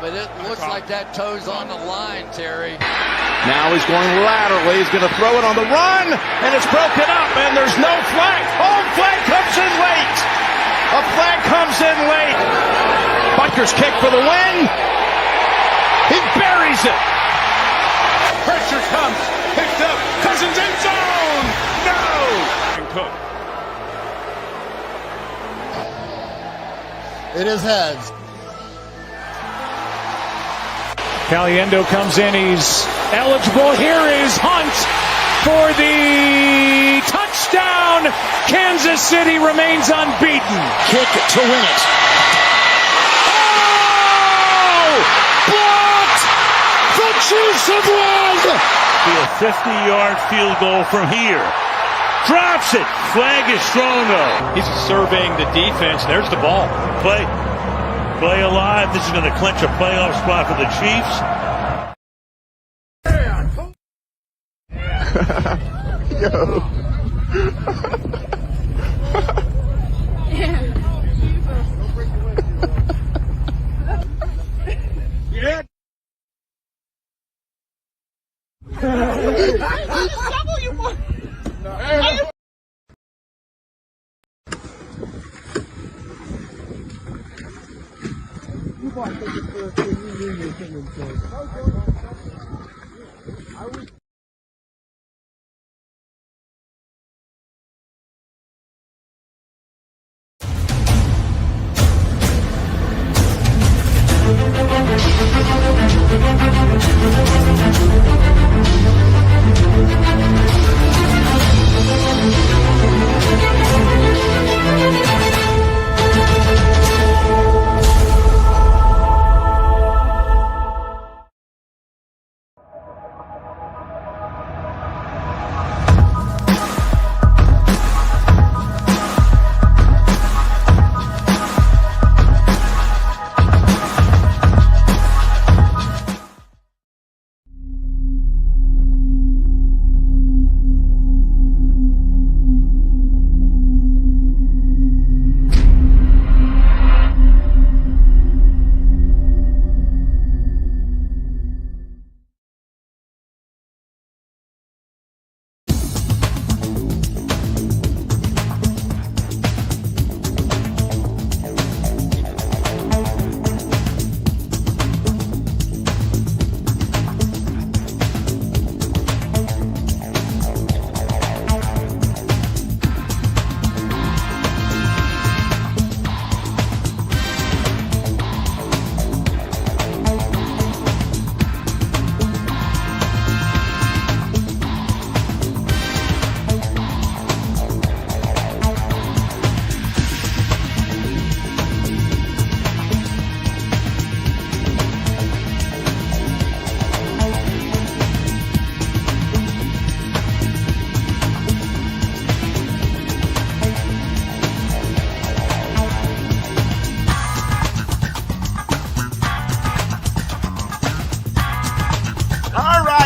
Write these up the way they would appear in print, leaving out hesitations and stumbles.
but it looks like that toe's on the line, Terry. Now he's going laterally. He's going to throw it on the run, and it's broken up, and there's no flag. Home flag comes in late. A flag comes in late. Butker's kick for the win. He buries it. Pressure comes. Picked up. Cousins in zone. No. And Cook. It is heads. Caliendo comes in. He's eligible. Here is Hunt for the touchdown. Kansas City remains unbeaten. Kick to win it. Oh! Blocked! The Chiefs have won! Be a 50-yard field goal from here. Drops it. Flag is thrown though. He's surveying the defense. There's the ball. Play alive. This is going to clinch a playoff spot for the Chiefs. Yo. Yeah.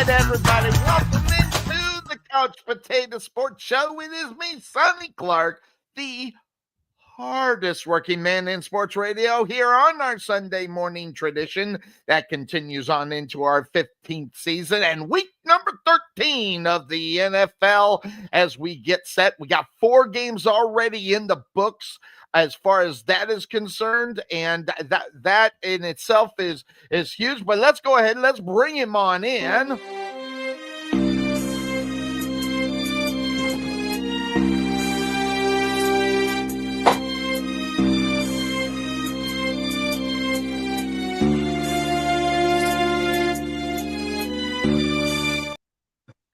Everybody, welcome into the Couch Potato Sports Show. It is me, Sonny Clark, the hardest working man in sports radio, here on our Sunday morning tradition that continues on into our 15th season and week number 13 of the NFL. As we get set, we got 4 games already in the books as far as that is concerned, and that in itself is huge. But let's go ahead and let's bring him on in.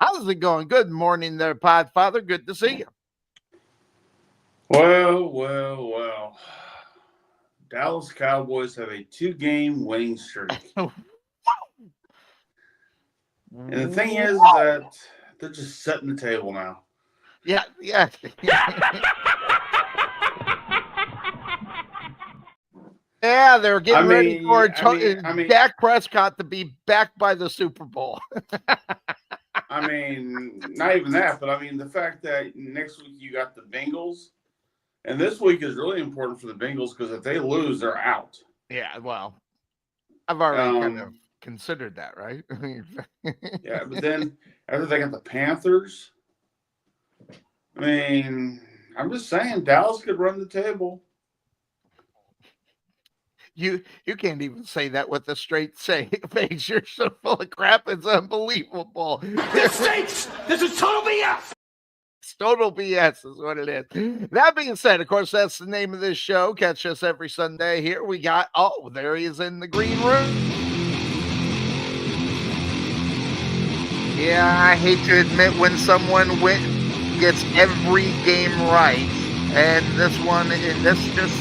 How's it going? Good morning there, Podfather. Good to see you. Well. Dallas Cowboys have a 2-game winning streak. And the thing is that they're just setting the table now. Yeah. Yeah, they're getting ready for Dak Prescott to be backed by the Super Bowl. I mean, not even that, but I mean the fact that next week you got the Bengals, and this week is really important for the Bengals because if they lose, they're out. Yeah, well. I've already kind of considered that, right? Yeah, but then after they got the Panthers, I mean, I'm just saying Dallas could run the table. You can't even say that with a straight face. You're so full of crap. It's unbelievable. This stinks. This is total BS. It's total BS is what it is. That being said, of course, that's the name of this show. Catch us every Sunday. Here we got, there he is in the green room. Yeah, I hate to admit when someone gets every game right, and this one, and this just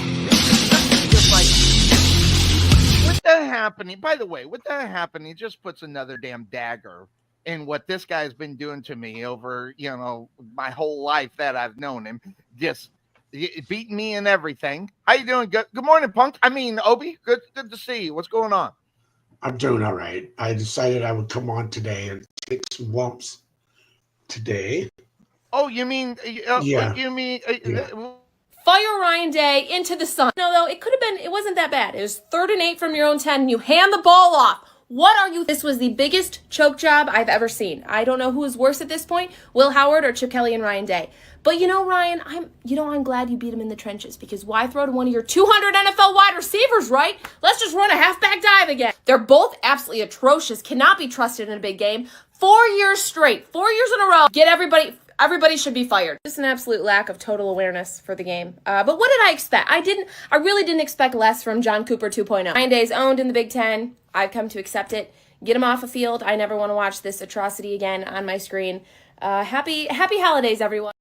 like, with that happening, by the way, with that happening, just puts another damn dagger in what this guy's been doing to me over, my whole life that I've known him. Just beating me and everything. How you doing? Good morning, Punk. I mean, Obi, good to see you. What's going on? I'm doing all right. I decided I would come on today and take some lumps today. Oh, you mean? Yeah. You mean? Yeah. Fire Ryan Day into the sun. No, though, it wasn't that bad. It was 3rd and 8 from your own 10, and you hand the ball off. What are you? This was the biggest choke job I've ever seen. I don't know who is worse at this point, Will Howard or Chip Kelly and Ryan Day. But Ryan, I'm glad you beat him in the trenches, because why throw to one of your 200 NFL wide receivers, right? Let's just run a halfback dive again. They're both absolutely atrocious, cannot be trusted in a big game. 4 years straight, 4 years in a row. Everybody should be fired. Just an absolute lack of total awareness for the game. But what did I expect? I really didn't expect less from John Cooper 2.0. 9 days owned in the Big Ten. I've come to accept it. Get him off a field. I never want to watch this atrocity again on my screen. Happy holidays, everyone.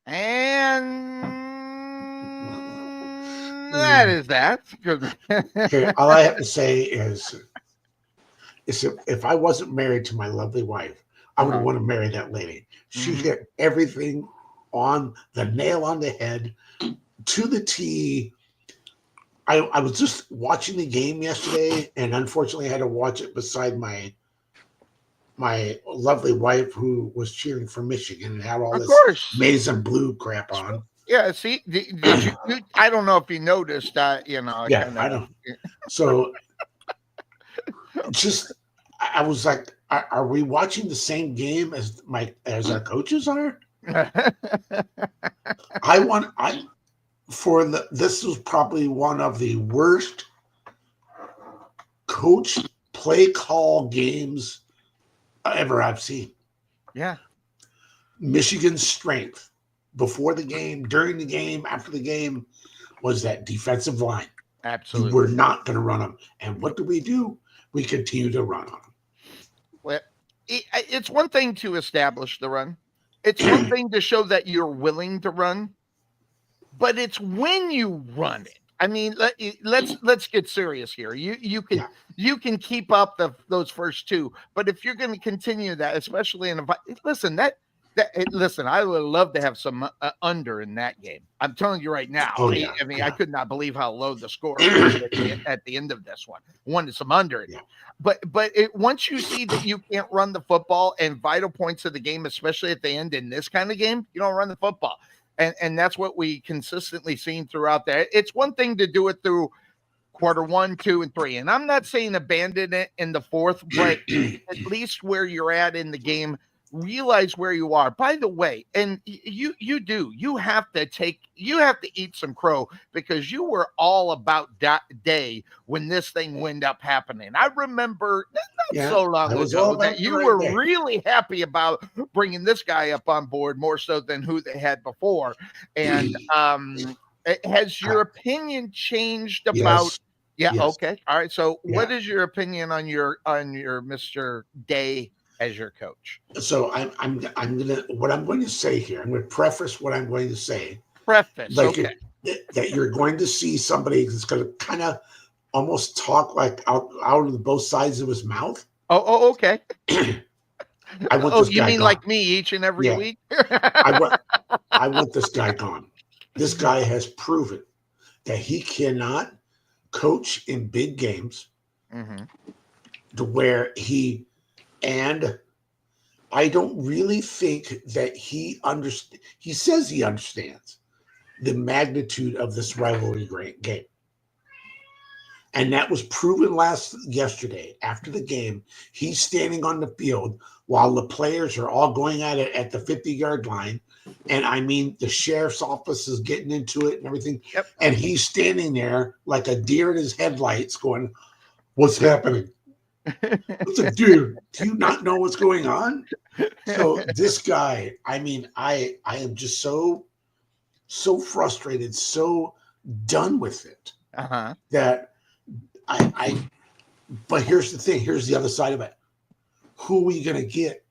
And that is that. Okay, all I have to say is if I wasn't married to my lovely wife, I would want to marry that lady. She hit everything on the nail on the head to the T. I was just watching the game yesterday, and unfortunately I had to watch it beside my lovely wife, who was cheering for Michigan and had all this maize and blue crap on. Yeah, see, did you, I don't know if you noticed that, Yeah, I know. So I was like, are we watching the same game as our coaches are? This was probably one of the worst coach play call games I've seen. Yeah. Michigan's strength before the game, during the game, after the game was that defensive line. Absolutely. We're not going to run them. And what do? We continue to run on them. Well, it's one thing to establish the run. It's one thing to show that you're willing to run, but it's when you run it. I mean, let's get serious here. You can keep up those first two, but if you're going to continue that, especially in listen, I would love to have some under in that game. I'm telling you right now. Oh, yeah. I mean, I could not believe how low the score was at the end of this one. Wanted some under in it. But once you see that you can't run the football and vital points of the game, especially at the end in this kind of game, you don't run the football. And that's what we consistently seen throughout there. It's one thing to do it through quarter 1, 2, and 3. And I'm not saying abandon it in the fourth, but at least where you're at in the game, realize where you are. By the way, and you have to eat some crow, because you were all about that day when this thing wound up happening. I remember not so long ago that you were really happy about bringing this guy up on board more so than who they had before. And Has your opinion changed about? Yes. Yeah. Yes. Okay. All right. So, what Yeah. is your opinion on your Mr. Day as your coach? So I'm gonna what I'm going to say here. I'm going to preface what I'm going to say. Preface. Like Okay. that you're going to see somebody that's going to kind of almost talk like out of both sides of his mouth. Oh, okay. I want this you guy mean gone. like me each and every Yeah. week? I want this guy gone. This guy has proven that he cannot coach in big games to where and I don't really think that he understands. He says he understands the magnitude of this rivalry game. And that was proven yesterday after the game. He's standing on the field while the players are all going at it at the 50-yard line. And I mean, the sheriff's office is getting into it and everything. Yep. And he's standing there like a deer in his headlights going, what's happening? It's like, dude, do you not know what's going on? So this guy, I mean, I am just so frustrated, so done with it that but here's the thing. Here's the other side of it. Who are you going to get?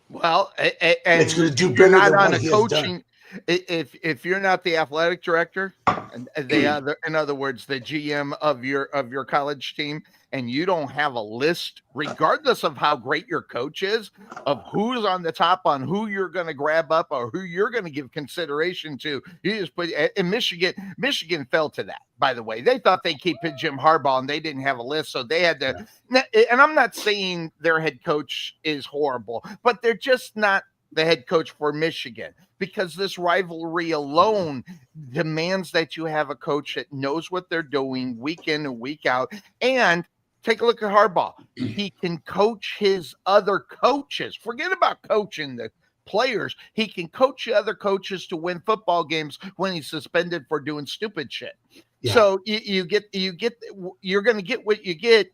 Well, and it's going to do you're better not than on what a he has done. If you're not the athletic director, and in other words, the GM of your college team, and you don't have a list, regardless of how great your coach is, of who's on the top on who you're going to grab up or who you're going to give consideration to, you just put. And Michigan fell to that. By the way, they thought they'd keep Jim Harbaugh, and they didn't have a list, so they had to. And I'm not saying their head coach is horrible, but they're just not the head coach for Michigan, because this rivalry alone demands that you have a coach that knows what they're doing week in and week out. And take a look at Harbaugh. He can coach his other coaches. Forget about coaching the players. He can coach the other coaches to win football games when he's suspended for doing stupid shit. Yeah. So you're going to get what you get.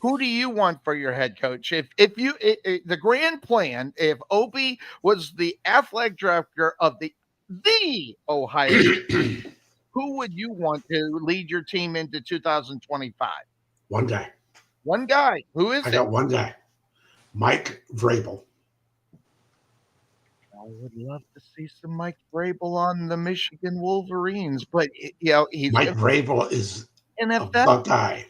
Who do you want for your head coach? If the grand plan, if Opie was the athletic director of the Ohio State, who would you want to lead your team into 2025? One guy. One guy. Who is it? I got one guy. Mike Vrabel. I would love to see some Mike Vrabel on the Michigan Wolverines, but he's Mike Vrabel is NFL. a Buckeye.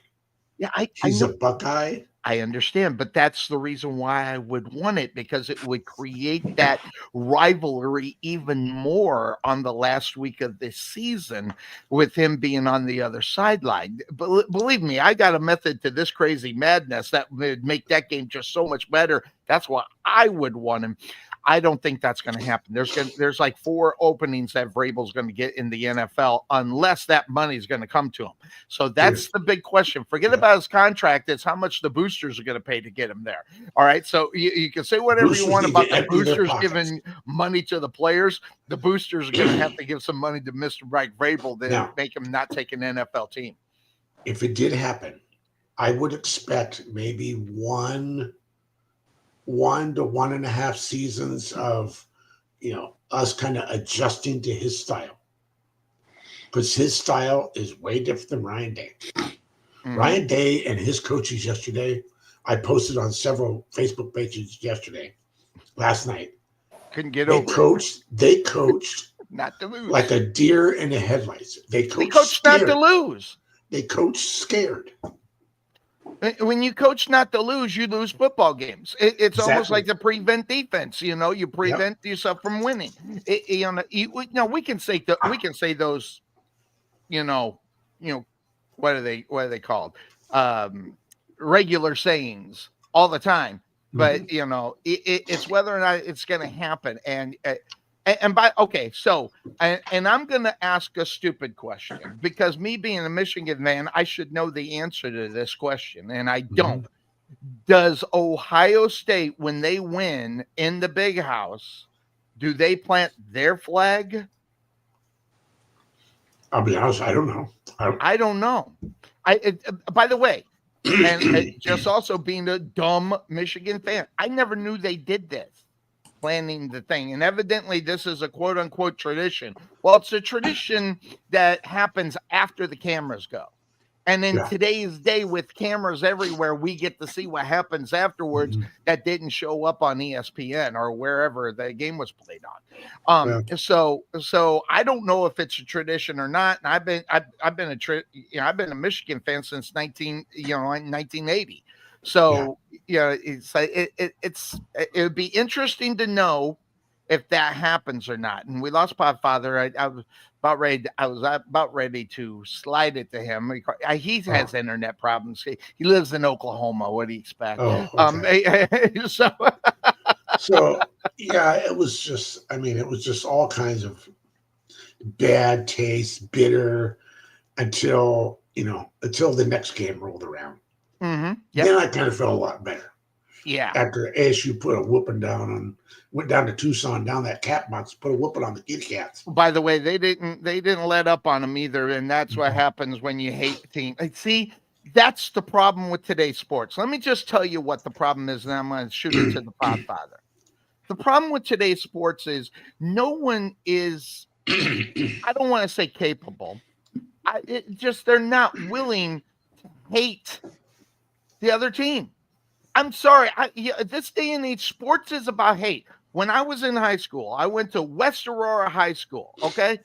Yeah, he's a Buckeye. I understand, but that's the reason why I would want it, because it would create that rivalry even more on the last week of this season with him being on the other sideline. Believe me, I got a method to this crazy madness that would make that game just so much better. That's why I would want him. I don't think that's going to happen. There's like 4 openings that Vrabel's going to get in the NFL unless that money is going to come to him. So that's the big question. Forget about his contract. It's how much the boosters are going to pay to get him there. All right. So you can say whatever you want about the boosters giving money to the players. The boosters are going to have to give some money to Mr. Mike Vrabel to make him not take an NFL team. If it did happen, I would expect maybe 1 to 1.5 seasons of, us kind of adjusting to his style, because his style is way different than Ryan Day. Mm-hmm. Ryan Day and his coaches yesterday, I posted on several Facebook pages last night. Couldn't get over it. They coached not to lose, like a deer in the headlights. They coached not to lose. They coached scared. When you coach not to lose, you lose football games. It's almost like the prevent defense. You prevent yourself from winning. We can say those. What are they called? Regular sayings all the time. But it's whether or not it's going to happen. And I'm going to ask a stupid question, because me being a Michigan man, I should know the answer to this question, and I don't. Does Ohio State, when they win in the Big House, do they plant their flag? I'll be honest, I don't know. I don't know. By the way, and just also being a dumb Michigan fan, I never knew they did this. planning the thing. And evidently this is a quote unquote tradition. Well, it's a tradition that happens after the cameras go. And in today's day with cameras everywhere, we get to see what happens afterwards that didn't show up on ESPN or wherever the game was played on. So I don't know if it's a tradition or not. And I've been a Michigan fan since 1980. So it's like it would be interesting to know if that happens or not. And we lost Podfather. I was about ready to slide it to him. He has internet problems. He lives in Oklahoma. What do you expect? So yeah, it was just all kinds of bad taste, bitter, until the next game rolled around. Then I kind of felt a lot better. Yeah. After ASU put a whooping went down to Tucson, down that cat box, put a whooping on the Kitty Cats. By the way, they didn't let up on them either, and that's what happens when you hate the team. See, that's the problem with today's sports. Let me just tell you what the problem is, and I'm going to shoot it to the Podfather. The problem with today's sports is no one is, I don't want to say capable. They're not willing to hate the other team. I'm sorry. This day and age, sports is about hate. When I was in high school, I went to West Aurora High School, okay?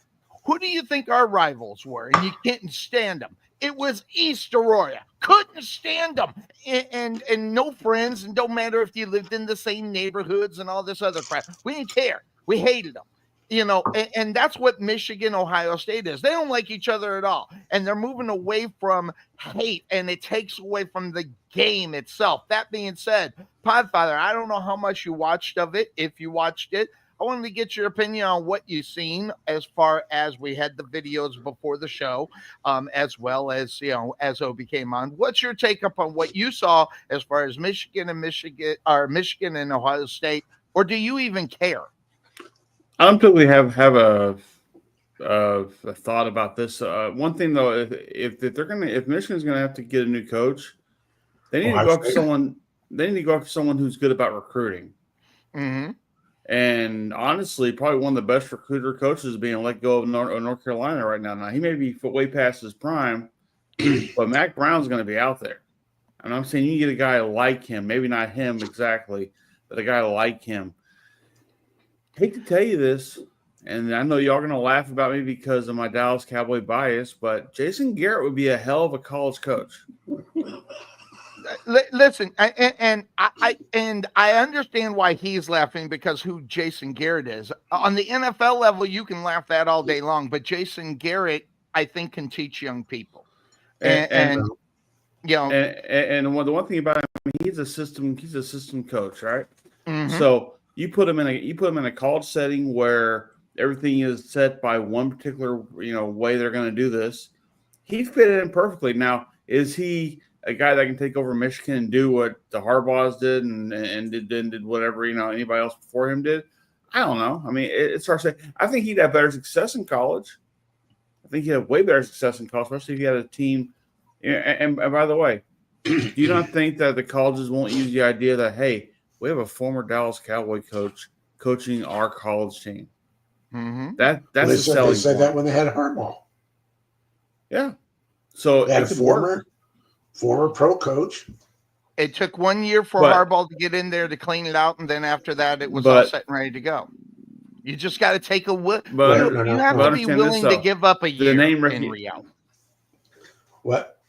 Who do you think our rivals were? And you couldn't stand them. It was East Aurora. Couldn't stand them. And no friends, and don't matter if you lived in the same neighborhoods and all this other crap. We didn't care. We hated them. And that's what Michigan, Ohio State is. They don't like each other at all. And they're moving away from hate, and it takes away from the game itself. That being said, Podfather, I don't know how much you watched of it. If you watched it, I wanted to get your opinion on what you've seen as far as we had the videos before the show, as well as, as Obi came on. What's your take up on what you saw as far as Michigan and Ohio State, or do you even care? I don't think we have a thought about this. One thing though, if Michigan's gonna have to get a new coach, they need to go after someone. They need to go after someone who's good about recruiting. And honestly, probably one of the best recruiter coaches being let go of North Carolina right now. Now he may be way past his prime, but Mac Brown's going to be out there. And I'm saying you get a guy like him, maybe not him exactly, but a guy like him. Hate to tell you this, and I know y'all are going to laugh about me because of my Dallas Cowboy bias, but Jason Garrett would be a hell of a college coach. Listen, I understand why he's laughing, because who Jason Garrett is. On the NFL level, you can laugh that all day long, but Jason Garrett, I think, can teach young people. And the one thing about him, he's a system coach, right? So you put him in a college setting where everything is set by one particular way they're going to do this. He fit in perfectly. Now, is he a guy that can take over Michigan and do what the Harbaughs did and did whatever anybody else before him did? I don't know. I mean, it's hard to say. I think he'd have better success in college. I think he'd have way better success in college, especially if he had a team. And by the way, do you not think that the colleges won't use the idea that, hey, we have a former Dallas Cowboy coach coaching our college team? That's a selling point. They said that when they had Harbaugh. Yeah. So they had a former pro coach. It took 1 year for Harbaugh to get in there to clean it out, and then after that, it was all set and ready to go. You just got to take a you have to be willing to give up a year in reality. What?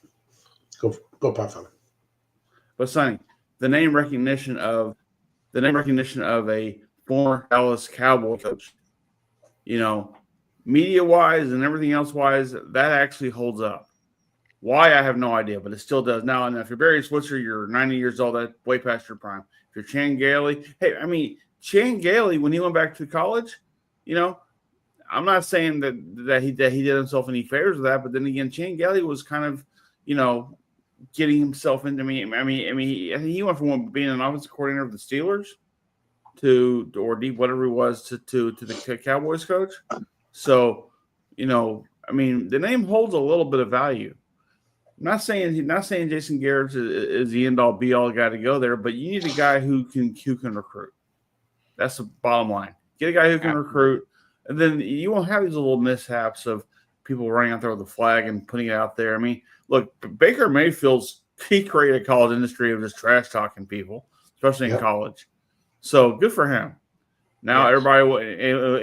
Go, Podfather. But Sonny, the name recognition of a former Dallas Cowboy coach, media wise and everything else wise, that actually holds up. Why, I have no idea, but it still does. Now, and if you're Barry Switzer, you're 90 years old, that's way past your prime. If you're Chan Gailey, Chan Gailey, when he went back to college, I'm not saying that he did himself any favors with that, but then again, Chan Gailey was kind of, getting himself into I think he went from being an offensive coordinator of the Steelers to whatever he was to the Cowboys coach. So, the name holds a little bit of value. Not saying Jason Garrett is the end all be all guy to go there, but you need a guy who can recruit. That's the bottom line. Get a guy who can recruit, and then you won't have these little mishaps of people running out there with a flag and putting it out there. I mean, look, Baker Mayfield's he created a college industry of just trash talking people, especially in college. So good for him. Now everybody,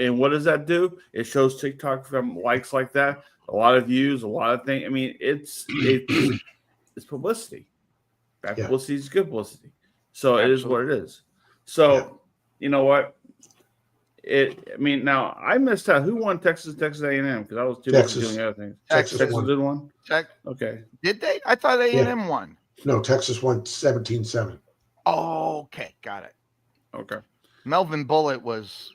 and what does that do? It shows TikTok from likes like that, a lot of views, a lot of things. I mean, it's publicity. Bad publicity is good publicity. So it is what it is. So you know what? Now I missed out. Who won Texas A&M? Because I was too busy doing other things. Texas did one. Okay. Did they? I thought A&M won. No, Texas won 17-7. Oh, okay, got it. Okay. Melvin Bullitt was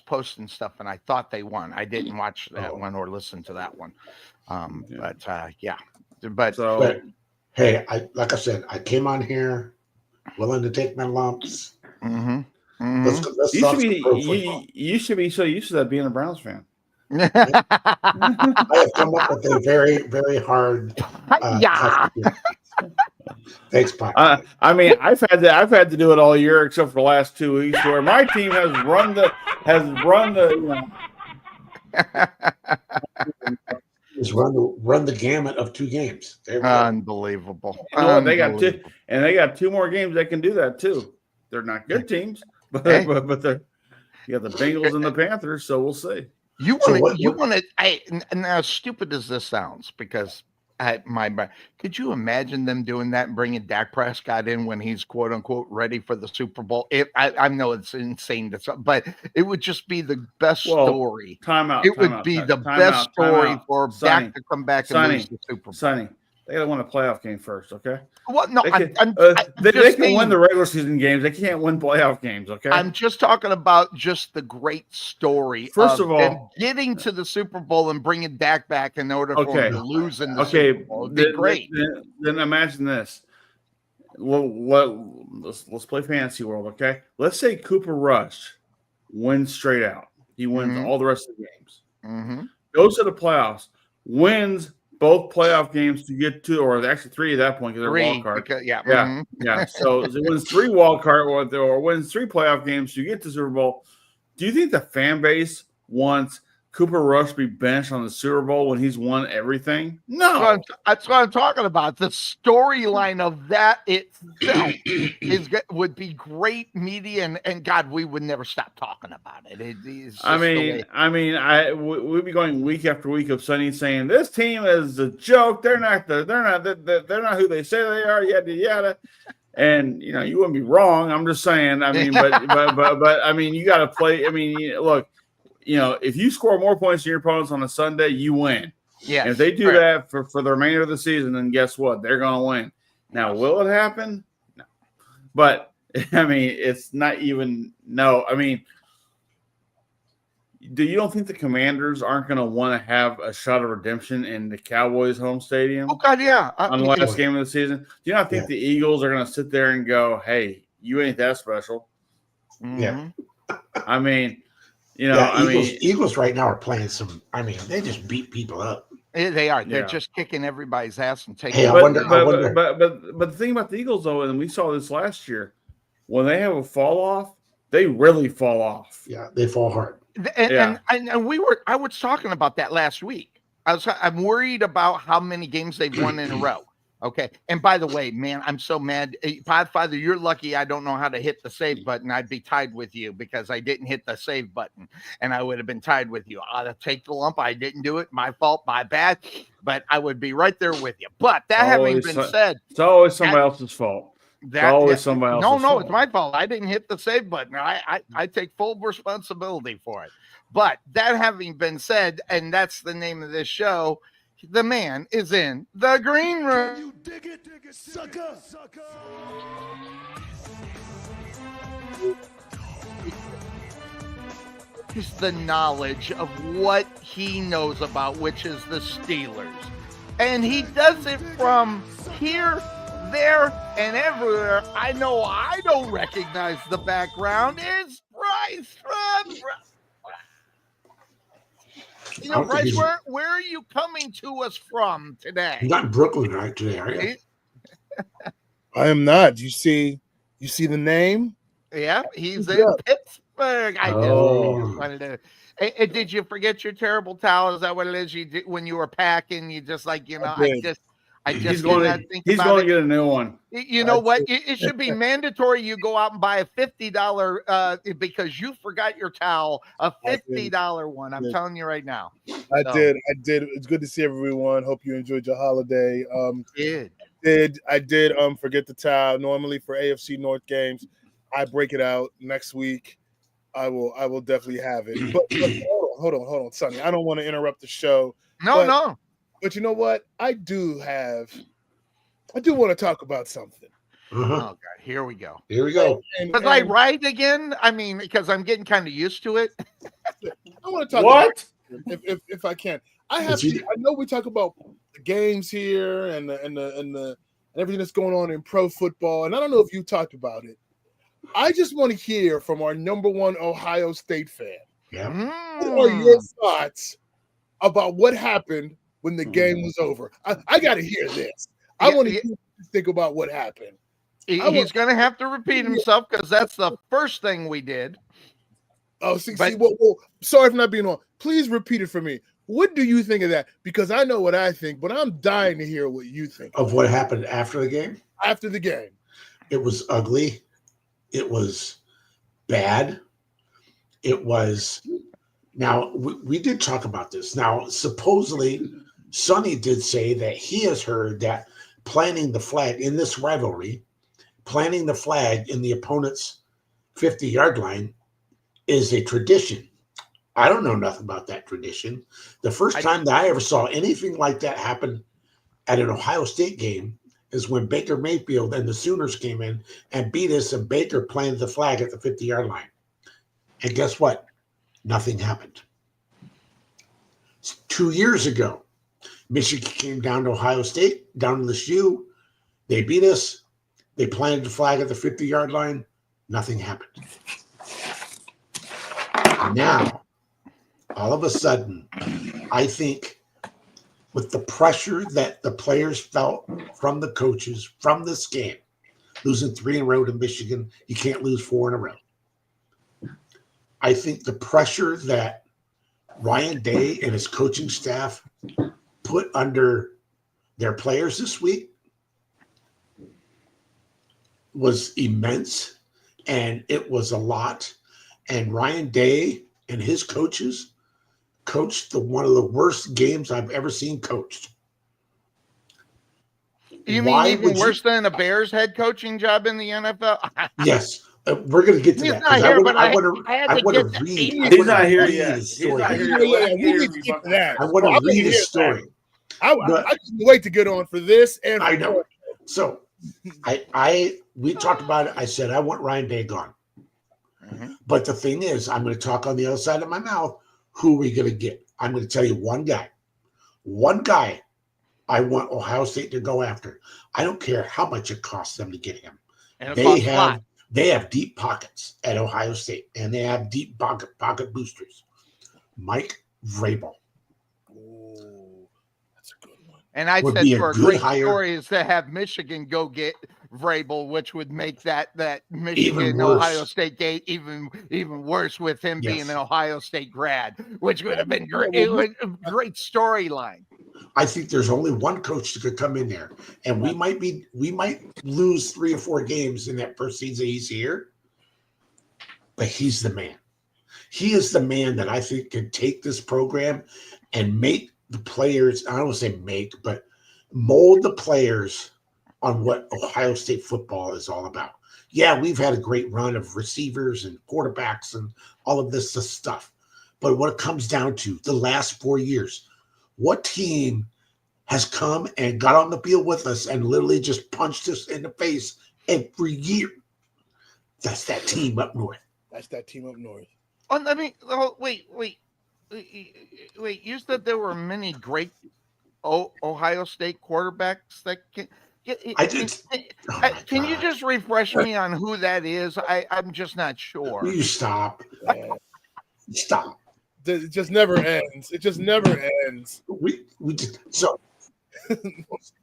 posting stuff, and I thought they won. I didn't watch that one or listen to that one. But hey, like I said, I came on here willing to take my lumps. Mm-hmm. Let's you should be so used to that being a Browns fan. I have come up with a very, very hard. Thanks, Pop. I mean, I've had to do it all year except for the last 2 weeks, where my team has run the. Just run the gamut of 2 games. Unbelievable. They got 2 more games that can do that too. They're not good teams, but they're you got the Bengals and the Panthers, so we'll see. You want to. And as stupid as this sounds, because could you imagine them doing that and bringing Dak Prescott in when he's quote unquote ready for the Super Bowl? I know it's insane, but it would just be the best story. It would be the best story for Dak to come back and lose the Super Bowl. Sonny, they got to win a playoff game first, okay? Well, no, they can win the regular season games. They can't win playoff games, okay? I'm just talking about just the great story. First of all, getting to the Super Bowl and bringing Dak back in order for him to lose in the Super Bowl would be great. Then imagine this. Let's play fantasy world, okay? Let's say Cooper Rush wins straight out. He wins all the rest of the games. Goes to the playoffs, wins both playoff games to get to, or actually 3 at that point because they're wild card. So it wins 3 wild card or wins 3 playoff games to get to Super Bowl. Do you think the fan base wants Cooper Rush to be benched on the Super Bowl when he's won everything? No, that's what I'm talking about. The storyline of that itself would be great media, and God, we would never stop talking about it. We'd be going week after week of Sonny saying this team is a joke. They're not who they say they are. Yada yada. And you wouldn't be wrong. I'm just saying. I mean, but I mean, you got to play. I mean, look. If you score more points than your opponents on a Sunday, you win. Yeah. If they do that for the remainder of the season, then guess what? They're going to win. Now, will it happen? No. But, I mean, it's not even – no. I mean, you don't think the Commanders aren't going to want to have a shot of redemption in the Cowboys' home stadium? Oh, God, yeah. On the last game of the season? Do you not think the Eagles are going to sit there and go, hey, you ain't that special? Yeah. I mean – Eagles right now are playing some. I mean, they just beat people up. They are. They're just kicking everybody's ass and taking. Hey, I wonder. But the thing about the Eagles, though, and we saw this last year, when they have a fall off, they really fall off. Yeah, they fall hard. And I was talking about that last week. I'm worried about how many games they've won in a row. Okay. And by the way, man, I'm so mad. Podfather, you're lucky I don't know how to hit the save button. I'd be tied with you because I didn't hit the save button and I would have been tied with you. I'll take the lump. I didn't do it. My fault, my bad. But I would be right there with you. But that having been said, it's always somebody else's fault. Somebody else's fault. No, it's my fault. I didn't hit the save button. I take full responsibility for it. But that having been said, and that's the name of this show, the man is in the green room. You dig it, sucker. Is the knowledge of what he knows about, which is the Steelers. And he does it from here, there, and everywhere. I know I don't recognize the background. It's Bryce from Bryce, where are you coming to us from today? You're not in Brooklyn right today, are you? I am not. You see the name? Yeah, he's in I did. Oh. Just wanted to. Did you forget your terrible towel? Is that what it is? You did when you were packing. You just like I just He's did going not to think he's about going it. to get a new one. You know what? It should be mandatory. You go out and buy a $50 because you forgot your towel. A $50 one. I'm telling you right now. I did. It's good to see everyone. Hope you enjoyed your holiday. I did forget the towel. Normally for AFC North games, I break it out next week. I will definitely have it. But hold on, Sonny. I don't want to interrupt the show. No. But you know what? I do want to talk about something. Oh God, here we go. Was I right again? I mean, because I'm getting kind of used to it. I want to talk about if I can. I know we talk about the games here and everything that's going on in pro football, and I don't know if you talked about it. I just want to hear from our number one Ohio State fan. Yeah. What are your thoughts about what happened when the game was over? I got to hear this. I want to hear what you think about what happened. He's going to have to repeat himself because that's the first thing we did. Oh, well, sorry for not being on. Please repeat it for me. What do you think of that? Because I know what I think, but I'm dying to hear what you think. Of what happened after the game? After the game. It was ugly. It was bad. It was. Now, we did talk about this. Now, supposedly, Sonny did say that he has heard that planting the flag in this rivalry, planting the flag in the opponent's 50-yard line is a tradition. I don't know nothing about that tradition. The first time that I ever saw anything like that happen at an Ohio State game is when Baker Mayfield and the Sooners came in and beat us, and Baker planted the flag at the 50-yard line. And guess what? Nothing happened. 2 years ago, Michigan came down to Ohio State, down to the shoe. They beat us. They planted the flag at the 50-yard line. Nothing happened. Now, all of a sudden, I think with the pressure that the players felt from the coaches, from this game, losing 3 in a row to Michigan, you can't lose 4 in a row. I think the pressure that Ryan Day and his coaching staff put under their players this week was immense, and it was a lot. And Ryan Day and his coaches coached one of the worst games I've ever seen coached. You mean even worse than a Bears head coaching job in the NFL? Yes. We're going to get to He's that. not here, but I want to read. He's not here yet. He's not here yet. I want to read his story. I can't wait to get on for this. And I know. So we talked about it. I said, I want Ryan Day gone. Mm-hmm. But the thing is, I'm going to talk on the other side of my mouth. Who are we going to get? I'm going to tell you one guy. One guy I want Ohio State to go after. I don't care how much it costs them to get him. And they have deep pockets at Ohio State, and they have deep pocket boosters. Mike Vrabel. Oh, that's a good one. And I said for a great story is to have Michigan go get Vrabel, which would make that Michigan Ohio State game even worse with him being an Ohio State grad, which would have been great. It was a great storyline. I think there's only one coach that could come in there, and we might lose 3 or 4 games in that first season he's here, but he's the man. He is the man that I think can take this program and make the players, I don't want to say make, but mold the players on what Ohio State football is all about. Yeah, we've had a great run of receivers and quarterbacks and all of this stuff. But what it comes down to, the last 4 years, what team has come and got on the field with us and literally just punched us in the face every year? That's that team up north. Oh, I mean, wait. You said there were many great Ohio State quarterbacks that can. I did. Can you just refresh me on who that is? I'm just not sure. Will you stop? Stop. It just never ends. We just so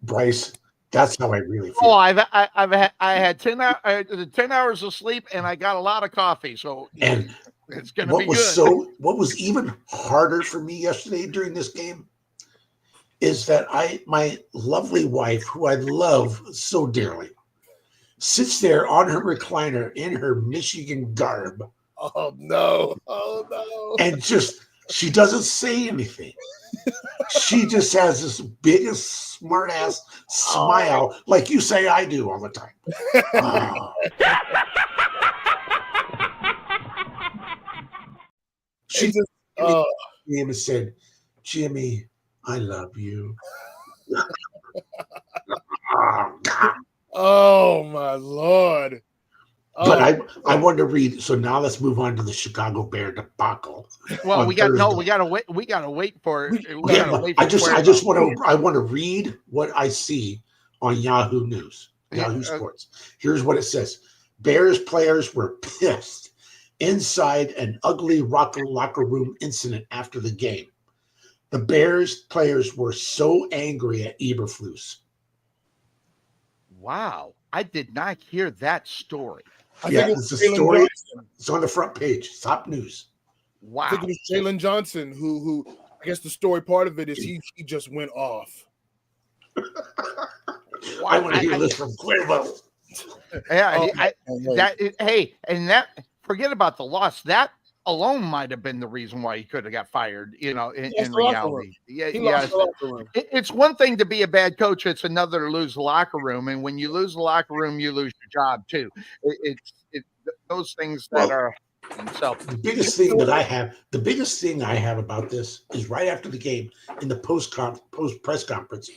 Bryce, That's how I really feel. Oh, I had 10 hours of sleep, and I got a lot of coffee, so And it's going to be good. What was even harder for me yesterday during this game is that my lovely wife, who I love so dearly, sits there on her recliner in her Michigan garb. Oh no! Oh no! And she doesn't say anything. She just has this biggest smart ass smile, like you say I do all the time. She just came and said, "Jimmy, I love you." Oh my Lord! But I wanted to read. So now let's move on to the Chicago Bear debacle. Well, we gotta wait. We gotta wait for. I want to read what I see on Yahoo News, Yahoo Sports. Here's what it says: Bears players were pissed inside an ugly locker room incident after the game. The Bears players were so angry at Eberflus. Wow, I did not hear that story. It's a story. It's on the front page. Top news. Wow. I think it was Jalen Johnson who I guess the story part of it is he just went off. I want to hear this from Cuervo. Yeah, forget about the loss. That alone might have been the reason why he could have got fired. In reality, it's one thing to be a bad coach; it's another to lose the locker room. And when you lose the locker room, you lose your job too. It's those things that are. So the biggest thing I have about this is right after the game in the post press conference,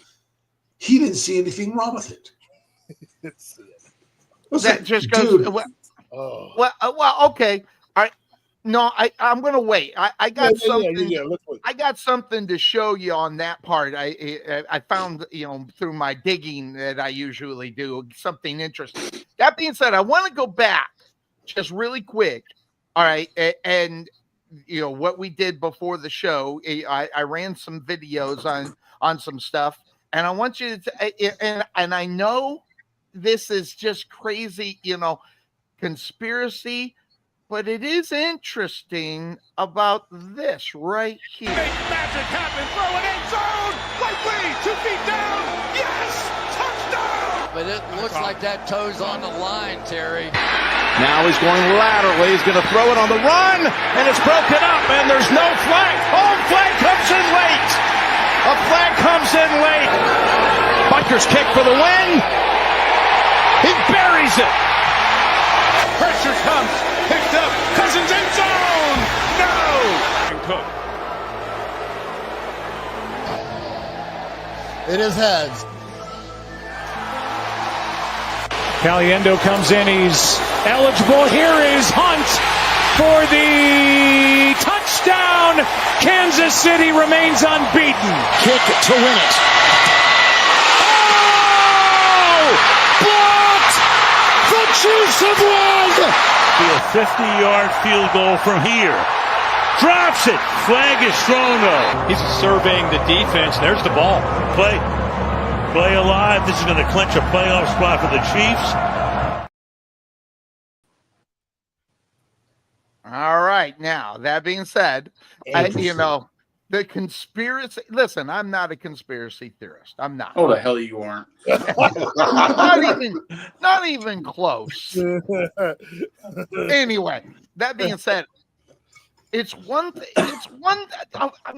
he didn't see anything wrong with it. That just goes. Well, okay. All right. No, I'm going to wait. I got something. Let's wait. I got something to show you on that part. I found through my digging that I usually do something interesting. That being said, I want to go back just really quick. All right, and what we did before the show. I ran some videos on some stuff, and I want you to. And I know this is just crazy, conspiracy. But it is interesting about this right here. Make magic happen. Throw it in zone. Likely 2 feet down. Yes, touchdown. But it looks like that toe's on the line, Terry. Now he's going laterally. He's going to throw it on the run, and it's broken up, and there's no flag. Home flag comes in late. A flag comes in late. Butker's kick for the win. He buries it. Pressure comes. Picked up. Cousins in zone. No. And Cook. It is heads. Caliendo comes in. He's eligible. Here is Hunt for the touchdown. Kansas City remains unbeaten. Kick to win it. Oh! Blocked! The Chiefs have won! Be a 50-yard field goal from here. Drops it. Flag is thrown though. He's surveying the defense. There's the ball. Play alive. This is going to clinch a playoff spot for the Chiefs. All right. Now, that being said, the conspiracy. Listen, I'm not a conspiracy theorist. I'm not. Oh, the hell you aren't. not even close. Anyway, that being said, I'm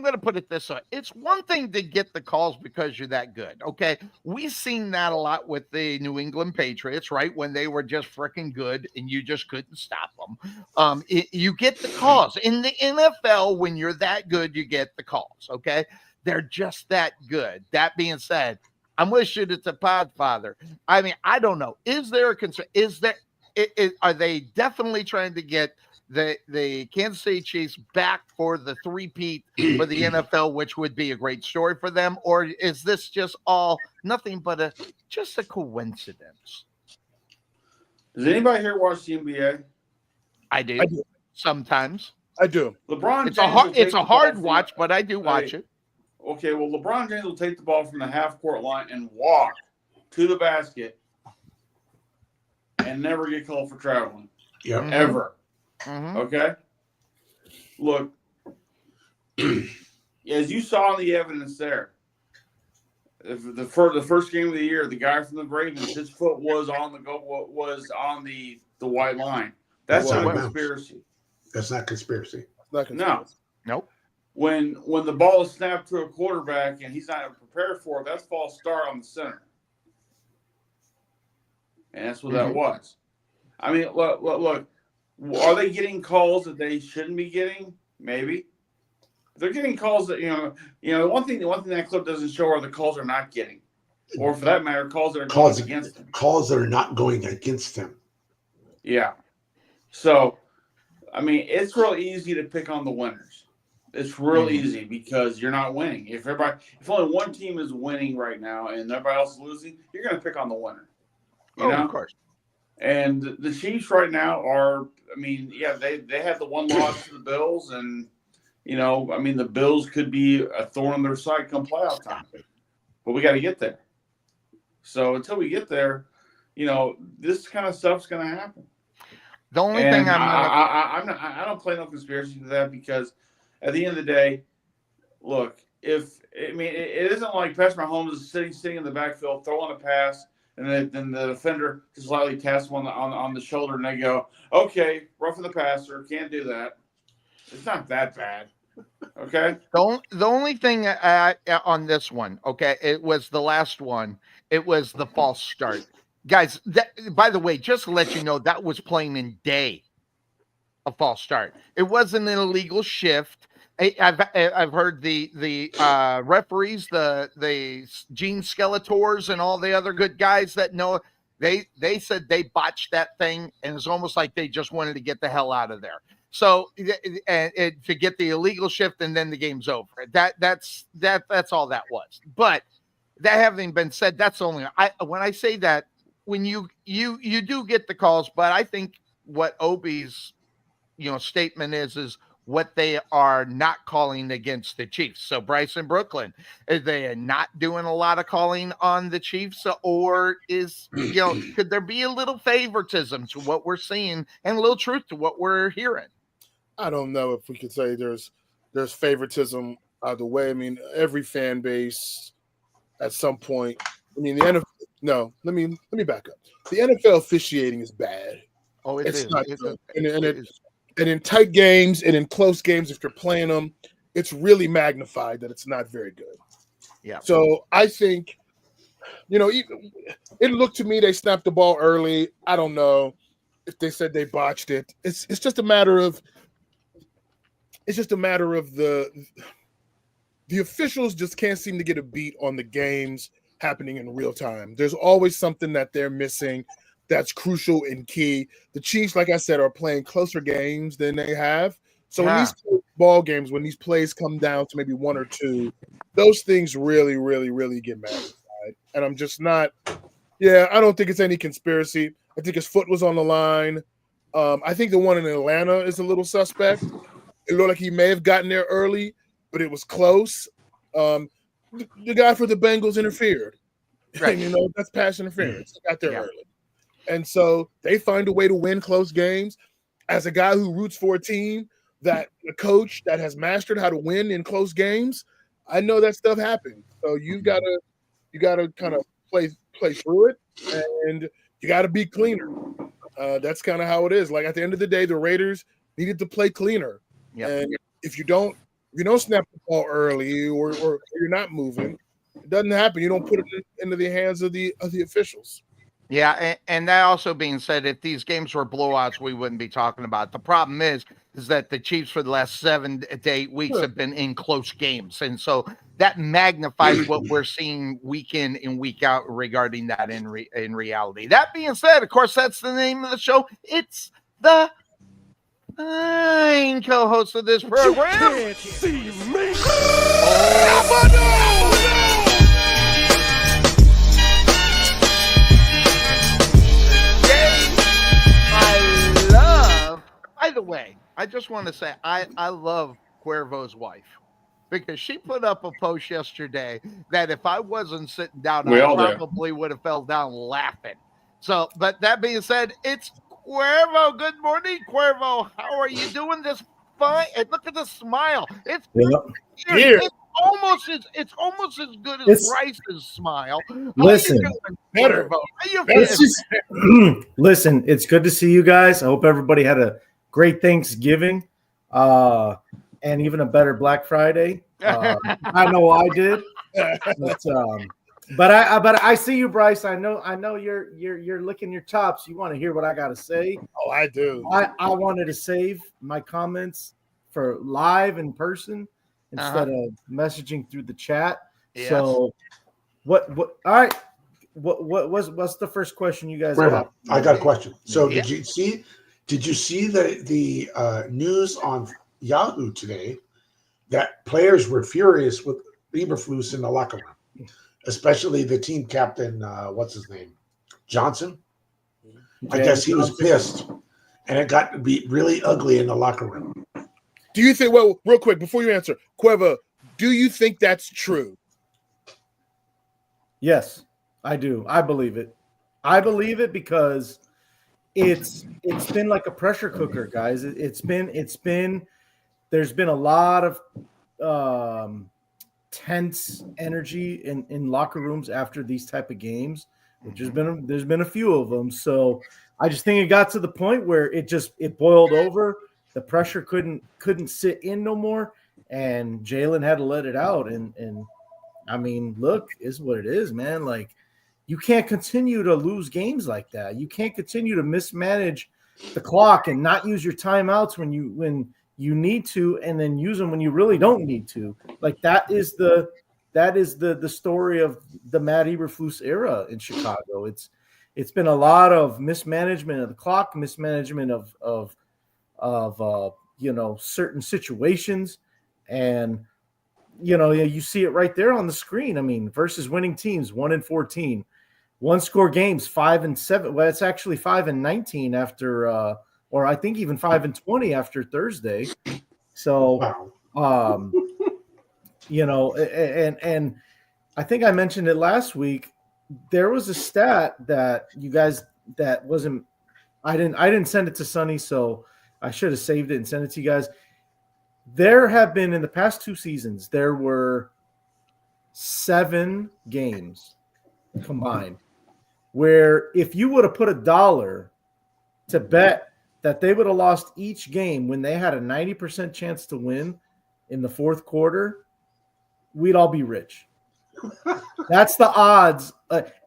going to put it this way. It's one thing to get the calls because you're that good. Okay. We've seen that a lot with the New England Patriots, right? When they were just freaking good and you just couldn't stop them. You get the calls in the NFL. When you're that good, you get the calls. Okay. They're just that good. That being said, I'm wishing it's a Podfather. I mean, I don't know. Is there a concern? Are they definitely trying to get the Kansas City Chiefs back for the three-peat for the NFL, which would be a great story for them? Or is this just all nothing but just a coincidence? Does anybody here watch the NBA? I do. Sometimes. I do. LeBron. It's a hard watch, but I do watch it. Okay, well, LeBron James will take the ball from the half-court line and walk to the basket and never get called for traveling. Yep. Ever. Mm-hmm. Okay? Look, as you saw in the evidence there, the first game of the year, the guy from the Ravens, his foot was on the white line. That's not a conspiracy. That's not conspiracy. No. Nope. When the ball is snapped to a quarterback and he's not prepared for it, that's false start on the center. And that's what that was. I mean, look, are they getting calls that they shouldn't be getting? Maybe. They're getting calls that, the one thing that clip doesn't show are the calls they're not getting. Or for that matter, calls that are going against them. Calls that are not going against them. Yeah. So, I mean, it's real easy to pick on the winners. It's real easy because you're not winning. If only one team is winning right now and everybody else is losing, you're going to pick on the winner. You know? Of course. And the Chiefs right now they had the one loss to the Bills, and the Bills could be a thorn in their side come playoff time. But we got to get there. So until we get there, this kind of stuff's going to happen. The only thing I don't play no conspiracy to that because at the end of the day, look, it isn't like Patrick Mahomes is sitting in the backfield throwing a pass, and then the defender just lightly taps him on the shoulder, and they go, "Okay, roughing the passer, can't do that." It's not that bad, okay? The only thing on this one, okay, it was the last one. It was the false start, guys. By the way, just to let you know, that was plain and day a false start. It wasn't an illegal shift. I've heard the referees, the Gene Skeletors, and all the other good guys that know. They said they botched that thing, and it's almost like they just wanted to get the hell out of there. So and to get the illegal shift, and then the game's over. That's all that was. But that having been said, that's only when I say that, when you do get the calls, but I think what Obi's statement is what they are not calling against the Chiefs. So Bryson Brooklyn, are they not doing a lot of calling on the Chiefs, or is could there be a little favoritism to what we're seeing and a little truth to what we're hearing? I don't know if we could say there's favoritism either way. I mean, every fan base at some point. I mean, the NFL. No, let me back up. The NFL officiating is bad. Oh, it's not good. And in tight games and in close games, if you're playing them, it's really magnified that it's not very good. Yeah. So I think, it looked to me they snapped the ball early. I don't know if they said they botched it. It's just a matter of the officials just can't seem to get a beat on the games happening in real time. There's always something that they're missing that's crucial and key. The Chiefs, like I said, are playing closer games than they have. So in these ball games, when these plays come down to maybe one or two, those things really, really, really get magnified. And I'm just not – I don't think it's any conspiracy. I think his foot was on the line. I think the one in Atlanta is a little suspect. It looked like he may have gotten there early, but it was close. The guy for the Bengals interfered. Right. And, that's pass interference. He got there early. And so they find a way to win close games. As a guy who roots for a team, a coach that has mastered how to win in close games, I know that stuff happens. So you gotta kind of play through it, and you gotta be cleaner. That's kind of how it is. Like at the end of the day, the Raiders needed to play cleaner. Yep. And if you don't snap the ball early or you're not moving, it doesn't happen. You don't put it into the hands of the officials. Yeah, and that also being said, if these games were blowouts, we wouldn't be talking about it. The problem is that the Chiefs for the last 7 to 8 weeks have been in close games. And so that magnifies what we're seeing week in and week out regarding that in reality. That being said, of course, that's the name of the show. It's the fine co-host of this program. You can't see me. By the way, I just want to say I love Cuervo's wife. because she put up a post yesterday that if I wasn't sitting down, We I all do. probably would have fell down laughing. So, but that being said, it's Cuervo. Good morning, Cuervo. How are you doing this fine? And look at the smile. It's Here. it's almost as good as Bryce's smile. Listen, better. Cuervo? How you it's feeling? just listen. It's good to see you guys. I hope everybody had a great Thanksgiving, and even a better Black Friday. I know I did. But I see you, Bryce. I know you're licking your chops. You want to hear what I got to say? Oh, I do. I wanted to save my comments for live in person instead of messaging through the chat. Yes. So what all right. What's the first question you guys have? I got a question. So did you see the news on Yahoo today that players were furious with Eberflus in the locker room, especially the team captain, what's his name? Johnson? I guess he was pissed, and it got to be really ugly in the locker room. Do you think, well, real quick, before you answer, Cuervo, do you think that's true? Yes, I do. I believe it. I believe it because it's been like a pressure cooker, guys. It's been there's been a lot of tense energy in locker rooms after these type of games, which there's been a few of them. So I just think it got to the point where it boiled over. The pressure couldn't sit in no more, and Jalen had to let it out. And I mean, look, is what it is, man. Like, you can't continue to lose games like that. You can't continue to mismanage the clock and not use your timeouts when you need to, and then use them when you really don't need to. Like, that is the story of the Matt Eberflus era in Chicago. It's been a lot of mismanagement of the clock, mismanagement of certain situations, and you see it right there on the screen. I mean, versus winning teams, 1-14, one score games, 5-7. Well, it's actually 5-19 after, or I think even 5-20 after Thursday. So, and I think I mentioned it last week. There was a stat that you guys that wasn't. I didn't send it to Sonny, so I should have saved it and sent it to you guys. There have been, in the past 2 seasons, there were 7 games combined where if you would have put $1 to bet that they would have lost each game when they had a 90% chance to win in the fourth quarter, we'd all be rich. That's the odds.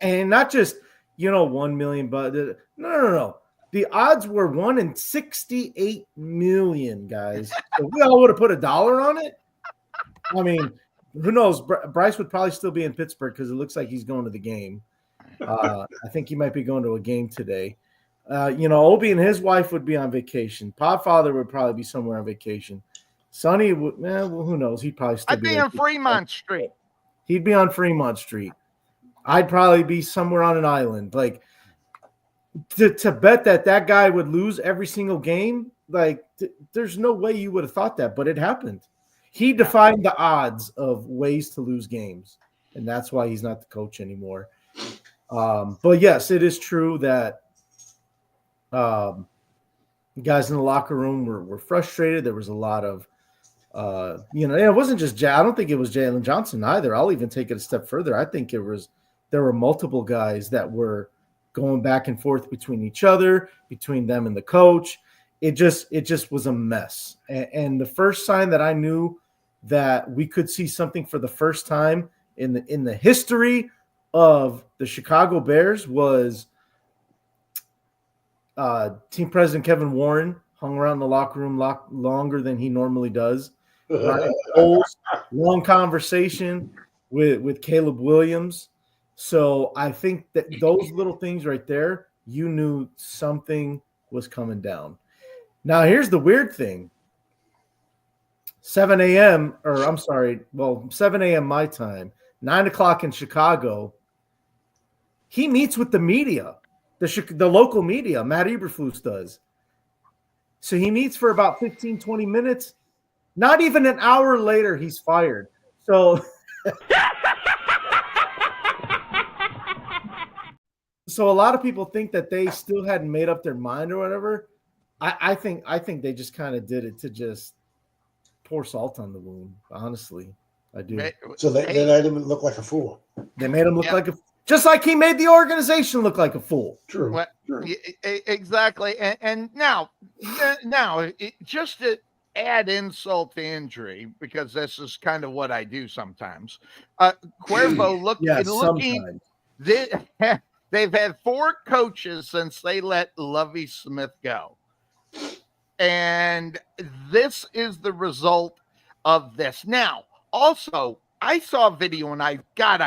And not just, 1 million, but no. The odds were 1 in 68 million, guys. If we all would have put $1 on it, I mean, who knows? Bryce would probably still be in Pittsburgh because it looks like he's going to the game. I think he might be going to a game today. Obi and his wife would be on vacation. Podfather would probably be somewhere on vacation. Sonny would, who knows? He'd probably still I'd be on Fremont Street. He'd be on Fremont Street. I'd probably be somewhere on an island. Like, to bet that guy would lose every single game, like, there's no way you would have thought that, but it happened. He defined the odds of ways to lose games, and that's why he's not the coach anymore. But yes, it is true that guys in the locker room were frustrated. There was a lot of, it wasn't just I don't think it was Jalen Johnson either. I'll even take it a step further. I think there were multiple guys that were going back and forth between each other, between them and the coach. It just was a mess. And the first sign that I knew that we could see something for the first time in the history of the Chicago Bears was team president Kevin Warren hung around the locker room longer than he normally does. Ryan Poles, long conversation with Caleb Williams. So I think that those little things right there, you knew something was coming down. Now, here's the weird thing. 7 a.m. my time, 9 o'clock in Chicago, he meets with the media, the local media. Matt Eberflus does. So he meets for about 15, 20 minutes. Not even an hour later, he's fired. So, so a lot of people think that they still hadn't made up their mind or whatever. I think they just kind of did it to just pour salt on the wound. Honestly, I do. So they made him look like a fool. They made him look like just like he made the organization look like a fool. True. Well, exactly. And now, just to add insult to injury, because this is kind of what I do sometimes. Cuervo looking. They've had 4 coaches since they let Lovie Smith go. And this is the result of this. Now, also, I saw a video and I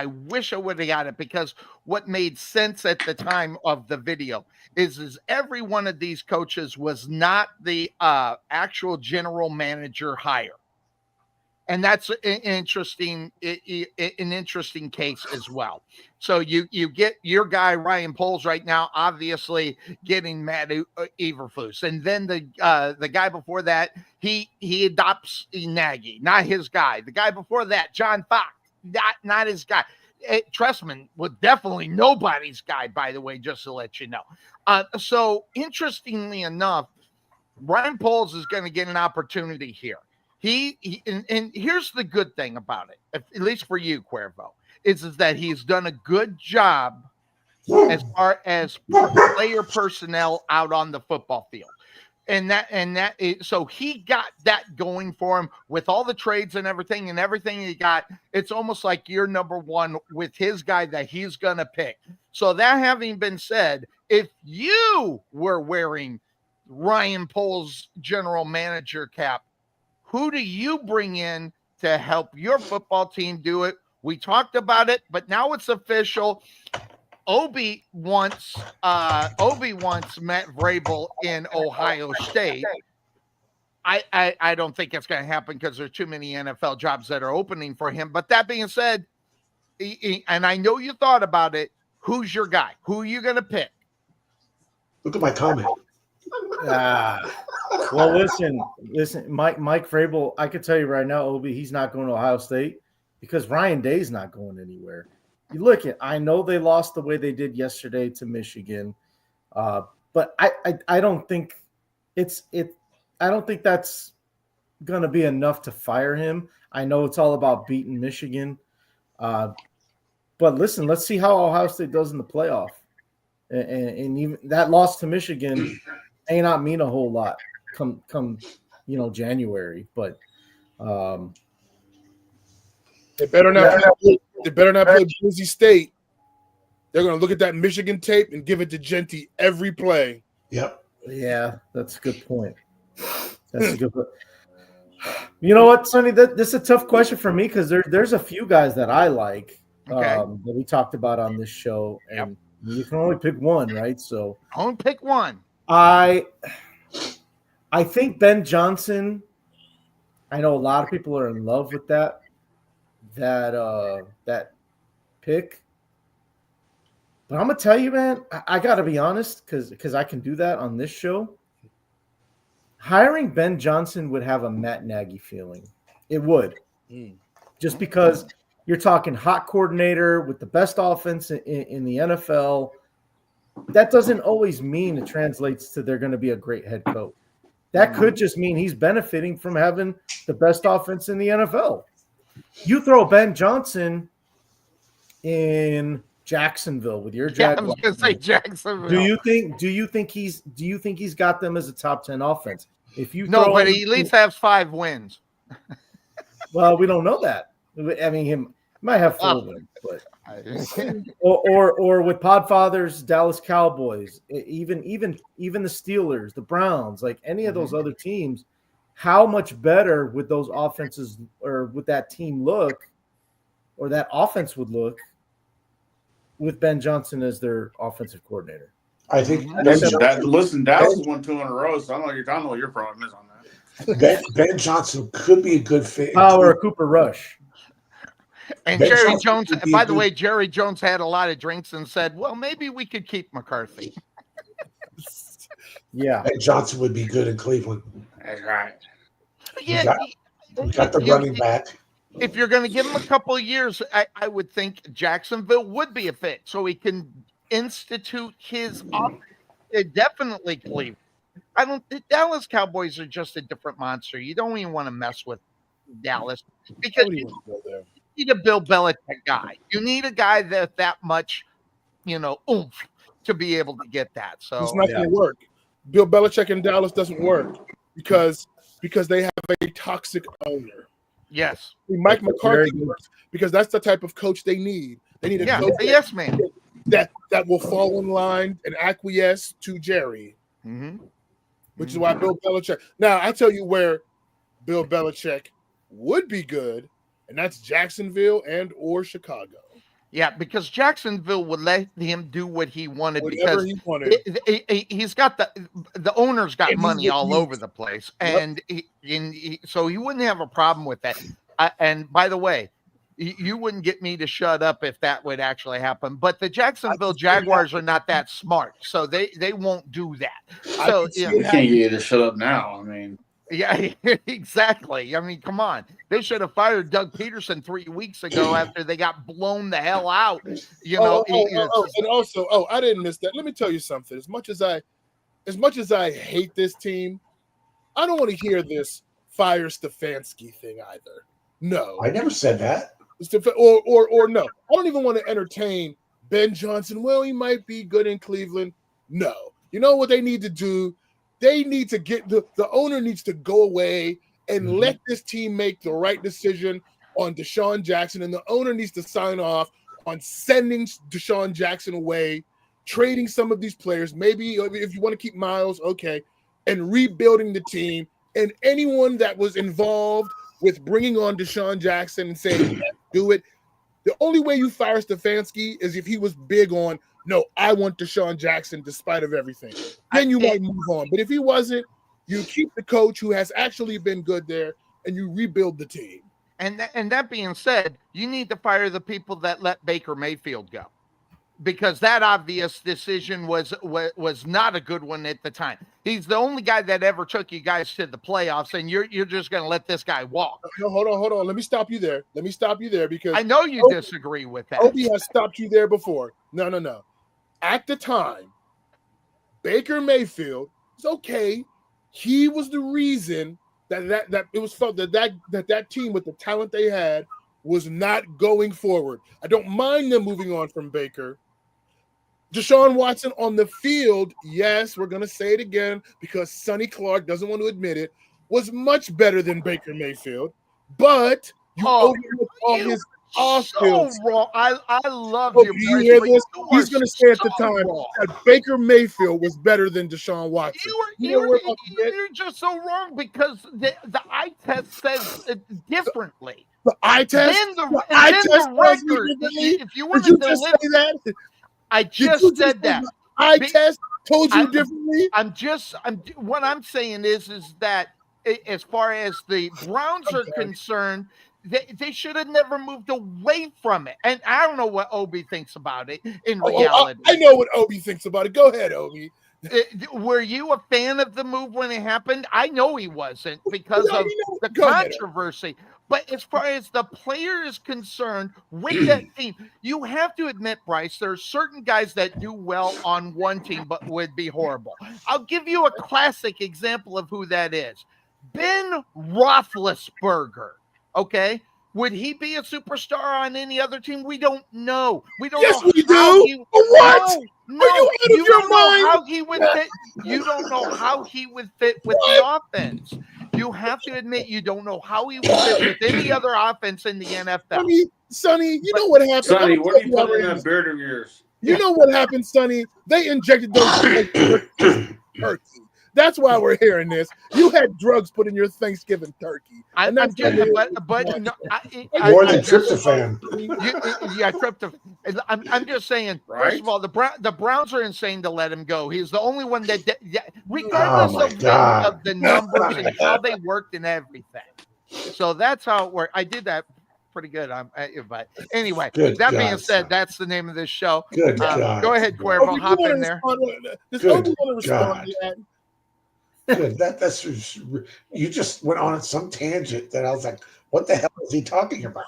wish I would have got it, because what made sense at the time of the video is every one of these coaches was not the actual general manager hire. And that's an interesting case as well. So you get your guy Ryan Poles right now, obviously getting Matt Eberflus, and then the guy before that he adopts Nagy, not his guy. The guy before that, John Fox, not his guy. Trestman was definitely nobody's guy, by the way, just to let you know. So interestingly enough, Ryan Poles is going to get an opportunity here. And here's the good thing about it, at least for you, Cuervo, is that he's done a good job as far as player personnel out on the football field. So he got that going for him with all the trades and everything he got. It's almost like you're number one with his guy that he's going to pick. So that having been said, if you were wearing Ryan Poles' general manager cap, who do you bring in to help your football team do it? We talked about it, but now it's official. Obi wants Matt Vrabel in Ohio State. I don't think it's going to happen because there's too many NFL jobs that are opening for him. But that being said, and I know you thought about it, who's your guy? Who are you going to pick? Look at my comment. Well, listen, Mike Vrabel, I can tell you right now, Obi, he's not going to Ohio State because Ryan Day's not going anywhere. You look at, I know they lost the way they did yesterday to Michigan, but I don't think I don't think that's going to be enough to fire him. I know it's all about beating Michigan, but listen, let's see how Ohio State does in the playoff, and even that loss to Michigan may not mean a whole lot come January, but they better not play Boise State. They're going to look at that Michigan tape and give it to Genty every play. Yep. Yeah, that's a good point. That's a good point. You know what, Sonny? This is a tough question for me because there's a few guys that I like that we talked about on this show, and you can only pick one, right? So only pick one. I think Ben Johnson. I know a lot of people are in love with that pick, but I'm gonna tell you, man, I gotta be honest because I can do that on this show. Hiring Ben Johnson would have a Matt Nagy feeling. It would, just because you're talking hot coordinator with the best offense in the NFL. That doesn't always mean it translates to they're going to be a great head coach. That could just mean he's benefiting from having the best offense in the NFL. You throw Ben Johnson in Jacksonville with your Jaguars. I was going to say Jacksonville. Do you think he's got them as a top 10 offense? If you but he at least has 5 wins. Well, we don't know that. I mean, he might have 4 wins, but or with Podfather's Dallas Cowboys, even the Steelers, the Browns, like any of those other teams, how much better would those offenses or would that team look, or that offense would look with Ben Johnson as their offensive coordinator? I think listen, Dallas won 2 in a row, so I don't know what your problem is on that. Ben Johnson could be a good fit. Or a Cooper Rush. And Ben Jerry Jones, by the way, Jerry Jones had a lot of drinks and said, well, maybe we could keep McCarthy. Yeah. Ben Johnson would be good in Cleveland. That's right. Yeah, Got the running back. If you're going to give him a couple of years, I would think Jacksonville would be a fit, so he can institute his offense. Definitely Cleveland. The Dallas Cowboys are just a different monster. You don't even want to mess with Dallas because you need a Bill Belichick guy. You need a guy that much, oomph to be able to get that. So it's not going to work. Bill Belichick in Dallas doesn't work because they have a toxic owner. Yes. Mike McCarthy works because that's the type of coach they need. They need a coach yes, man. that will fall in line and acquiesce to Jerry, which is why Bill Belichick. Now, I tell you where Bill Belichick would be good, and that's Jacksonville and or Chicago. Yeah, because Jacksonville would let him do what he wanted. Whatever because he wanted. He's got the owner's got money all over the place, and so he wouldn't have a problem with that. And by the way, you wouldn't get me to shut up if that would actually happen. But the Jacksonville Jaguars are not that smart, so they won't do that. So we can't get you to shut up now. I mean. Yeah, exactly. I mean, come on. They should have fired Doug Peterson 3 weeks ago after they got blown the hell out. And also, I didn't miss that. Let me tell you something. As much as I hate this team, I don't want to hear this fire Stefanski thing either. No, I never said that. Or no, I don't even want to entertain Ben Johnson. Well, he might be good in Cleveland. No, you know what they need to do? They need to get the owner needs to go away and let this team make the right decision on Deshaun Jackson, and the owner needs to sign off on sending Deshaun Jackson away, trading some of these players. Maybe if you want to keep Miles, okay, and rebuilding the team. And anyone that was involved with bringing on Deshaun Jackson and saying do it. The only way you fire Stefanski is if he was big on, no, I want Deshaun Jackson despite of everything. Then you might move on. But if he wasn't, you keep the coach who has actually been good there and you rebuild the team. And that being said, you need to fire the people that let Baker Mayfield go, because that obvious decision was not a good one at the time. He's the only guy that ever took you guys to the playoffs, and you're just going to let this guy walk. No, hold on. Let me stop you there. Because I know you disagree with that. Obi has stopped you there before. No. At the time, Baker Mayfield is okay. He was the reason that it was felt that team with the talent they had was not going forward. I don't mind them moving on from Baker. Deshaun Watson on the field, yes, we're going to say it again because Sonny Clark doesn't want to admit it, was much better than Baker Mayfield. But you overlook all his off-field. So wrong. I love you. You hear this? He's going to say at the time that Baker Mayfield was better than Deshaun Watson. You're just so wrong because the eye test says differently. The eye test? The eye test record. If you want to just say that? I just said that. Eye test told you differently? What I'm saying is that as far as the Browns are concerned, they should have never moved away from it. And I don't know what Obi thinks about it in reality. I know what Obi thinks about it. Go ahead, Obi. Were you a fan of the move when it happened? I know he wasn't because of the controversy. But as far as the player is concerned with that team, you have to admit, Bryce, there are certain guys that do well on one team but would be horrible. I'll give you a classic example of who that is. Ben Roethlisberger, okay? Would he be a superstar on any other team? We don't know. We don't know. We do. What? No, you don't know how he would fit. You don't know how he would fit with the offense. You have to admit you don't know how he would fit with any other offense in the NFL. Sonny, you know what happened? Sonny, what are you putting in that beard of yours? You know what happened, Sonny? They injected those turkey. That's why we're hearing this. You had drugs put in your Thanksgiving turkey. More than tryptophan. Tryptophan. I'm just saying. Right? First of all, the Browns are insane to let him go. He's the only one that, regardless of the numbers and how they worked and everything. So that's how it worked. I did that pretty good. But anyway, being said, that's the name of this show. Good God. Go ahead, Cuervo. Hop in there. Does Obi want to respond to that? Good. That's you just went on some tangent that I was like, what the hell is he talking about?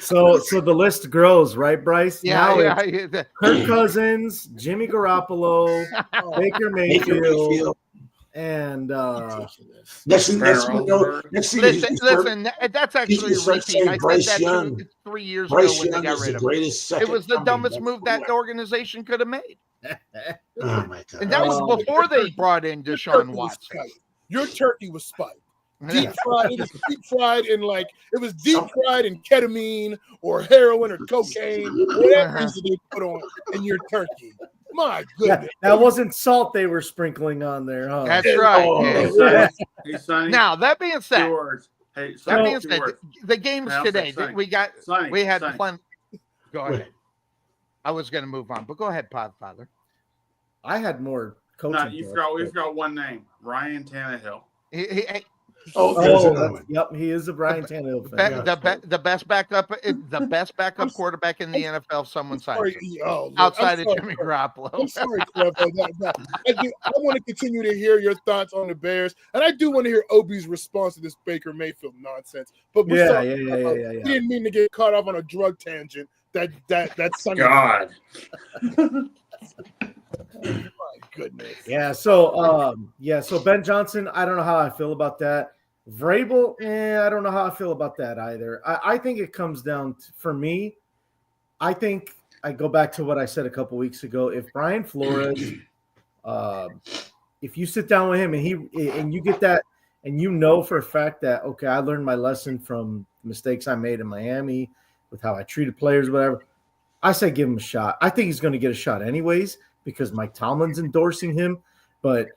So the list grows, right, Bryce? Now yeah. it's Kirk Cousins, Jimmy Garoppolo, Baker Mayfield, and next thing you know, listen, that's actually a repeat. I Bryce said that Young. 3 years Bryce ago when Young they got is rid the of him. greatest second It was the coming. dumbest That's move that organization could have made. Oh my God! And that was before they brought in Deshaun Watson. Your turkey was spiked. Deep fried. It was deep fried in deep fried in ketamine or heroin or cocaine, whatever it is that they put on in your turkey. My goodness. That wasn't salt they were sprinkling on there, huh? That's right. Hey, Sonny. Now that being said, 2 words. Hey, that Sonny, being 2 said, words. the games today Sonny, we had Sonny. plenty. Go ahead. I was going to move on, but go ahead, Podfather. I had more coaching. No, we forgot one name, Ryan Tannehill. Yep, he is a Brian Tannehill fan. The best backup quarterback in the NFL. Someone signed outside of Jimmy Garoppolo. I'm sorry, Cuervo. I want to continue to hear your thoughts on the Bears, and I do want to hear Obi's response to this Baker Mayfield nonsense. But we didn't mean to get caught off on a drug tangent. That's Sonny. God. My goodness. Yeah. So Ben Johnson, I don't know how I feel about that. Vrabel, I don't know how I feel about that either. I think it comes down to, for me, I think I go back to what I said a couple weeks ago. If Brian Flores, if you sit down with him and you get that, and you know for a fact that, okay, I learned my lesson from mistakes I made in Miami with how I treated players, whatever, I say give him a shot. I think he's going to get a shot anyways because Mike Tomlin's endorsing him, but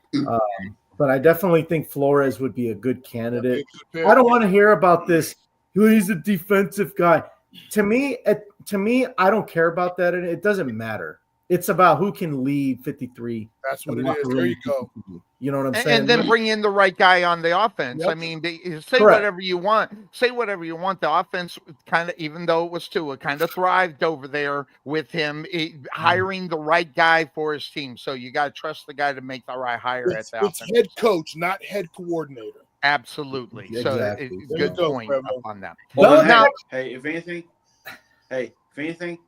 I definitely think Flores would be a good candidate. I don't want to hear about this. He's a defensive guy. To me, I don't care about that. And it doesn't matter. It's about who can lead 53. That's what it is. There you go. You know what I'm saying? And then bring in the right guy on the offense. Yep. I mean, say whatever you want. Say whatever you want. The offense kind of, even though it was Tua, kind of thrived over there with him hiring the right guy for his team. So you got to trust the guy to make the right hire at the offense. It's head coach, not head coordinator. Absolutely. Exactly. So good point on that. Well, now, if anything,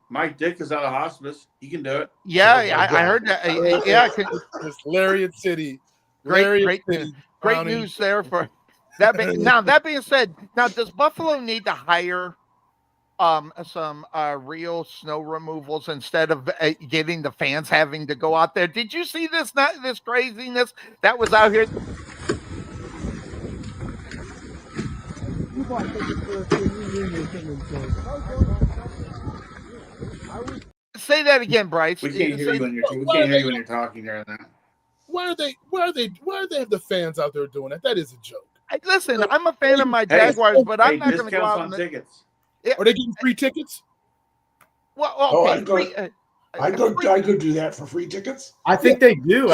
Mike Dick is out of hospice. He can do it. Yeah, I heard that. It's Lariat City. Great news there for that. Now, that being said, does Buffalo need to hire some real snow removals instead of getting the fans having to go out there? Did you see this craziness that was out here? Say that again, Bryce. We can't hear you when you're talking there. Why are they have the fans out there doing that? That is a joke. Listen, I'm a fan of my Jaguars, but I'm not going to go out on tickets. Are they getting free tickets? Well, okay, I go do that for free tickets. I think they do.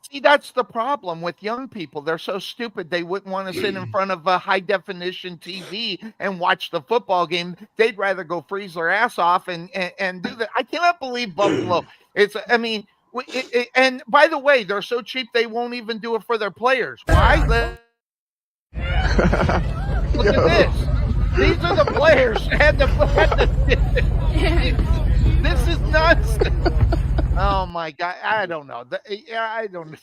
See, that's the problem with young people. They're so stupid. They wouldn't want to sit in front of a high definition TV and watch the football game. They'd rather go freeze their ass off and do that. I cannot believe Buffalo. And by the way, they're so cheap they won't even do it for their players. Why? Look at this. These are the players. This is nuts. Oh my God. I don't know. I don't know.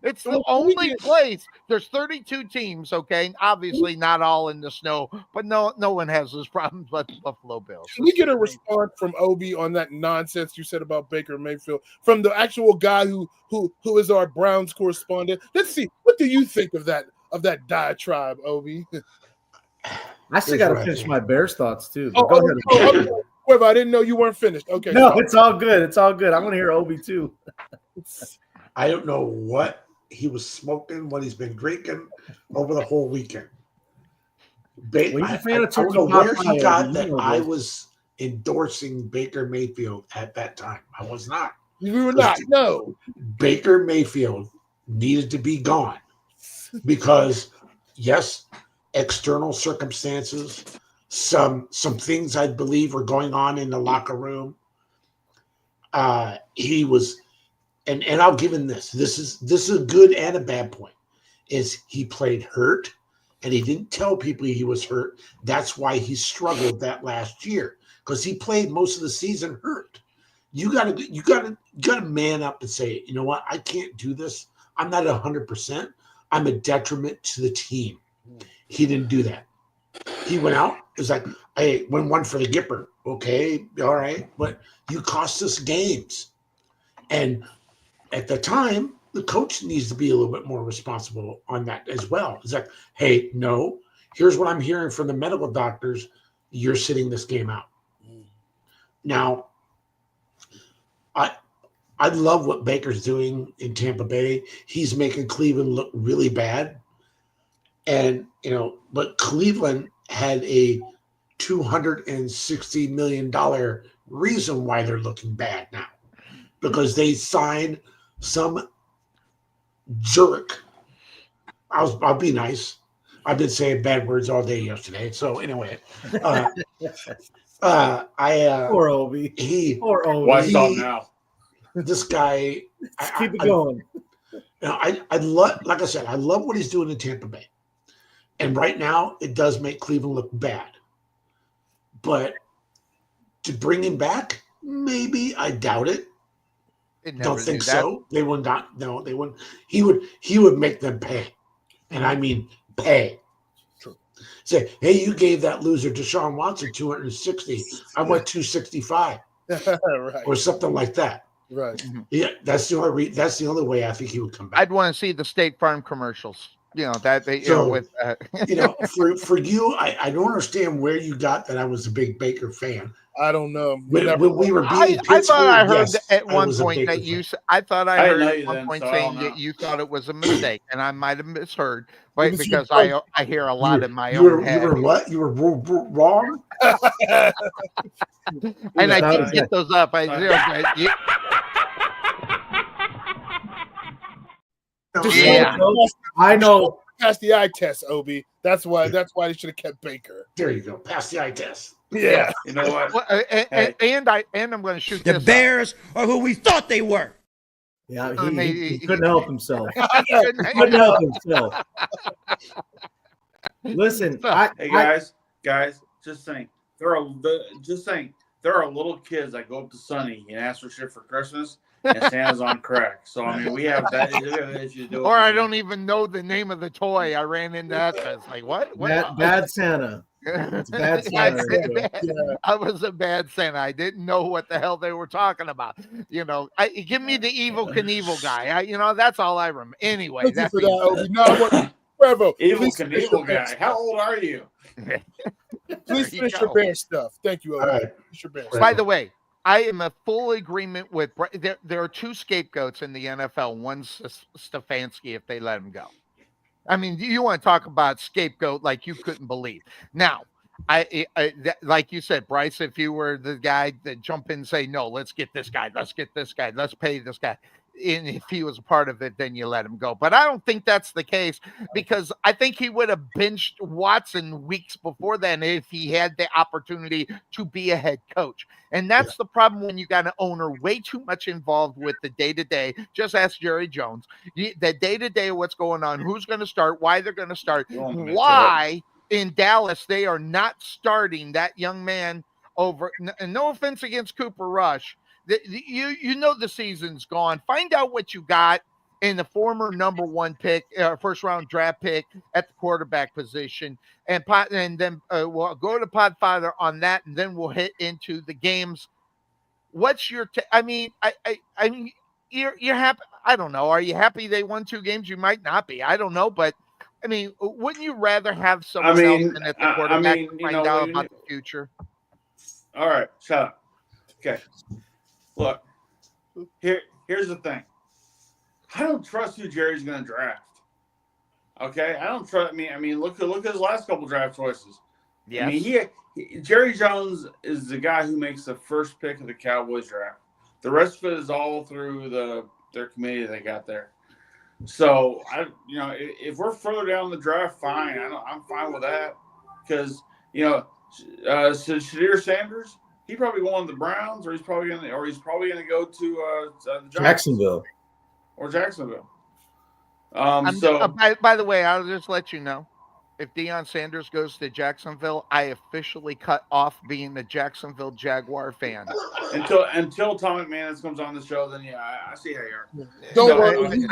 It's the only place. There's 32 teams, okay? Obviously not all in the snow, but no one has those problems but the Buffalo Bills. Can we get a response from Obi on that nonsense you said about Baker Mayfield from the actual guy who is our Browns correspondent? Let's see. What do you think of that diatribe, Obi? I still got to finish my Bears thoughts too. Go ahead. Cuervo, I didn't know you weren't finished. Okay. No, it's all good. It's all good. I want to hear Obi too. I don't know what he was smoking, what he's been drinking over the whole weekend. I don't know where he got that I was endorsing Baker Mayfield at that time. I was not. You were not. No. Baker Mayfield needed to be gone because, yes, external circumstances, some things I believe were going on in the locker room. He was and I'll give him this. This is a good and a bad point. Is he played hurt, and he didn't tell people he was hurt. That's why he struggled that last year, because he played most of the season hurt. You gotta man up and say, you know what, I can't do this. I'm not 100%. I'm a detriment to the team. He didn't do that. He went out. It was like, hey, win one for the Gipper. Okay, all right, but you cost us games. And at the time, the coach needs to be a little bit more responsible on that as well. It's like, hey, no, here's what I'm hearing from the medical doctors. You're sitting this game out. Now, I love what Baker's doing in Tampa Bay. He's making Cleveland look really bad. And, but Cleveland had a $260 million reason why they're looking bad now, because they signed some jerk. I'll be nice. I've been saying bad words all day yesterday. So anyway, poor Obi. Poor Obi. Why stop now? This guy. Keep it going. I love, like I said, I love what he's doing in Tampa Bay, and right now it does make Cleveland look bad. But to bring him back, maybe. I doubt it. Don't think so. They would not. No, they wouldn't. He would make them pay, and I mean pay. True. Say, hey, you gave that loser Deshaun Watson 260. I want 265, right, or something like that. Right. Yeah, that's the only way I think he would come back. I'd want to see the State Farm commercials. For you, I don't understand where you got that I was a big Baker fan. I don't know. When we were beating I thought I heard yes, at one point that you. I thought I heard at one point saying that you thought it was a mistake, and I might have misheard, right? Because I hear a lot in my own head. You were what? You were wrong. And I didn't get those up. I know. Pass the eye test, Obi. That's why they should have kept Baker. There you go. Pass the eye test. Yeah. You know what? And I'm going to shoot the Bears are who we thought they were. Yeah, he couldn't help himself. He couldn't help himself. Listen, hey guys, just saying. There are little kids that go up to Sonny and ask for shit for Christmas, and Santa's on crack. So I mean, we have that issue to do. Or I don't even know the name of the toy. I ran into that. So it's like what? Bad Santa. It's bad Santa. I was a bad Santa. I didn't know what the hell they were talking about. Give me the Evil Knievel guy. That's all I remember. Anyway, that's Cuervo, Evil Knievel guy. How old are you? Please finish your bear stuff. Thank you. Right. By the way, I am in full agreement with there are two scapegoats in the NFL. One's Stefanski if they let him go. I mean, you want to talk about scapegoat like you couldn't believe. Now, like you said, Bryce, if you were the guy that jump in and say, no, let's get this guy, let's pay this guy. And if he was a part of it, then you let him go. But I don't think that's the case, because I think he would have benched Watson weeks before then if he had the opportunity to be a head coach. And that's the problem when you got an owner way too much involved with the day-to-day. Just ask Jerry Jones. The day-to-day of what's going on, who's going to start, why they're going to start, why in Dallas they are not starting that young man over. And no offense against Cooper Rush. The season's gone. Find out what you got in the former number one pick, first round draft pick at the quarterback position, and then we'll go to Podfather on that, and then we'll hit into the games. What's your? I mean, you're happy. I don't know. Are you happy they won 2 games? You might not be. I don't know, but I mean, wouldn't you rather have someone else in at the quarterback to find out about the future? All right, shut up. Okay. Look, here's the thing. I don't trust who Jerry's going to draft. Okay, I don't trust. I mean, look at his last couple draft choices. Yeah. I mean, Jerry Jones is the guy who makes the first pick of the Cowboys draft. The rest of it is all through their committee they got there. So if we're further down the draft, fine. I'm fine with that, because Shadir Sanders. He probably going to the Browns, or he's probably going to go to the Giants. Jacksonville. or Jacksonville. By the way, I'll just let you know. If Deion Sanders goes to Jacksonville, I officially cut off being a Jacksonville Jaguar fan. Until Tom McManus comes on the show, then I see how you are. Don't worry.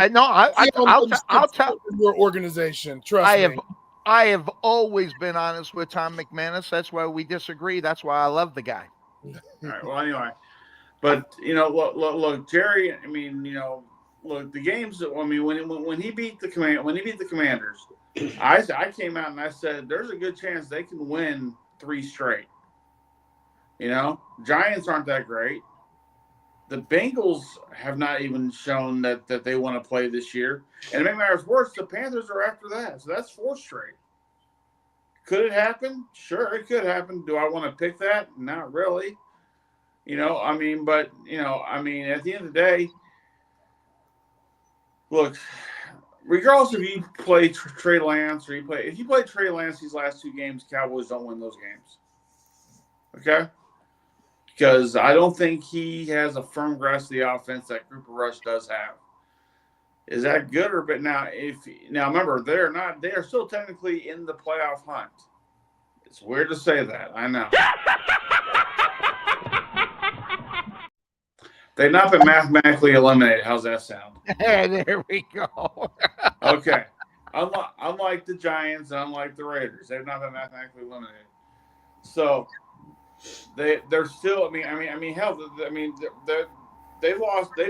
I'll tell your organization. Trust me. I have always been honest with Tom McManus. That's why we disagree. That's why I love the guy. All right. Well, anyway, but look, Jerry. I mean, look, the games. I mean, when he beat the Commanders, I came out and I said there's a good chance they can win 3 straight. Giants aren't that great. The Bengals have not even shown that they want to play this year. And to make matters worse, the Panthers are after that. So that's 4 straight. Could it happen? Sure, it could happen. Do I want to pick that? Not really. But at the end of the day, look, regardless if you play Trey Lance or if you play Trey Lance these last 2 games, Cowboys don't win those games. Okay? Because I don't think he has a firm grasp of the offense that Cooper Rush does have. Is that good or bad? Now remember, they are still technically in the playoff hunt. It's weird to say that, I know. They've not been mathematically eliminated. How's that sound? There we go. Okay. Unlike the Giants and unlike the Raiders, they've not been mathematically eliminated. So they're still. Hell. They've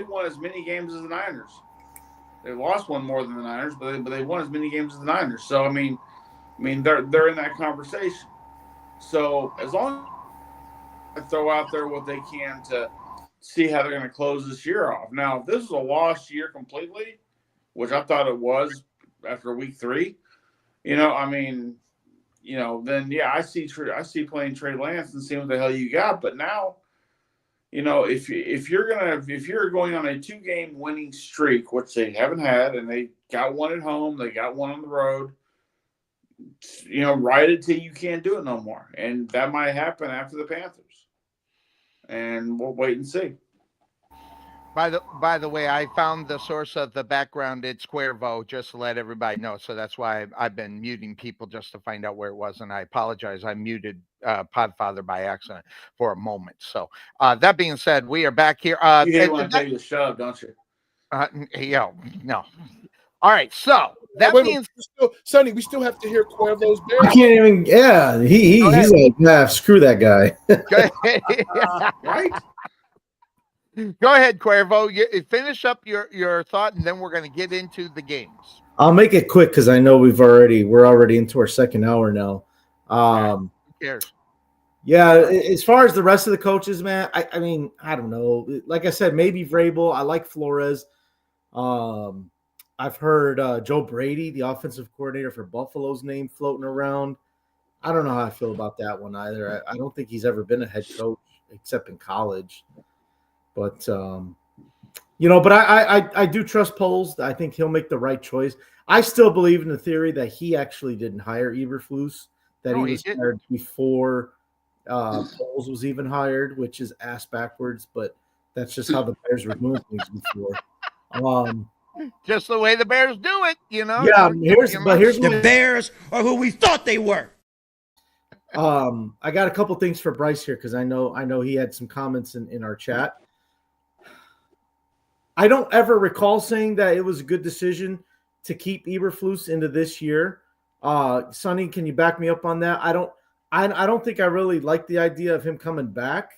won as many games as the Niners. They've lost one more than the Niners, but they won as many games as the Niners. So they're in that conversation. So as long as they throw out there what they can to see how they're going to close this year off. Now, if this is a lost year completely, which I thought it was after week 3, then I see playing Trey Lance and seeing what the hell you got. But now, if you're going on a 2-game winning streak, which they haven't had, and they got one at home, they got one on the road, ride it till you can't do it no more, and that might happen after the Panthers. And we'll wait and see. By the way, I found the source of the background. It's Cuervo, just to let everybody know. So that's why I've been muting people just to find out where it was. And I apologize. I muted Podfather by accident for a moment. So that being said, we are back here. You didn't want to tell you to shut up, don't you? No. All right. So that means Sonny, we still have to hear Cuervo's Bears. I can't even. Yeah, he's like, nah, screw that guy. Right. Go ahead, Cuervo. Finish up your thought, and then we're going to get into the games. I'll make it quick because I know we're already into our 2nd hour now. Who cares? Yeah, as far as the rest of the coaches, man, I don't know. Like I said, maybe Vrabel. I like Flores. I've heard Joe Brady, the offensive coordinator for Buffalo's name floating around. I don't know how I feel about that one either. I don't think he's ever been a head coach except in college. But, but I do trust Poles. I think he'll make the right choice. I still believe in the theory that he actually didn't hire Eberflus, that he was hired before Poles was even hired, which is ass backwards. But that's just how the Bears were doing things before. Just the way the Bears do it, Yeah, here's the Bears are who we thought they were. I got a couple things for Bryce here because I know he had some comments in our chat. I don't ever recall saying that it was a good decision to keep Eberflus into this year. Sonny, can you back me up on that? I don't think I really like the idea of him coming back.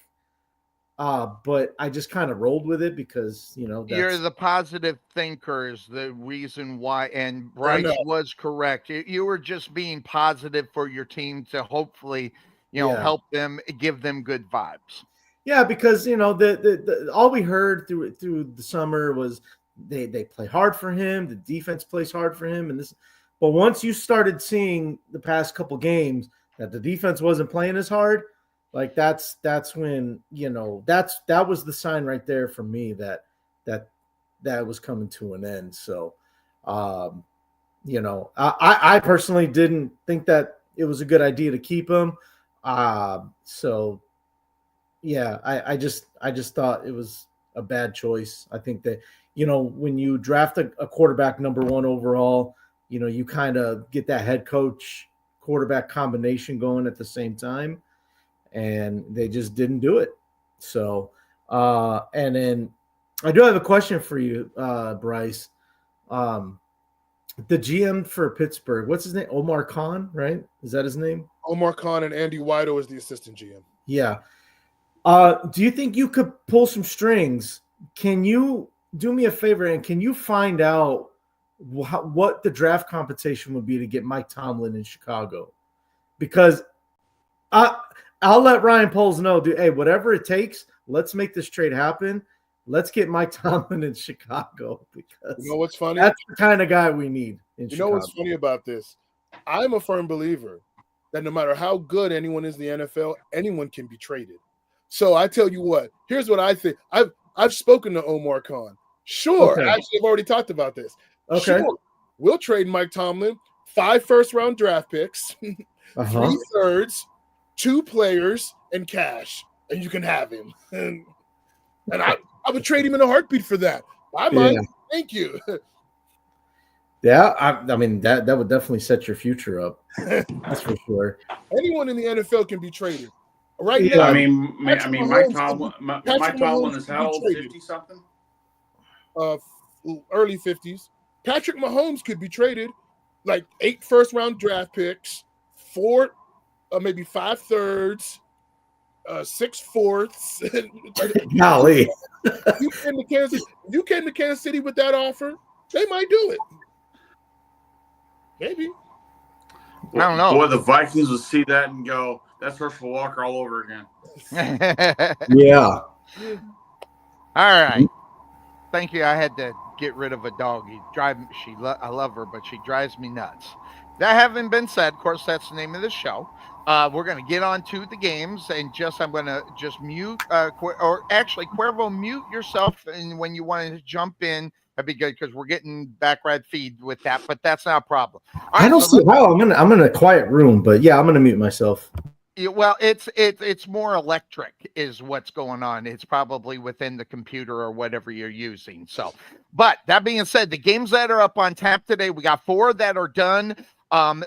But I just kind of rolled with it because, you're the positive thinker is the reason why. And Bryce was correct. You were just being positive for your team to hopefully, help them, give them good vibes. Yeah, because the all we heard through the summer was they play hard for him, the defense plays hard for him, but once you started seeing the past couple games that the defense wasn't playing as hard, like that's when that was the sign right there for me that was coming to an end. So I personally didn't think that it was a good idea to keep him. So yeah, I just thought it was a bad choice. I think that, when you draft a quarterback number 1 overall, you kind of get that head coach quarterback combination going at the same time, and they just didn't do it. So, and then I do have a question for you, Bryce. The GM for Pittsburgh, what's his name? Omar Khan, right? Is that his name? Omar Khan, and Andy Wido is the assistant GM. Yeah. Do you think you could pull some strings? Can you do me a favor and can you find out what the draft compensation would be to get Mike Tomlin in Chicago? Because I'll let Ryan Poles know, dude, hey, whatever it takes, let's make this trade happen. Let's get Mike Tomlin in Chicago, because you know what's funny? That's the kind of guy we need in Chicago. Know what's funny about this? I'm a firm believer that no matter how good anyone is in the NFL, anyone can be traded. So I tell you what, here's what I think. I've spoken to Omar Khan. Sure, Okay. actually, I've already talked about this. Okay. Sure, we'll trade Mike Tomlin, 5 first-round draft picks, 3 thirds, 2 players, and cash, and you can have him. And I would trade him in a heartbeat for that. I might. Yeah. Thank you. Yeah, I mean that would definitely set your future up. That's for sure. Anyone in the NFL can be traded. Right Yeah, now, I mean, Mike Tomlin is how old? 50 something. Early 50s. Patrick Mahomes could be traded, like 8 first-round draft picks, 4, maybe 5 thirds, 6 fourths. Golly. You came to Kansas City with that offer, they might do it. Maybe. I don't know. Boy, the Vikings would see that and go, that's Herschel Walker all over again. Yeah. All right. Thank you. I had to get rid of a dog. I love her, but she drives me nuts. That having been said, of course, that's the name of the show. We're going to get on to the games, and I'm going to just mute, or actually, Cuervo, mute yourself, and when you want to jump in, that'd be good, because we're getting backride feed with that, but that's not a problem. All I don't see how I'm in a quiet room, but yeah, I'm going to mute myself. Well, it's more electric is what's going on. It's probably within the computer or whatever you're using. So, but that being said, the games that are up on tap today, we got 4 that are done.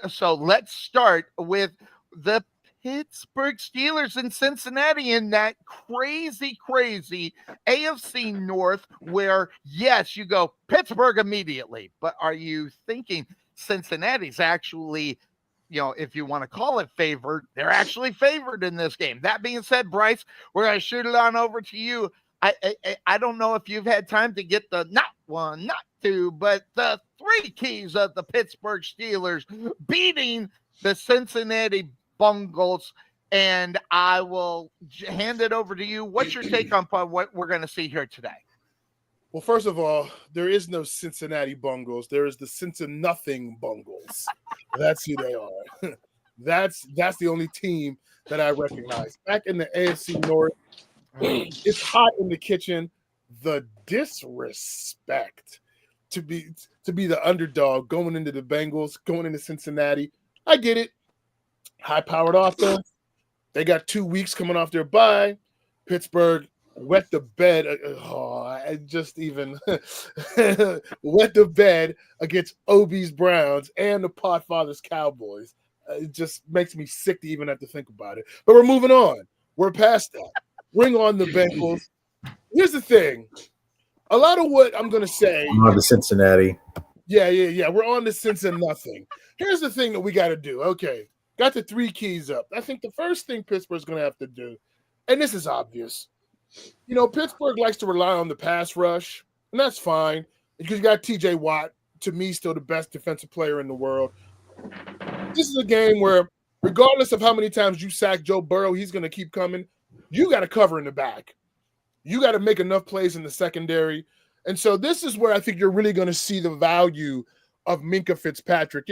So let's start with the Pittsburgh Steelers in Cincinnati in that crazy AFC North, where yes, you go Pittsburgh immediately, but are you thinking Cincinnati's actually, if you want to call it favored, they're actually favored in this game? That being said, Bryce, we're going to shoot it on over to you. I don't know if you've had time to get the not 1, not 2, but the 3 keys of the Pittsburgh Steelers beating the Cincinnati Bengals, and I will hand it over to you. What's your take on what we're going to see here today? Well, first of all, there is no Cincinnati Bengals. There is the Cincinnati Bengals. That's who they are. That's the only team that I recognize. Back in the AFC North, it's hot in the kitchen. The disrespect to be the underdog going into the Bengals, going into Cincinnati. I get it. High-powered offense. They got 2 weeks coming off their bye. Pittsburgh wet the bed. I just even wet the bed against Obie's Browns and the Podfathers Cowboys. It just makes me sick to even have to think about it. But we're moving on. We're past that. Bring on the Bengals. Here's the thing. A lot of what I'm going to say. I'm on to Cincinnati. Yeah. We're on to Cincinnati. Here's the thing that we got to do. Okay. Got the 3 keys up. I think the first thing Pittsburgh's going to have to do, and this is obvious, Pittsburgh likes to rely on the pass rush, and that's fine because you got TJ Watt, to me, still the best defensive player in the world. This is a game where, regardless of how many times you sack Joe Burrow, he's going to keep coming. You got to cover in the back. You got to make enough plays in the secondary. And so this is where I think you're really going to see the value of Minkah Fitzpatrick.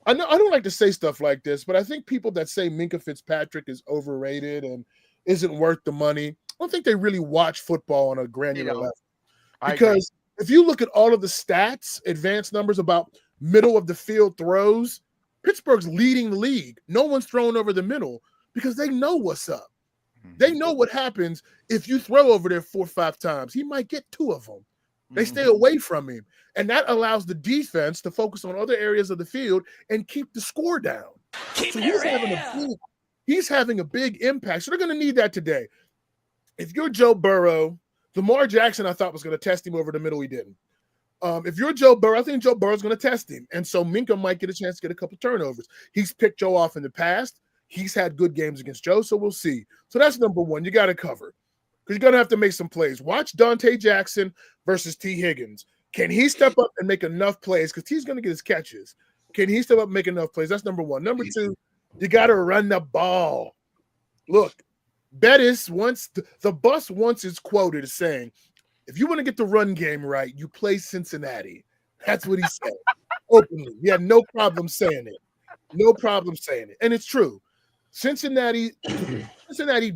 I don't like to say stuff like this, but I think people that say Minkah Fitzpatrick is overrated and isn't worth the money, I don't think they really watch football on a granular level. Because if you look at all of the stats, advanced numbers about middle of the field throws, Pittsburgh's leading the league. No one's throwing over the middle because they know what's up. They know what happens if you throw over there 4 or 5 times. He might get 2 of them. They stay away from him. And that allows the defense to focus on other areas of the field and keep the score down. So he's having a big impact. So they're going to need that today. If you're Joe Burrow, Lamar Jackson, I thought was going to test him over the middle. He didn't. If you're Joe Burrow, I think Joe Burrow's going to test him. And so Minka might get a chance to get a couple turnovers. He's picked Joe off in the past. He's had good games against Joe, so we'll see. So that's number one. You got to cover because you're going to have to make some plays. Watch Dante Jackson versus T. Higgins. Can he step up and make enough plays? Because he's going to get his catches. Can he step up and make enough plays? That's number one. Number two, you got to run the ball. Look, Bettis the bus once is quoted as saying, if you want to get the run game right, you play Cincinnati. That's what he said openly. He had no problem saying it. No problem saying it. And it's true. Cincinnati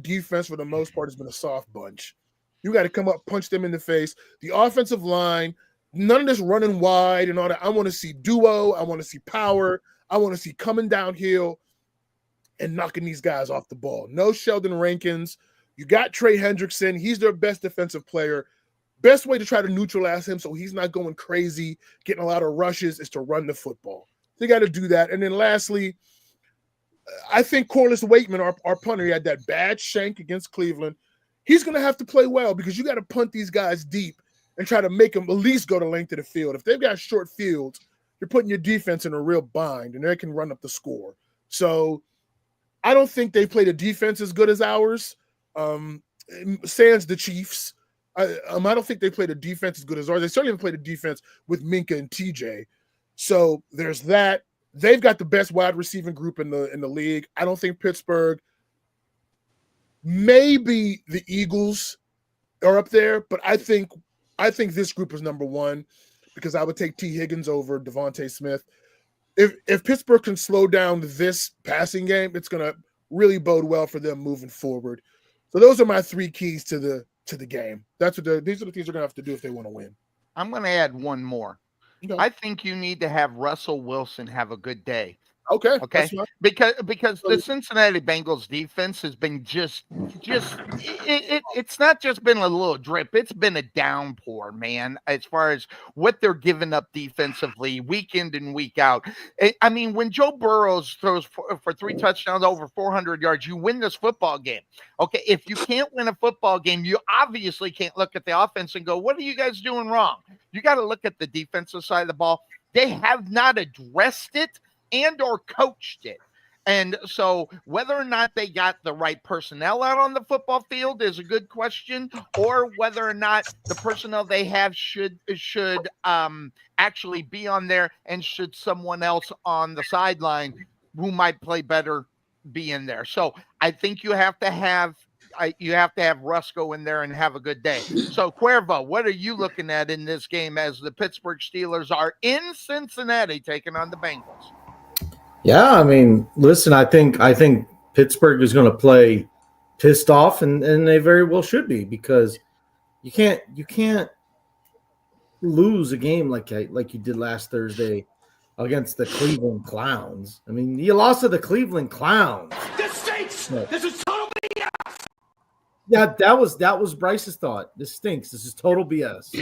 defense, for the most part, has been a soft bunch. You got to come up, punch them in the face. The offensive line, none of this running wide and all that. I want to see duo. I want to see power. I want to see coming downhill and knocking these guys off the ball. No Sheldon Rankins. You got Trey Hendrickson. He's their best defensive player. Best way to try to neutralize him so he's not going crazy, getting a lot of rushes, is to run the football. So you got to do that. And then lastly, I think Corliss Waitman, our punter, he had that bad shank against Cleveland. He's going to have to play well because you got to punt these guys deep and try to make them at least go the length of the field. If they've got short fields, you're putting your defense in a real bind, and they can run up the score. So I don't think they played a defense as good as ours. Sans the Chiefs. I don't think they played a defense as good as ours. They certainly haven't played a defense with Minka and TJ. So there's that. They've got the best wide receiving group in the league. I don't think Pittsburgh, maybe the Eagles are up there, but I think this group is number one because I would take T. Higgins over Devontae Smith. If Pittsburgh can slow down this passing game, it's going to really bode well for them moving forward. So those are my 3 keys to the game. These are the things they're going to have to do if they want to win. I'm going to add one more. Okay. I think you need to have Russell Wilson have a good day. Okay. Because the Cincinnati Bengals defense has been it's not just been a little drip, it's been a downpour, man, as far as what they're giving up defensively week in and week out. I mean, when Joe Burrows throws for 3 touchdowns over 400 yards, you win this football game. Okay, if you can't win a football game, you obviously can't look at the offense and go, what are you guys doing wrong? You got to look at the defensive side of the ball. They have not addressed it and or coached it. And so whether or not they got the right personnel out on the football field is a good question, or whether or not the personnel they have should actually be on there, and should someone else on the sideline who might play better be in there. So I think you have to have Russ go in there and have a good day. So Cuervo, what are you looking at in this game as the Pittsburgh Steelers are in Cincinnati taking on the Bengals? Yeah, I mean, listen, I think Pittsburgh is going to play pissed off, and they very well should be, because you can't lose a game like you did last Thursday against the Cleveland Clowns. I mean, you lost to the Cleveland Clowns. This stinks. This is total BS. Yeah, that was Bryce's thought. This stinks. This is total BS.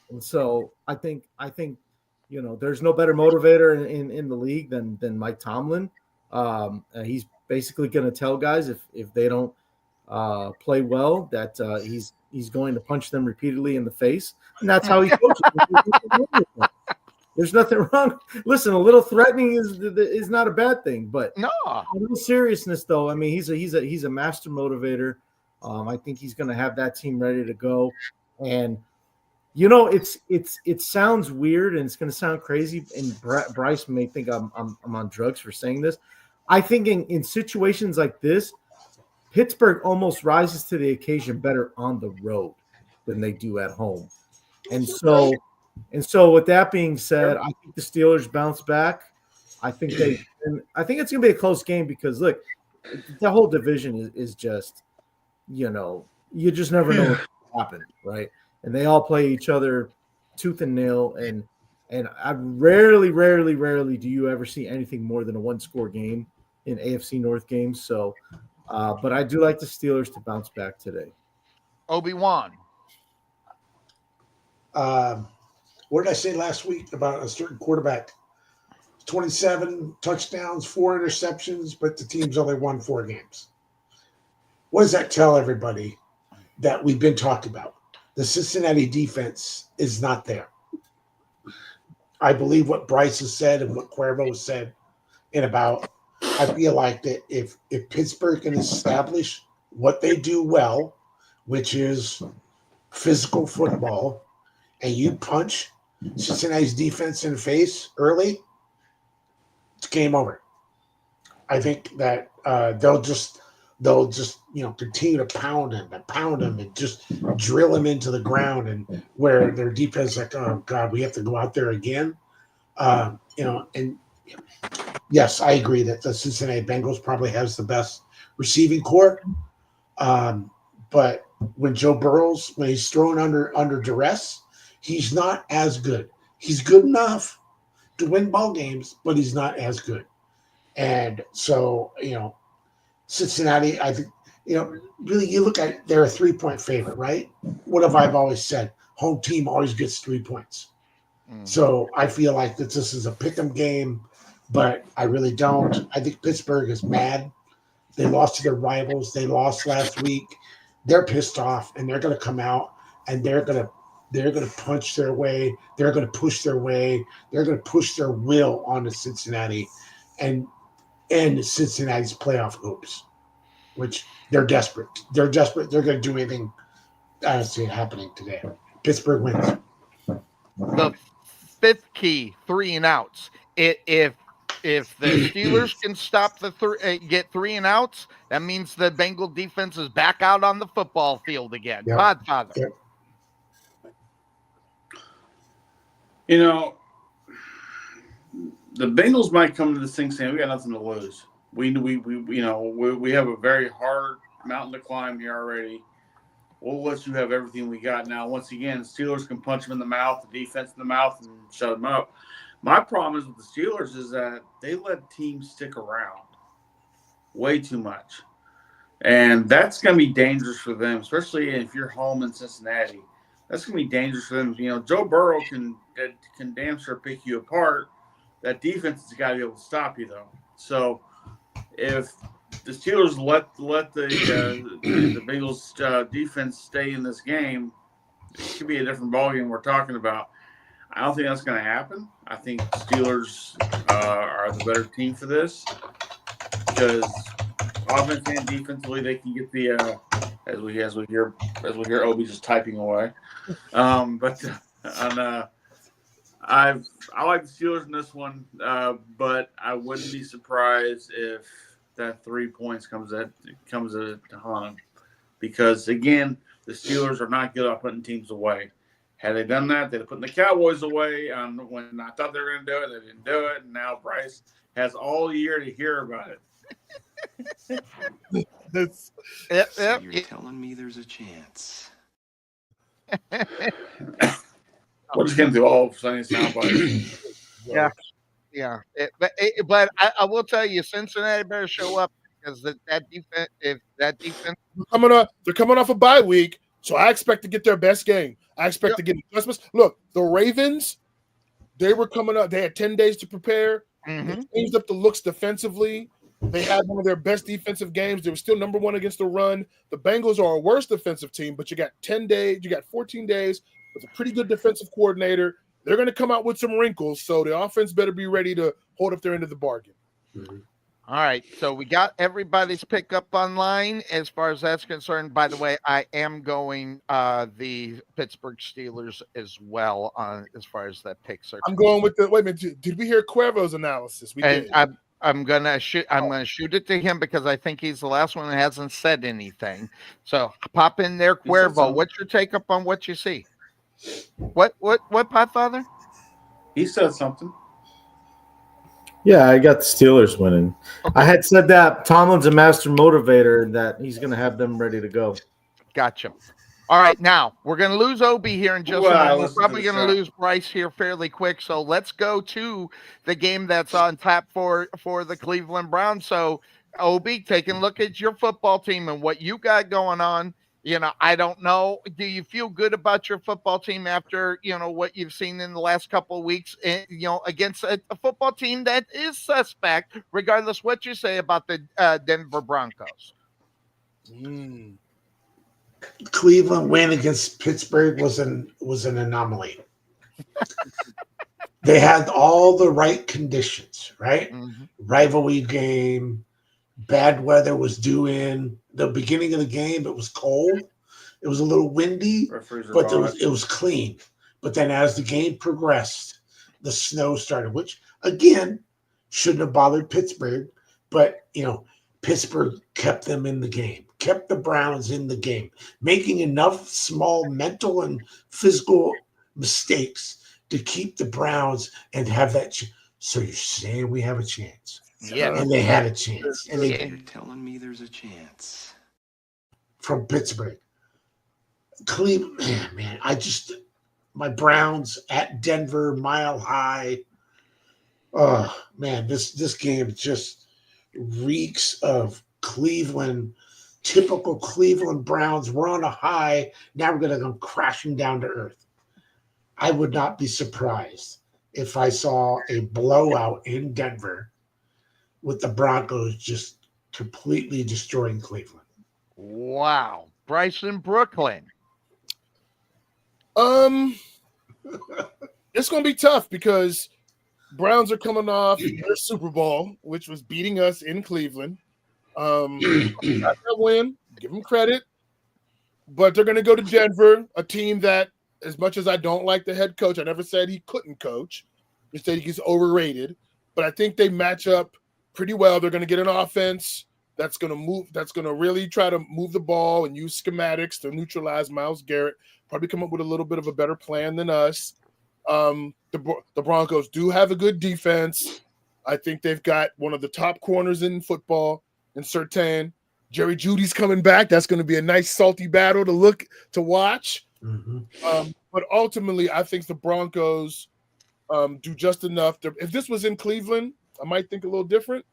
And so I think there's no better motivator in the league than Mike Tomlin. He's basically going to tell guys if they don't play well that he's going to punch them repeatedly in the face, and that's how he coaches. There's nothing wrong. Listen, a little threatening is not a bad thing, but no. A little seriousness, though. I mean, he's a master motivator. I think he's going to have that team ready to go, and. It sounds weird and it's going to sound crazy, and Bryce may think I'm on drugs for saying this. I think in situations like this, Pittsburgh almost rises to the occasion better on the road than they do at home. And so with that being said, I think the Steelers bounce back. I think it's going to be a close game because look, the whole division is just, you just never know what will happen, right? And they all play each other tooth and nail. And I rarely do you ever see anything more than a 1-score game in AFC North games. So But I do like the Steelers to bounce back today. Obi-Wan. What did I say last week about a certain quarterback? 27 touchdowns, 4 interceptions, but the team's only won 4 games. What does that tell everybody that we've been talking about? The Cincinnati defense is not there. I believe what Bryce has said and what Cuervo has said, and about, I feel like that if Pittsburgh can establish what they do well, which is physical football, and you punch Cincinnati's defense in the face early, it's game over. I think that they'll just continue to pound him and just drill him into the ground, and where their defense is like, oh God, we have to go out there again. And yes, I agree that the Cincinnati Bengals probably has the best receiving core. But when Joe Burrows, when he's thrown under duress, he's not as good. He's good enough to win ball games, but he's not as good. And so, Cincinnati, I think, really, you look at it, they're a 3-point favorite, right? What have I always said? Home team always gets 3 points. So I feel like that this is a pick'em game, but I really don't. I think Pittsburgh is mad. They lost to their rivals. They lost last week. They're pissed off, and they're going to come out and they're going to punch their way. They're going to push their way. They're going to push their will onto Cincinnati and Cincinnati's playoff hopes, which they're desperate. They're desperate. They're going to do anything. I don't see it happening today. Pittsburgh wins. The fifth key, 3 and outs. If the Steelers can stop get 3 and outs, that means the Bengal defense is back out on the football field again. Yep. Godfather. Yep. The Bengals might come to this thing saying we got nothing to lose. We have a very hard mountain to climb here already. We'll let you have everything we got now. Once again, Steelers can punch them in the mouth, the defense in the mouth, and shut them up. My problem is with the Steelers is that they let teams stick around way too much. And that's going to be dangerous for them, especially if you're home in Cincinnati. That's going to be dangerous for them. Joe Burrow can damn sure pick you apart. That defense has got to be able to stop you, though. So if the Steelers let the Bengals defense stay in this game, it could be a different ballgame we're talking about. I don't think that's going to happen. I think Steelers are the better team for this because offense and defensively they can get the as we hear Obi just typing away. I like the Steelers in this one, but I wouldn't be surprised if that 3 points comes to haunt them because again the Steelers are not good at putting teams away. Had they done that, they'd have put the Cowboys away when I thought they were going to do it. They didn't do it, and now Bryce has all year to hear about it. So you're telling me there's a chance. We're just getting through all of Sonny's soundbites. Yeah. But I will tell you, Cincinnati better show up because that defense. If that defense they're coming off a bye week, so I expect to get their best game. I expect to get adjustments. Look, the Ravens, they were coming up. They had 10 days to prepare. They changed up the looks defensively. They had one of their best defensive games. They were still number 1 against the run. The Bengals are a worse defensive team, but you got 10 days. You got 14 days with a pretty good defensive coordinator. They're going to come out with some wrinkles, so the offense better be ready to hold up their end of the bargain. All right, so we got everybody's pick up online as far as that's concerned. By the way, I am going the Pittsburgh Steelers as well as far as that picks are. I'm going with the. Wait a minute, did we hear Cuervo's analysis? We did. I'm gonna shoot it to him because I think he's the last one that hasn't said anything. So pop in there, Cuervo. What's your take up on what you see? What, Podfather? He said something. Yeah, I got the Steelers winning. Okay. I had said that Tomlin's a master motivator and that he's going to have them ready to go. Gotcha. All right, now we're going to lose Obi here in just a moment. We're probably going to lose Bryce here fairly quick. So let's go to the game that's on tap for the Cleveland Browns. So Obi, taking a look at your football team and what you got going on. I don't know. Do you feel good about your football team after, what you've seen in the last couple of weeks, against a football team that is suspect, regardless what you say about the Denver Broncos? Cleveland win against Pittsburgh was an anomaly. They had all the right conditions, right? Mm-hmm. Rivalry game, bad weather was due in the beginning of the game. It was cold. It was a little windy, but it was clean. But then as the game progressed, the snow started, which again shouldn't have bothered Pittsburgh. But Pittsburgh kept them in the game, kept the Browns in the game, making enough small mental and physical mistakes to keep the Browns and have that. So you're saying we have a chance? Yeah, and they had a chance. And You're telling me there's a chance from Pittsburgh, Cleveland, man. My Browns at Denver, Mile High. Oh man, this game just reeks of Cleveland. Typical Cleveland Browns. We're on a high. Now we're going to come crashing down to earth. I would not be surprised if I saw a blowout in Denver with the Broncos just completely destroying Cleveland. Wow. Bryson, Brooklyn. It's going to be tough because Browns are coming off their Super Bowl, which was beating us in Cleveland. Got that win, give them credit, but they're going to go to Denver, a team that, as much as I don't like the head coach, I never said he couldn't coach. I said he's overrated, but I think they match up pretty well. They're going to get an offense that's going to move, that's going to really try to move the ball and use schematics to neutralize Myles Garrett. Probably come up with a little bit of a better plan than us. The Broncos do have a good defense. I think they've got one of the top corners in football in Surtain. Jerry Jeudy's coming back. That's going to be a nice salty battle to watch. Mm-hmm. But ultimately, I think the Broncos do just enough. If this was in Cleveland, I might think a little different.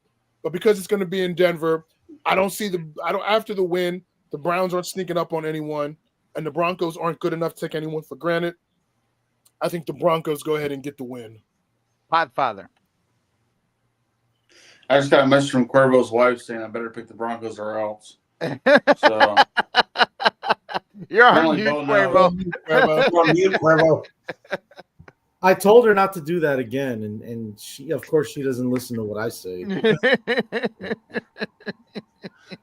But because it's going to be in Denver, after the win, the Browns aren't sneaking up on anyone, and the Broncos aren't good enough to take anyone for granted. I think the Broncos go ahead and get the win. Podfather. I just got a message from Cuervo's wife saying I better pick the Broncos or else. So you're on mute, Cuervo. Cuervo. I told her not to do that again, and she, of course, she doesn't listen to what I say.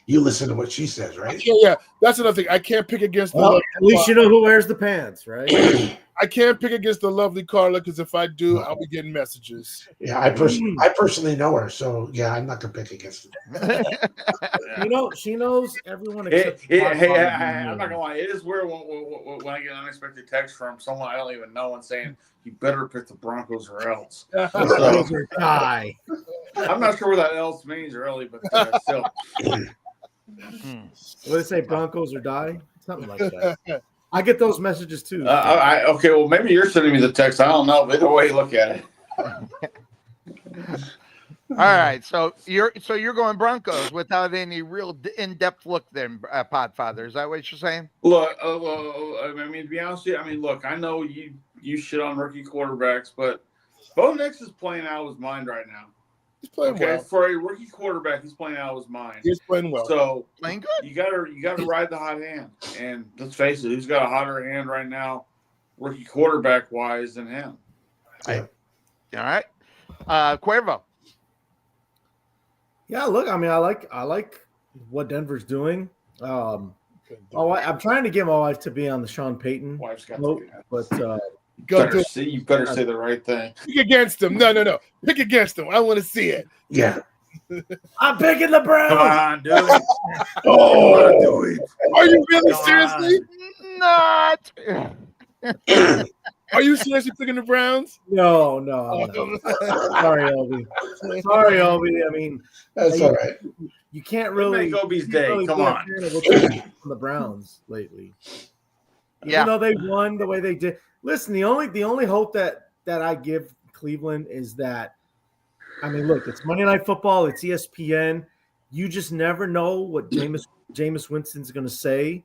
You listen to what she says, right? Yeah. That's another thing. I can't pick against well, at least you know who wears the pants, right? I can't pick against the lovely Carla because if I do, I'll be getting messages. Yeah, I personally know her, so yeah, I'm not gonna pick against her. She knows everyone except. I'm not gonna lie. It is weird when I get an unexpected text from someone I don't even know and saying you better pick the Broncos or else. Broncos or die. I'm not sure what that else means really, but still. What do they say? Broncos or die? Something like that. I get those messages too. Okay, well, maybe you're sending me the text. I don't know. But either way, look at it. All right, so you're going Broncos without any real in-depth look, then, Podfather. Is that what you're saying? Look, I mean, to be honest with you, look, I know you shit on rookie quarterbacks, but Bo Nix is playing out of his mind right now. He's playing well. For a rookie quarterback, he's playing out of his mind. He's playing well. So playing good. You gotta ride the hot hand. And let's face it, who's got a hotter hand right now, rookie quarterback wise, than him? All right. Cuervo. Yeah, look, I mean, I like what Denver's doing. I'm trying to get my wife to be on the Sean Payton note, but you better say the right thing. Pick against him. No. Pick against him. I want to see it. Yeah. I'm picking the Browns. Come on, do it. Oh, are you really seriously? Not. Are you seriously picking the Browns? No. Sorry, Obi. I mean, that's all right. You can't really make Obi's day. Come on. The Browns lately. Yeah. Even though they won the way they did. Listen, the only hope that I give Cleveland is that, I mean, look, it's Monday Night Football, it's ESPN. you just never know what Jameis Winston's going to say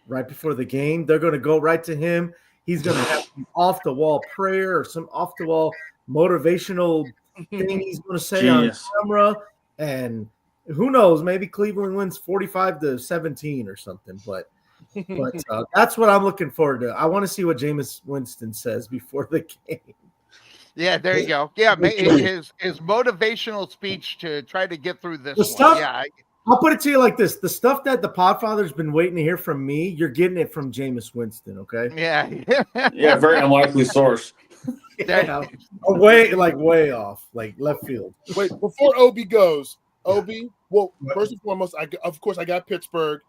right before the game. They're going to go right to him. He's going to have some off the wall prayer or some off the wall motivational thing he's going to say on camera. And who knows, maybe Cleveland wins 45-17 or something. But that's what I'm looking forward to. I want to see what Jameis Winston says before the game. Yeah, there you go. Yeah, his motivational speech to try to get through this one. Yeah, I'll put it to you like this: the stuff that the Podfather's been waiting to hear from me, you're getting it from Jameis Winston. Okay? Yeah, yeah, very unlikely source. Yeah, way off, like left field. Wait, before Obi goes, Obi. Well, first and foremost, of course I got Pittsburgh.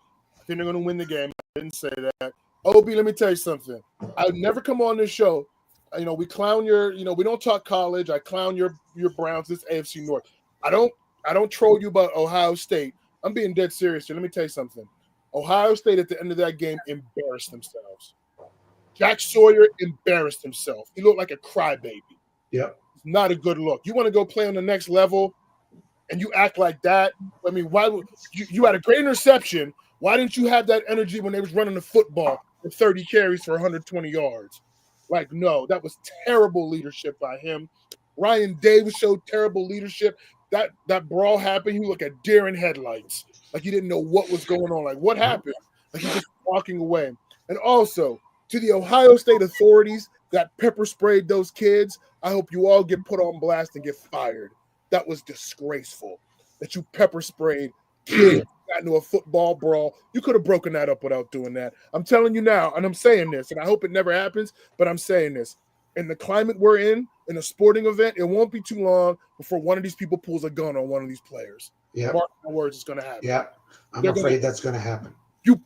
I think they're going to win the game. I didn't say that. Obi, let me tell you something. I would never come on this show. We clown your. We don't talk college. I clown your Browns. This AFC North. I don't troll you about Ohio State. I'm being dead serious here. Let me tell you something. Ohio State at the end of that game embarrassed themselves. Jack Sawyer embarrassed himself. He looked like a crybaby. Yep. It's not a good look. You want to go play on the next level and you act like that? I mean, why would you had a great interception. Why didn't you have that energy when they was running the football for 30 carries for 120 yards? Like, no, that was terrible leadership by him. Ryan Davis showed terrible leadership. That brawl happened. He looked like a deer in headlights. Like he didn't know what was going on. Like, what happened? Like he's just walking away. And also, to the Ohio State authorities that pepper sprayed those kids, I hope you all get put on blast and get fired. That was disgraceful that you pepper sprayed kids, got into a football brawl. You could have broken that up without doing that. I'm telling you now, and I'm saying this, and I hope it never happens, but I'm saying this. In the climate we're in a sporting event, it won't be too long before one of these people pulls a gun on one of these players. Yeah. Mark my words, it's going to happen. Yeah, I'm afraid that's going to happen. You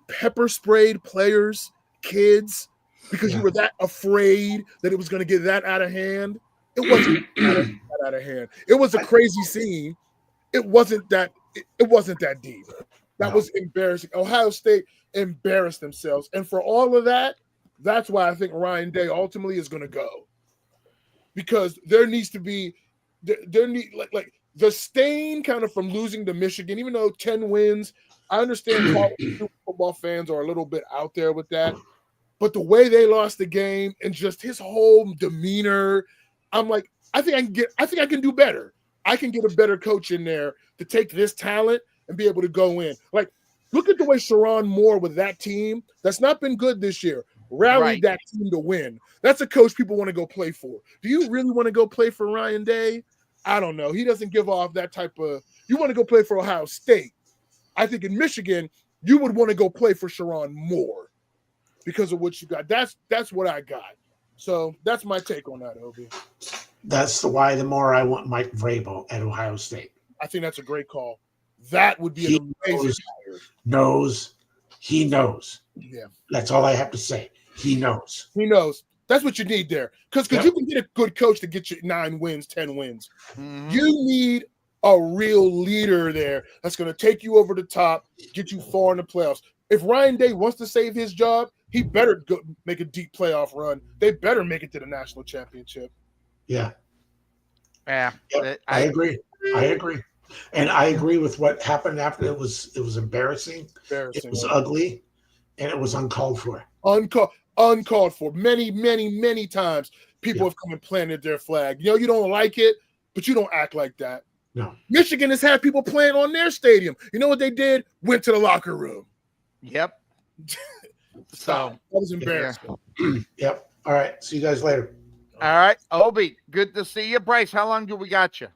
pepper sprayed players, kids, because you were that afraid that it was going to get that out of hand. It wasn't that out of hand. It was a crazy scene. It wasn't that deep. That was embarrassing. Ohio State embarrassed themselves, and for all of that, that's why I think Ryan Day ultimately is going to go, because there needs to be like the stain kind of from losing to Michigan, even though 10 wins. I understand college football fans are a little bit out there with that, but the way they lost the game and just his whole demeanor, I'm like, I think I can do better. I can get a better coach in there to take this talent and be able to go in. Like, look at the way Sharon Moore with that team that's not been good this year rallied that team to win. That's a coach people want to go play for. Do you really want to go play for Ryan Day? I don't know. He doesn't give off that type of. You want to go play for Ohio State. I think in Michigan, you would want to go play for Sharon Moore because of what you got. That's what I got. So that's my take on that, Obi. That's the more I want Mike Vrabel at Ohio State. I think that's a great call. That would be an amazing hire. He knows. Yeah. That's all I have to say. He knows. He knows. That's what you need there. Because you can get a good coach to get you 9 wins, 10 wins. Mm-hmm. You need a real leader there that's going to take you over the top, get you far in the playoffs. If Ryan Day wants to save his job, he better go make a deep playoff run. They better make it to the national championship. Yeah. Yeah. Yep. I agree. And I agree with what happened after. It was embarrassing. It was ugly, and it was uncalled for. Uncalled for. Many times people have come and planted their flag. You don't like it, but you don't act like that. No. Michigan has had people playing on their stadium. You know what they did? Went to the locker room. Yep. So that was embarrassing. Yep. All right. See you guys later. All right. Obi, good to see you. Bryce, how long do we got you?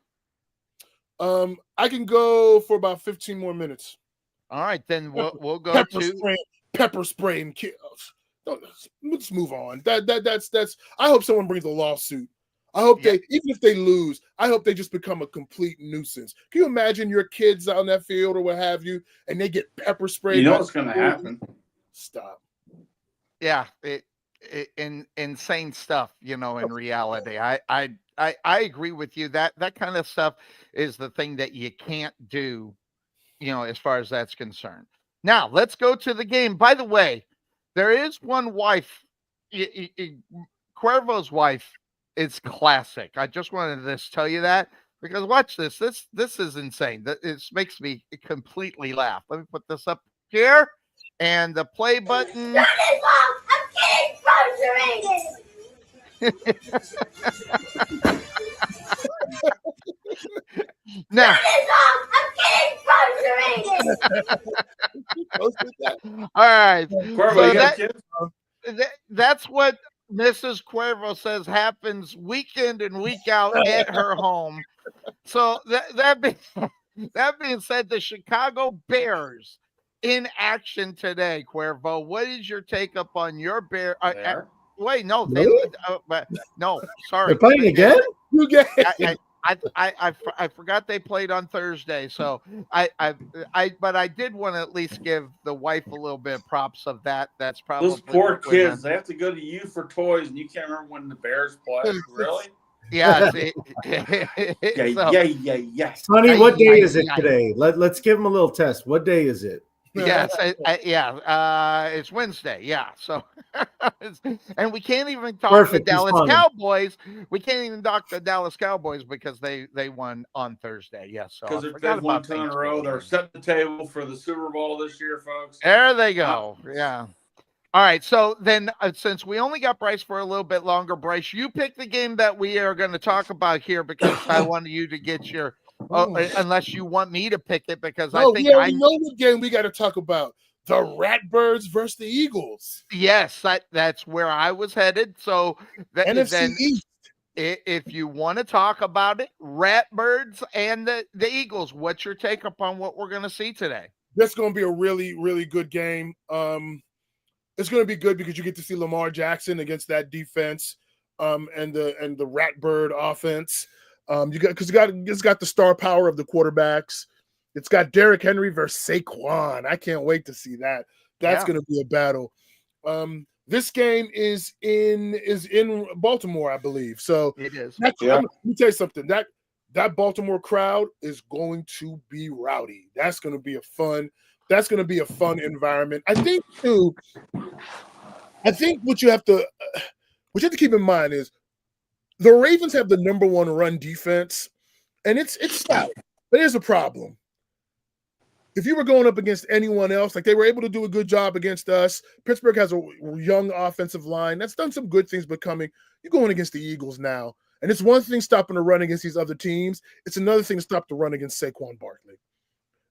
I can go for about 15 more minutes. All right, then we'll go pepper spraying kills. Let's move on. That's. I hope someone brings a lawsuit. I hope even if they lose, I hope they just become a complete nuisance. Can you imagine your kids out on that field or what have you, and they get pepper sprayed? You know what's going to happen? Stop. Yeah, insane stuff. In reality, I agree with you. That kind of stuff is the thing that you can't do. As far as that's concerned. Now let's go to the game. By the way, there is one wife, Cuervo's wife. It's classic. I just wanted to tell you that. Because watch this. This is insane. It makes me completely laugh. Let me put this up here, and the play button. Turn this off! I'm getting frustrated! Now, Turn this off! I'm getting frustrated! all right. Cuervo, So you got kids? that's what Mrs. Cuervo says happens week in and week out at her home. So that being said, the Chicago Bears in action today, Cuervo. What is your take up on your Bear? Wait, no, no, sorry. They're playing again? You get I forgot they played on Thursday, so but I did want to at least give the wife a little bit of props of that. That's probably Those poor kids. They have to go to you for toys, and you can't remember when the Bears play. Really? Yeah. Yeah. Sonny, what day is it today? Let's give him a little test. What day is it? Yes, it's Wednesday. Yeah, so and we can't even talk the Dallas Cowboys. We can't even talk the Dallas Cowboys because they won on Thursday. Yes, so because they've won 2 in a row. They're setting the table for the Super Bowl this year, folks. There they go. Yeah. All right, so then since we only got Bryce for a little bit longer, Bryce, you pick the game that we are going to talk about here because I wanted you to get your. Unless you want me to pick it, because I think I know what game we got to talk about: the Ratbirds versus the Eagles. Yes, that's where I was headed. So NFC East. If you want to talk about it, Ratbirds and the Eagles, what's your take upon what we're going to see today? That's going to be a really, really good game. It's going to be good because you get to see Lamar Jackson against that defense, and the Ratbird offense. It's got the star power of the quarterbacks. It's got Derrick Henry versus Saquon. I can't wait to see that. That's going to be a battle. This game is in Baltimore, I believe. So it is. Let me tell you something. That Baltimore crowd is going to be rowdy. That's going to be a fun environment. I think what you have to keep in mind is the Ravens have the number one run defense, and it's stout. But here's a problem. If you were going up against anyone else, like they were able to do a good job against us, Pittsburgh has a young offensive line that's done some good things, but you're going against the Eagles now. And it's one thing stopping the run against these other teams. It's another thing to stop the run against Saquon Barkley.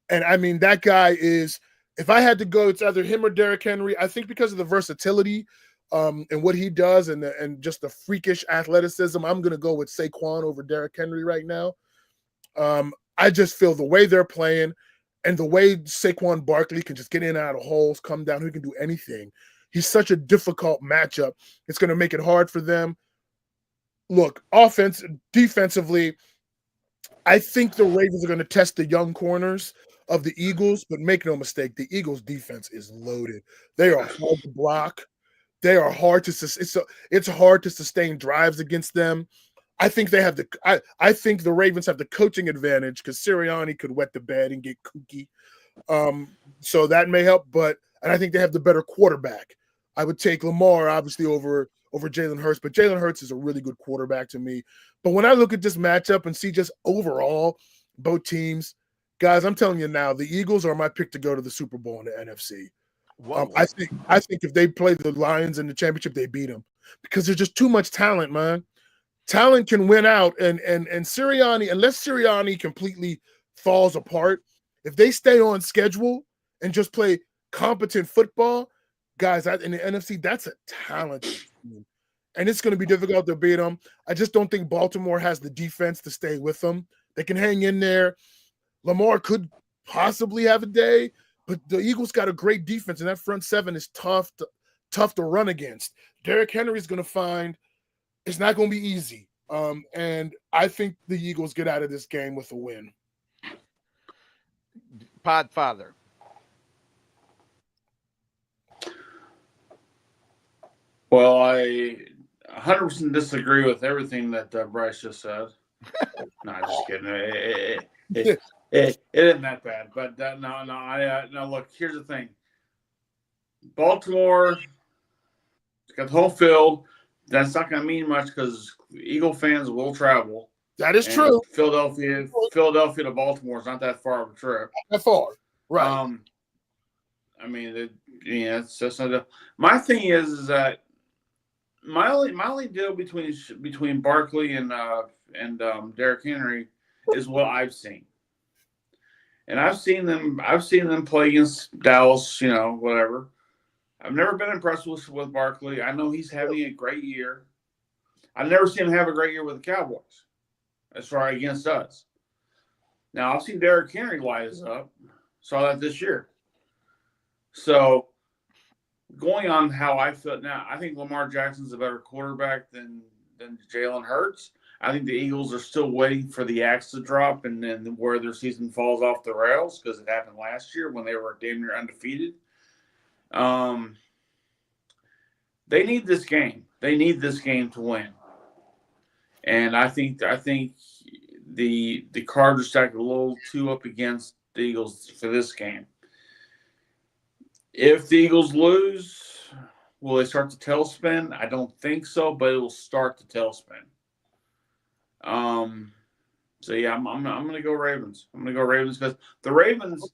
And I mean, that guy is, if I had to go, it's either him or Derrick Henry. I think because of the versatility and what he does and just the freakish athleticism, I'm going to go with Saquon over Derrick Henry right now. I just feel the way they're playing and the way Saquon Barkley can just get in and out of holes, come down, he can do anything. He's such a difficult matchup. It's going to make it hard for them. Look, defensively, I think the Ravens are going to test the young corners of the Eagles, but make no mistake, the Eagles' defense is loaded. They are hard to block. They are hard to it's hard to sustain drives against them. I think I think the Ravens have the coaching advantage because Sirianni could wet the bed and get kooky. So that may help, and I think they have the better quarterback. I would take Lamar obviously over Jalen Hurts, but Jalen Hurts is a really good quarterback to me. But when I look at this matchup and see just overall both teams, guys, I'm telling you now, the Eagles are my pick to go to the Super Bowl in the NFC. I think if they play the Lions in the championship, they beat them because there's just too much talent, man. Talent can win out, and Sirianni, unless Sirianni completely falls apart, if they stay on schedule and just play competent football, guys, in the NFC, that's a talent team. And it's going to be difficult to beat them. I just don't think Baltimore has the defense to stay with them. They can hang in there. Lamar could possibly have a day, but the Eagles got a great defense, and that front seven is tough to run against. Derrick Henry is going to find it's not going to be easy. And I think the Eagles get out of this game with a win. Podfather. Well, I 100% disagree with everything that Bryce just said. No, I'm just kidding. It isn't that bad, but no. Look, here's the thing. Baltimore got the home field. That's not going to mean much because Eagle fans will travel. That is And true. Philadelphia to Baltimore is not that far of a trip. That far, right? I mean, it's just not. My thing is that my only deal between Barkley and Derrick Henry is what I've seen, and I've seen them play against Dallas. Whatever. I've never been impressed with Barkley. I know he's having a great year. I've never seen him have a great year with the Cowboys, as far against us. Now I've seen Derrick Henry light us up. Saw that this year. So, going on how I feel now, I think Lamar Jackson's a better quarterback than Jalen Hurts. I think the Eagles are still waiting for the axe to drop and then where their season falls off the rails, because it happened last year when they were damn near undefeated. They need this game. They need this game to win. And I think the cards are stacked a little too up against the Eagles for this game. If the Eagles lose, will they start to tailspin? I don't think so, but it will start to tailspin. So yeah, I'm going to go Ravens. I'm going to go Ravens because the Ravens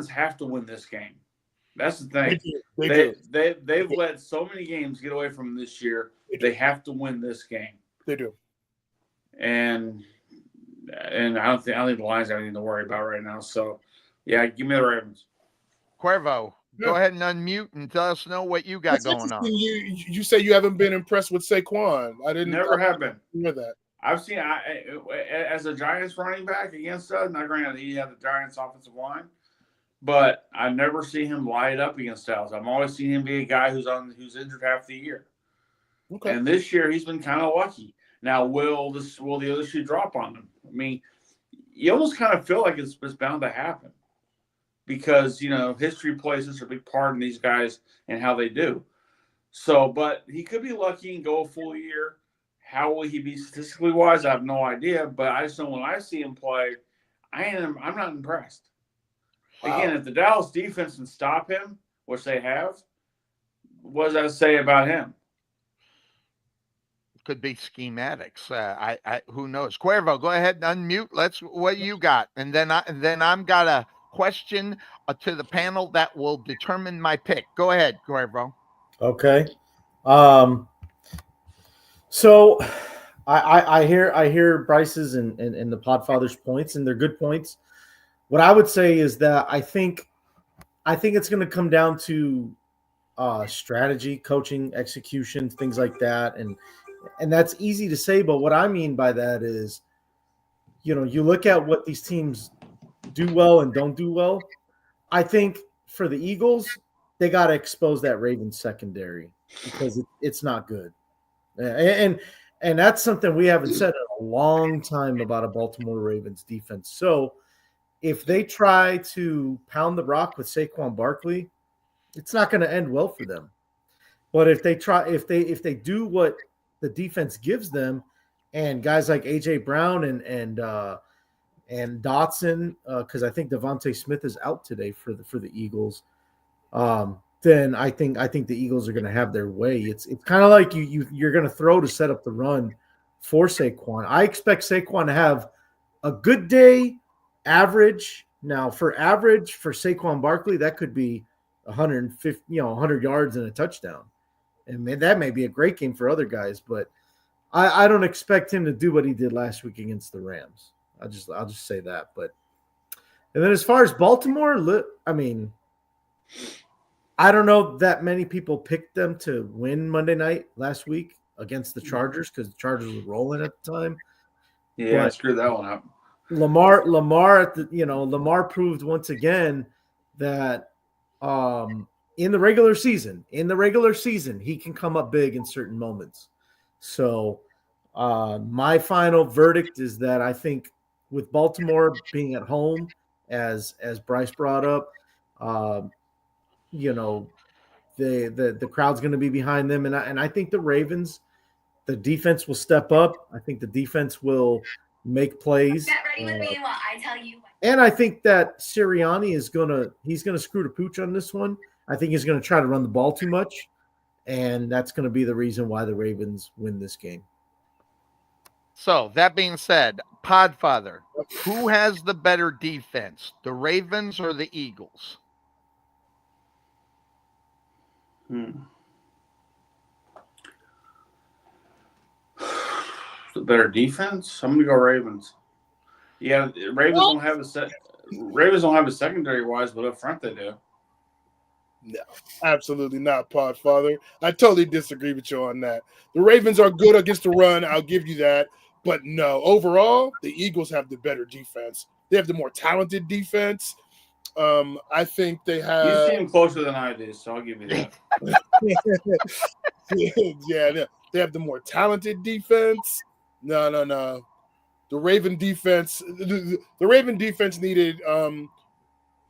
have to win this game. That's the thing. They've let so many games get away from them this year. They have to win this game. They do. And I don't think the Lions have anything to worry about right now. So yeah, give me the Ravens. Cuervo, go ahead and unmute and let us know what you got going on. You say you haven't been impressed with Saquon. I didn't. Never have been. Hear that. I've seen as a Giants running back against us. Now, granted, he had the Giants offensive line, but I never see him light up against Dallas. I've always seen him be a guy who's injured half the year. Okay. And this year he's been kind of lucky. Now, will the other shoe drop on him? I mean, you almost kind of feel like it's bound to happen because, history plays such a big part in these guys and how they do. So, but he could be lucky and go a full year. How will he be statistically wise? I have no idea, but I just know when I see him play, I'm not impressed. Wow. Again, if the Dallas defense can stop him, which they have, what does that say about him? Could be schematics. Who knows? Cuervo, go ahead and unmute. What you got, and then I'm got a question to the panel that will determine my pick. Go ahead, Cuervo. Okay. So I hear Bryce's and the Podfather's points, and they're good points. What I would say is that I think it's going to come down to strategy, coaching, execution, things like that, and that's easy to say. But what I mean by that is, you look at what these teams do well and don't do well. I think for the Eagles, they got to expose that Ravens secondary because it's not good. And that's something we haven't said in a long time about a Baltimore Ravens defense. So if they try to pound the rock with Saquon Barkley, it's not going to end well for them. But if they do what the defense gives them, and guys like AJ Brown and Dotson, because I think Devontae Smith is out today for the Eagles, then I think the Eagles are going to have their way. It's kind of like you're going to throw to set up the run for Saquon. I expect Saquon to have a good day, average. Now for Saquon Barkley, that could be 150, 100 yards and a touchdown. And that may be a great game for other guys, but I don't expect him to do what he did last week against the Rams. I'll just say that. But and then as far as Baltimore, I mean, I don't know that many people picked them to win Monday night last week against the Chargers because the Chargers were rolling at the time. Yeah, I screwed that one up. Lamar proved once again that in the regular season, he can come up big in certain moments. So my final verdict is that I think with Baltimore being at home, as Bryce brought up, the crowd's going to be behind them, and I think the Ravens, the defense will step up. I think the defense will make plays. Get ready with me while I tell you. And I think that Sirianni he's gonna screw the pooch on this one. I think he's gonna try to run the ball too much, and that's gonna be the reason why the Ravens win this game. So that being said, Podfather, who has the better defense, the Ravens or the Eagles? The better defense? I'm gonna go Ravens. Yeah, Ravens don't have a secondary wise, but up front they do. No, absolutely not, Podfather. I totally disagree with you on that. The Ravens are good against the run. I'll give you that. But no, overall, the Eagles have the better defense. They have the more talented defense. I think they have. You seem closer than I do, so I'll give you that. Yeah, they have the more talented defense. No. The Raven defense. The Raven defense needed.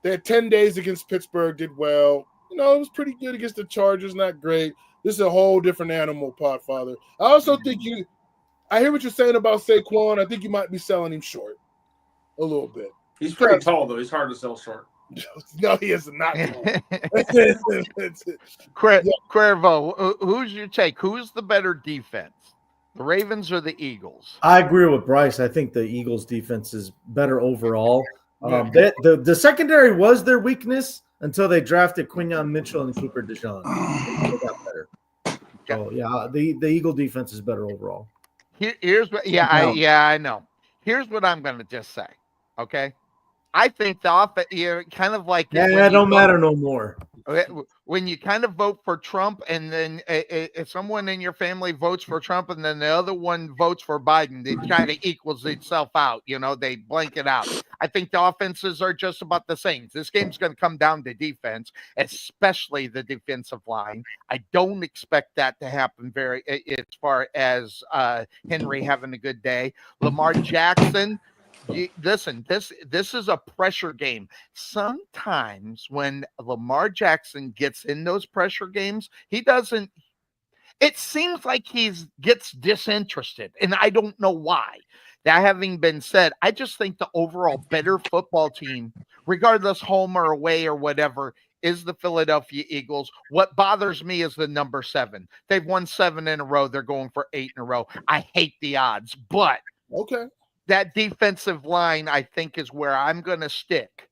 They had 10 days against Pittsburgh. Did well. It was pretty good against the Chargers. Not great. This is a whole different animal, Podfather. I also think I hear what you're saying about Saquon. I think you might be selling him short a little bit. He's pretty tall, though. He's hard to sell short. No, he is not. Cuervo, who's your take? Who's the better defense, the Ravens or the Eagles? I agree with Bryce. I think the Eagles' defense is better overall. The secondary was their weakness until they drafted Quinyon Mitchell and Cooper DeJean. They got better. So yeah, the Eagle defense is better overall. Here's what. I know. Here's what I'm going to just say. Okay, I think the offense, kind of like it don't matter no more. When you kind of vote for Trump, and then if someone in your family votes for Trump, and then the other one votes for Biden, it kind of equals itself out. They blank it out. I think the offenses are just about the same. This game's going to come down to defense, especially the defensive line. I don't expect that to happen as far as Henry having a good day. Lamar Jackson. Listen, this is a pressure game. Sometimes when Lamar Jackson gets in those pressure games, it seems like he gets disinterested, and I don't know why. That having been said, I just think the overall better football team, regardless home or away or whatever, is the Philadelphia Eagles. What bothers me is the number 7. They've won 7 in a row. They're going for 8 in a row. I hate the odds, but okay. That defensive line, I think, is where I'm going to stick.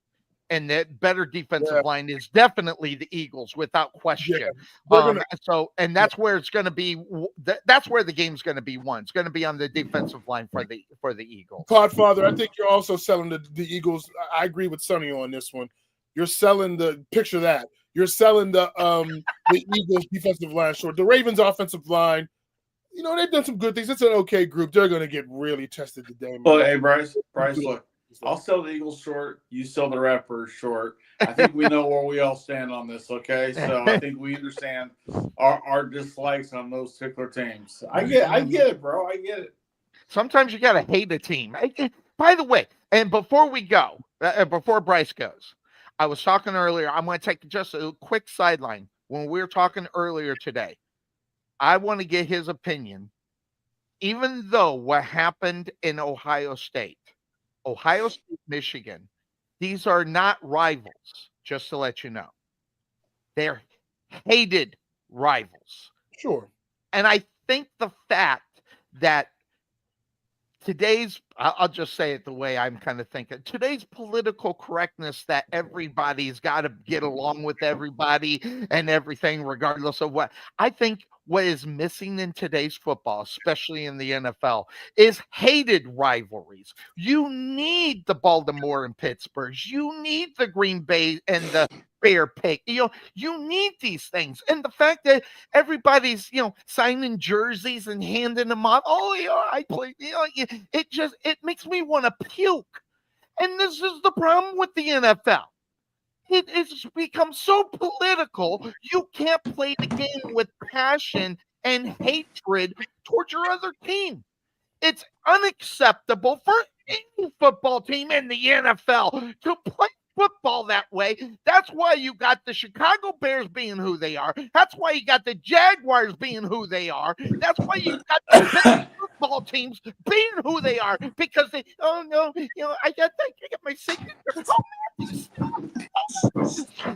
And that better defensive line is definitely the Eagles, without question. And that's where it's going to be. That's where the game's going to be won. It's going to be on the defensive line for the Eagles. Podfather, I think you're also selling the Eagles. I agree with Sonny on this one. You're selling picture that. You're selling the Eagles defensive line short. The Ravens offensive line, they've done some good things. It's an okay group. They're going to get really tested today. Well, hey, Bryce, look, I'll sell the Eagles short. You sell the Raptors short. I think we know where we all stand on this, okay? So I think we understand our dislikes on those particular teams. I get it, bro. I get it. Sometimes you got to hate a team. By the way, and before we go, before Bryce goes, I was talking earlier. I'm going to take just a quick sideline. When we were talking earlier today, I want to get his opinion. Even though what happened in Ohio State, Michigan, these are not rivals, just to let you know. They're hated rivals. Sure. And I think the fact that I'll just say it the way I'm kind of thinking, today's political correctness that everybody's got to get along with everybody and everything, regardless of what. I think what is missing in today's football, especially in the NFL, is hated rivalries. You need the Baltimore and Pittsburgh. You need the Green Bay and the Bear Pig. You need these things. And the fact that everybody's, signing jerseys and handing them off. Oh, I play. It makes me want to puke. And this is the problem with the NFL. It's become so political, you can't play the game with passion and hatred towards your other team. It's unacceptable for any football team in the NFL to play football that way. That's why you got the Chicago Bears being who they are. That's why you got the Jaguars being who they are. That's why you got the football teams being who they are, because I got my signature. Oh,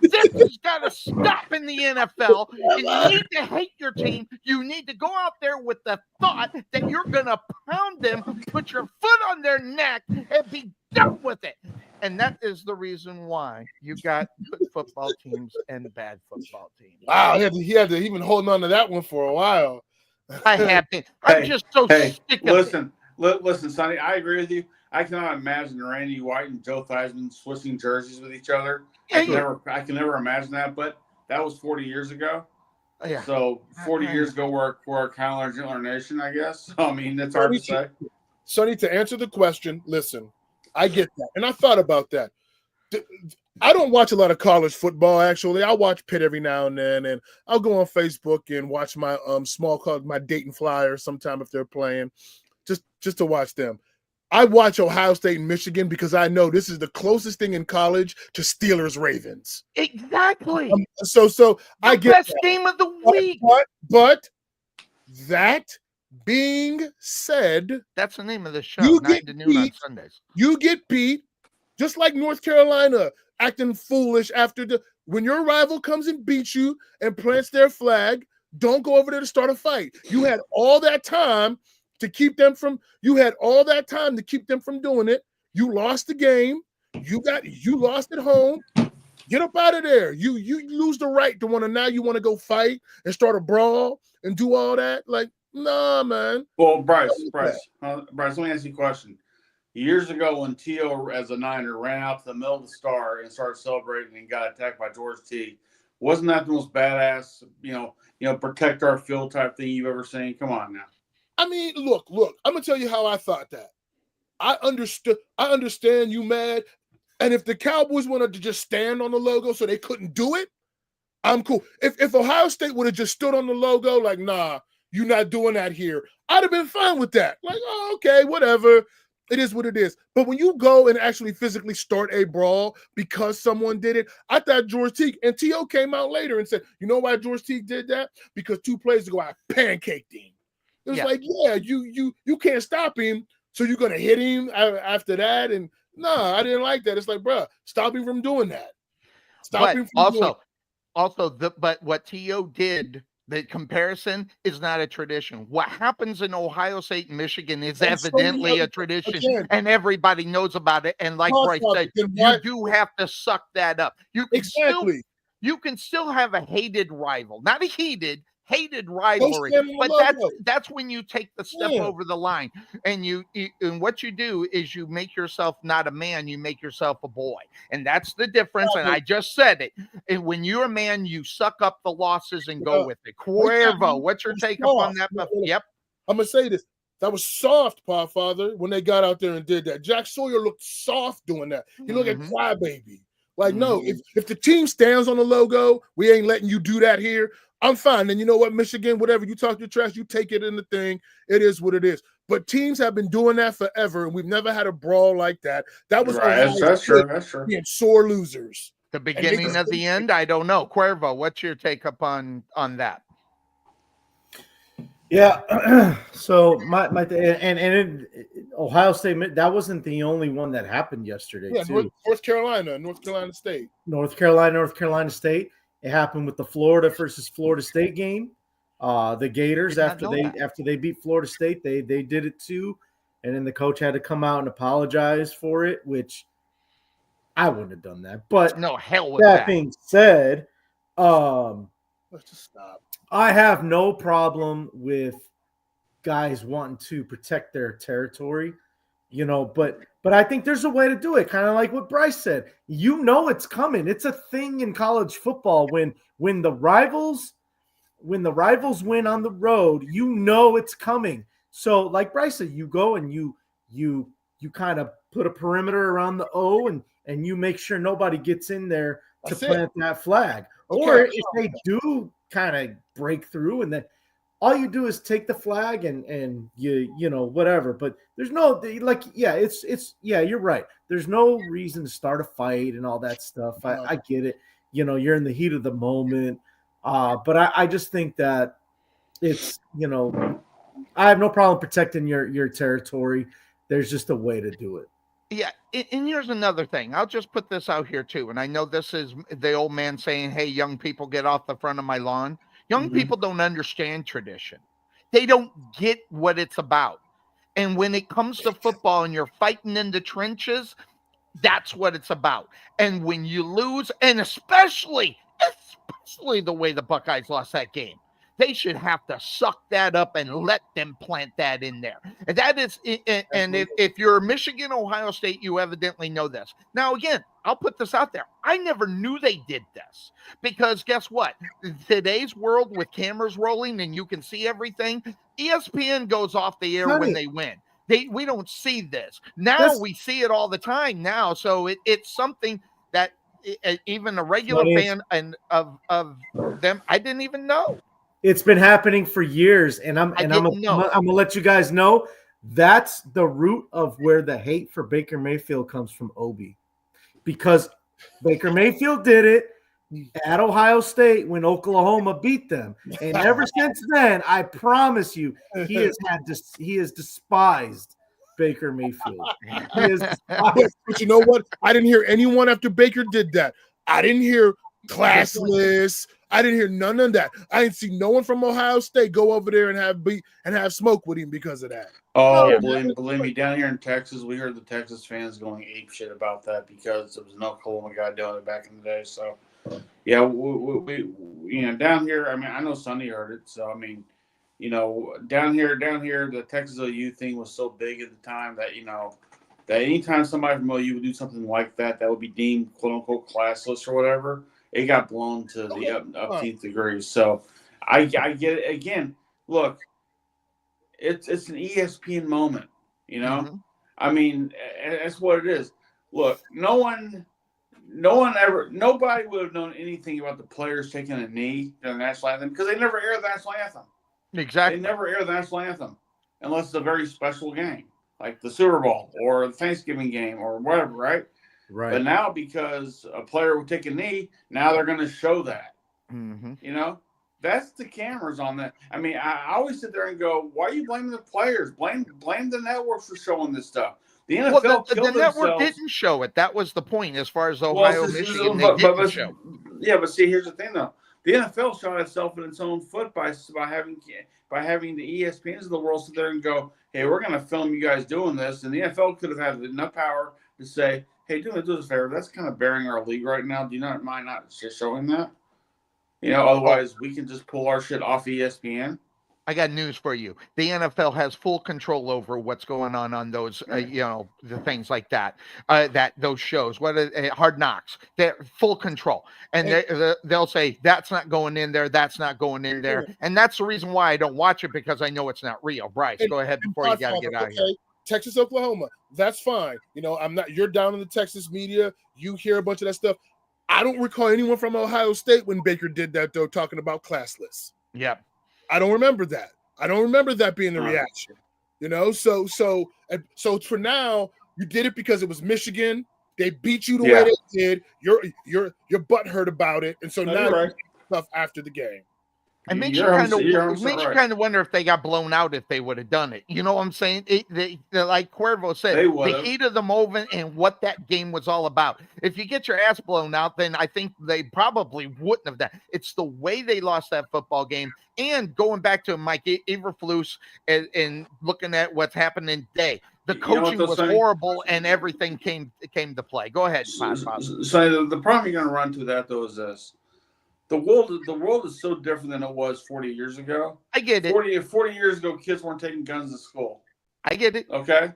This has got to stop in the NFL. You need to hate your team. You need to go out there with the thought that you're going to pound them, put your foot on their neck, and be done with it. And that is the reason why you got good football teams and bad football teams. Wow, he had to even holding on to that one for a while. I have been. I'm just so sick of it. Listen, Sonny, I agree with you. I cannot imagine Randy White and Joe Theismann switching jerseys with each other. I can never imagine that, but that was 40 years ago. Yeah. So 40 years ago, we're kind of like our nation, I guess. So, I mean, that's hard to say. Sonny, to answer the question, listen, I get that. And I thought about that. I don't watch a lot of college football, actually. I watch Pitt every now and then, and I'll go on Facebook and watch my small college, my Dayton Flyers sometime if they're playing, just to watch them. I watch Ohio State and Michigan because I know this is the closest thing in college to Steelers Ravens. Exactly. So I get best game of the week. But that being said, that's the name of the show. 9 to noon on Sundays. You get beat, just like North Carolina acting foolish when your rival comes and beats you and plants their flag. Don't go over there to start a fight. You had all that time to keep them from. You had all that time to keep them from doing it. You lost the game. You lost at home. Get up out of there. You lose the right to want to go fight and start a brawl and do all that. Like, nah, man. Well, Bryce, let me ask you a question. Years ago, when T.O. as a Niner ran out to the middle of the star and started celebrating and got attacked by George T, wasn't that the most badass, protect our field type thing you've ever seen? Come on now. I mean, look. I'm gonna tell you how I thought that. I understand you mad, and if the Cowboys wanted to just stand on the logo so they couldn't do it, I'm cool. If Ohio State would have just stood on the logo, like, nah, you're not doing that here, I'd have been fine with that. Like, oh, okay, whatever. It is what it is. But when you go and actually physically start a brawl because someone did it, I thought George Teague, and T.O. came out later and said, you know why George Teague did that? Because 2 plays ago, I pancaked him. It was like, yeah, you can't stop him, so you're going to hit him after that? And no, I didn't like that. It's like, bro, stop him from doing that. Stop him from doing that. But what T.O. did, the comparison is not a tradition. What happens in Ohio State and Michigan is evidently a tradition, and everybody knows about it. And like Bryce said, you do have to suck that up. You can still have a hated rival, not a hated rivalry, but that's when you take the step over the line, and what you do is you make yourself not a man, you make yourself a boy, and that's the difference. And I just said it. And when you're a man, you suck up the losses and go with it. Cuervo, what's your take up on that? Yep, I'm gonna say this. That was soft, Father, when they got out there and did that. Jack Sawyer looked soft doing that. He looked like crybaby. Like, no, if the team stands on the logo, we ain't letting you do that here. I'm fine. And you know what, Michigan, whatever, you talk your trash, you take it in the thing. It is what it is. But teams have been doing that forever, and we've never had a brawl like that. That was that's true. Being sore losers. The beginning of the end, I don't know. Cuervo, what's your take up on that? Yeah. So Ohio State, that wasn't the only one that happened yesterday. Yeah, too. North Carolina State. North Carolina State. It happened with the Florida versus Florida State game. The Gators, after they beat Florida State, they did it too, and then the coach had to come out and apologize for it, which I wouldn't have done that. But no, hell with that. That being said, let's just stop. I have no problem with guys wanting to protect their territory, but I think there's a way to do it, kind of like what Bryce said. It's coming. It's a thing in college football when the rivals win on the road, it's coming. So like Bryce said, you go and you kind of put a perimeter around the O and you make sure nobody gets in there to plant that flag. Okay, or if they do kind of break through, and then all you do is take the flag and you whatever. But there's no you're right. There's no reason to start a fight and all that stuff. I get it. You're in the heat of the moment. But I just think that it's, I have no problem protecting your territory. There's just a way to do it. Yeah, and here's another thing. I'll just put this out here too. And I know this is the old man saying, "Hey, young people, get off the front of my lawn." Young people don't understand tradition. They don't get what it's about. And when it comes to football and you're fighting in the trenches, that's what it's about. And when you lose, and especially the way the Buckeyes lost that game, they should have to suck that up and let them plant that in there. And that is, and if you're Michigan, Ohio State, you evidently know this. Now, again, I'll put this out there. I never knew they did this because guess what? Today's world with cameras rolling and you can see everything, ESPN goes off the air when they win. We don't see this. Now we see it all the time now. So it's something that even a regular fan and of them, I didn't even know. It's been happening for years, and I'm gonna let you guys know that's the root of where the hate for Baker Mayfield comes from, Obi, because Baker Mayfield did it at Ohio State when Oklahoma beat them, and ever since then, I promise you, he has despised Baker Mayfield. But you know what? I didn't hear anyone after Baker did that. I didn't hear classless. I didn't hear none of that. I didn't see no one from Ohio State go over there and have smoke with him because of that. Oh, believe me, down here in Texas, we heard the Texas fans going ape shit about that because there was an Oklahoma guy doing it back in the day. So, yeah, we down here. I mean, I know Sonny heard it. So, I mean, down here, the Texas OU thing was so big at the time that that anytime somebody from OU would do something like that, that would be deemed quote unquote classless or whatever. It got blown to the upteenth degree. So I get it. Again, look, it's an ESPN moment, I mean, that's what it is. Look, nobody would have known anything about the players taking a knee during the national anthem because they never air the national anthem. Exactly. They never air the national anthem unless it's a very special game, like the Super Bowl or the Thanksgiving game or whatever, right? Right. But now, because a player will take a knee, now they're going to show that. That's the cameras on that. I mean, I always sit there and go, "Why are you blaming the players? Blame the networks for showing this stuff." The NFL the network didn't show it. That was the point, as far as Ohio, Michigan, they didn't show. Yeah, but see, here's the thing, though. The NFL shot itself in its own foot by having the ESPNs of the world sit there and go, "Hey, we're going to film you guys doing this," and the NFL could have had enough power to say, "Hey, do us a favor. That's kind of bearing our league right now. Do you not mind not just showing that? Otherwise we can just pull our shit off ESPN." I got news for you. The NFL has full control over what's going on those, the things like that, those shows. What Hard Knocks? They're full control, and they'll say that's not going in there, that's not going in there, and that's the reason why I don't watch it because I know it's not real. Bryce, go ahead before you got to get out of here. Texas, Oklahoma, that's fine. I'm not. You're down in the Texas media. You hear a bunch of that stuff. I don't recall anyone from Ohio State when Baker did that though, talking about classless. Yeah. I don't remember that. I don't remember that being the reaction. So for now, you did it because it was Michigan. They beat you the way they did. Your butt hurt about it, and so now you're stuff after the game. It makes you kind of wonder if they got blown out if they would have done it. You know what I'm saying? Like Cuervo said, the heat of the moment and what that game was all about. If you get your ass blown out, then I think they probably wouldn't have done. It's the way they lost that football game. And going back to Mike Eberflus and looking at what's happening today, the coaching was horrible and everything came to play. Go ahead, Bob. So the problem you're going to run to that though is this. The world is so different than it was 40 years ago. I get it. 40 years ago, kids weren't taking guns to school. I get it. Okay.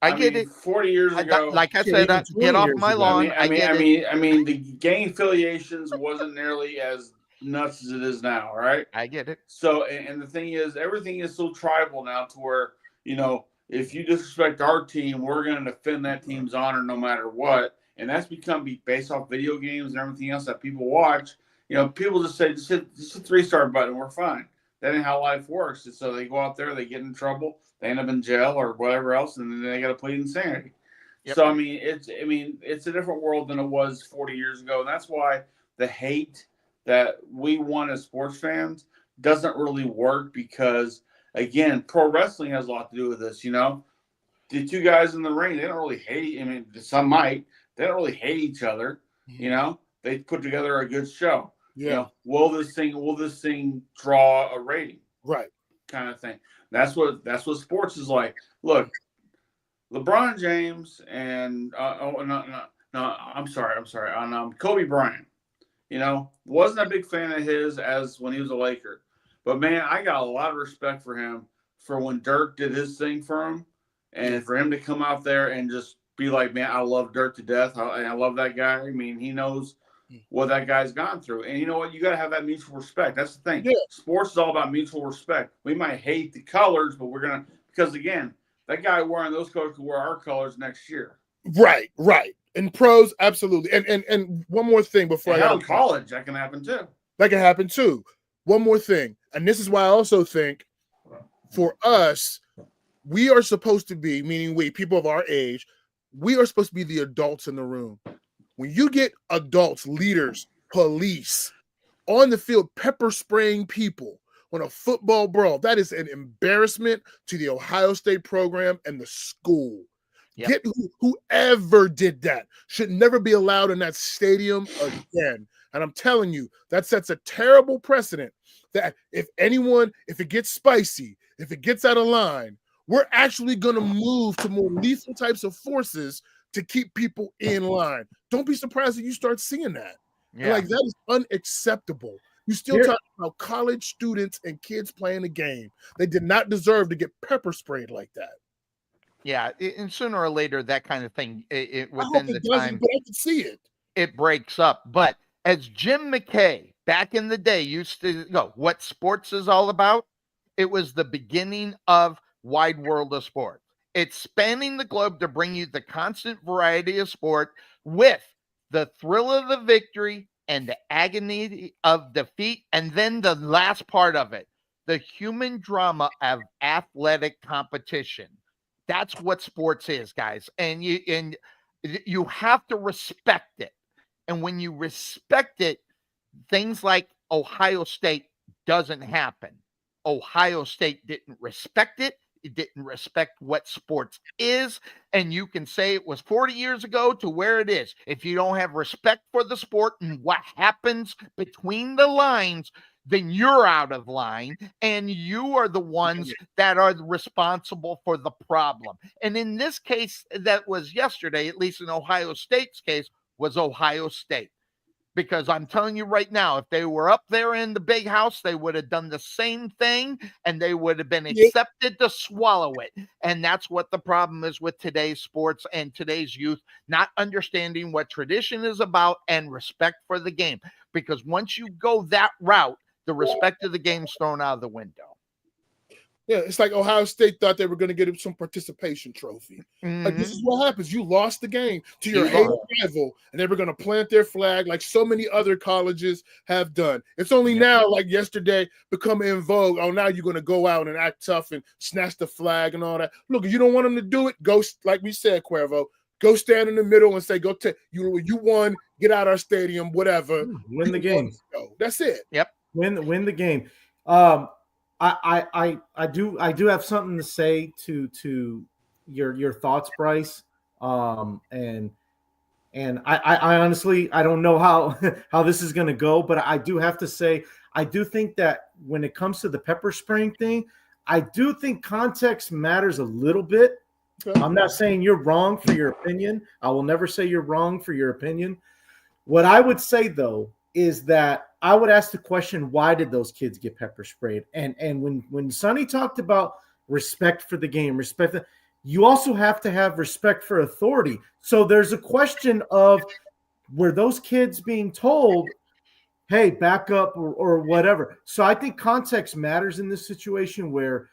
I get it. 40 years ago, like I said, get off my lawn. I mean, the gang affiliations wasn't nearly as nuts as it is now, right? I get it. So, and the thing is, everything is so tribal now to where, if you disrespect our team, we're going to defend that team's honor no matter what. And that's become based off video games and everything else that people watch. People just say, just hit the 3-star button, we're fine. That ain't how life works. And so they go out there, they get in trouble, they end up in jail or whatever else, and then they got to plead insanity. Yep. So it's a different world than it was 40 years ago, and that's why the hate that we want as sports fans doesn't really work because, again, pro wrestling has a lot to do with this. the two guys in the ring, they don't really hate. I mean, some might. They don't really hate each other. You know, they put together a good show. Yeah. You know, will this thing draw a rating? Right. Kind of thing. That's what sports is like. Look, LeBron James and I'm sorry, on Kobe Bryant. You know, wasn't a big fan of his as when he was a Laker, but man, I got a lot of respect for him for when Dirk did his thing for him, and for him to come out there and just be like, man, I love Dirk to death. I love that guy. I mean, he knows what that guy's gone through, and you know what? You got to have that mutual respect. That's the thing. Yeah. Sports is all about mutual respect. We might hate the colors, but because again, that guy wearing those colors could wear our colors next year. Right. In pros, absolutely. And one more thing before I go college, that can happen too. That can happen too. One more thing, and this is why I also think for us, we are supposed to be, meaning we, people of our age, we are supposed to be the adults in the room. When you get adults, leaders, police on the field pepper spraying people on a football brawl, that is an embarrassment to the Ohio State program and the school. Yep. Whoever did that should never be allowed in that stadium again. And I'm telling you, that sets a terrible precedent that if it gets spicy, if it gets out of line, we're actually going to move to more lethal types of forces to keep people in line. Don't be surprised if you start seeing that. Yeah. Like, that is unacceptable. You still talking about college students and kids playing the game. They did not deserve to get pepper sprayed like that. Yeah, and sooner or later, that kind of thing, within the time, but I can see it. It breaks up. But as Jim McKay back in the day used to go, what sports is all about? It was the beginning of Wide World of Sport. It's spanning the globe to bring you the constant variety of sport with the thrill of the victory and the agony of defeat, and then the last part of it, the human drama of athletic competition. That's what sports is, guys. And you have to respect it. And when you respect it, things like Ohio State doesn't happen. Ohio State didn't respect it. It didn't respect what sports is. And you can say it was 40 years ago to where it is. If you don't have respect for the sport and what happens between the lines, then you're out of line, and you are the ones that are responsible for the problem. And in this case, that was yesterday, at least in Ohio State's case, was Ohio State. Because I'm telling you right now, if they were up there in the big house, they would have done the same thing, and they would have been accepted to swallow it. And that's what the problem is with today's sports and today's youth, not understanding what tradition is about and respect for the game. Because once you go that route, the respect of the game's thrown out of the window. Yeah, it's like Ohio State thought they were going to get him some participation trophy. Mm-hmm. Like, this is what happens. You lost the game to your hated rival, and they were going to plant their flag like so many other colleges have done. It's only now, like yesterday, become in vogue. Oh, now you're going to go out and act tough and snatch the flag and all that. Look, if you don't want them to do it, go, like we said, Cuervo, go stand in the middle and say, you won, get out our stadium, whatever. Win the game. That's it. Yep. Win the game. I do have something to say to your thoughts, Bryce. And I honestly, I don't know how this is going to go, but I do have to say, I do think that when it comes to the pepper spraying thing, I do think context matters a little bit. Okay. I'm not saying you're wrong for your opinion. I will never say you're wrong for your opinion. What I would say, though, is that I would ask the question, why did those kids get pepper sprayed? And when Sonny talked about respect for the game, you also have to have respect for authority. So there's a question of, were those kids being told, hey, back up or whatever? So I think context matters in this situation, where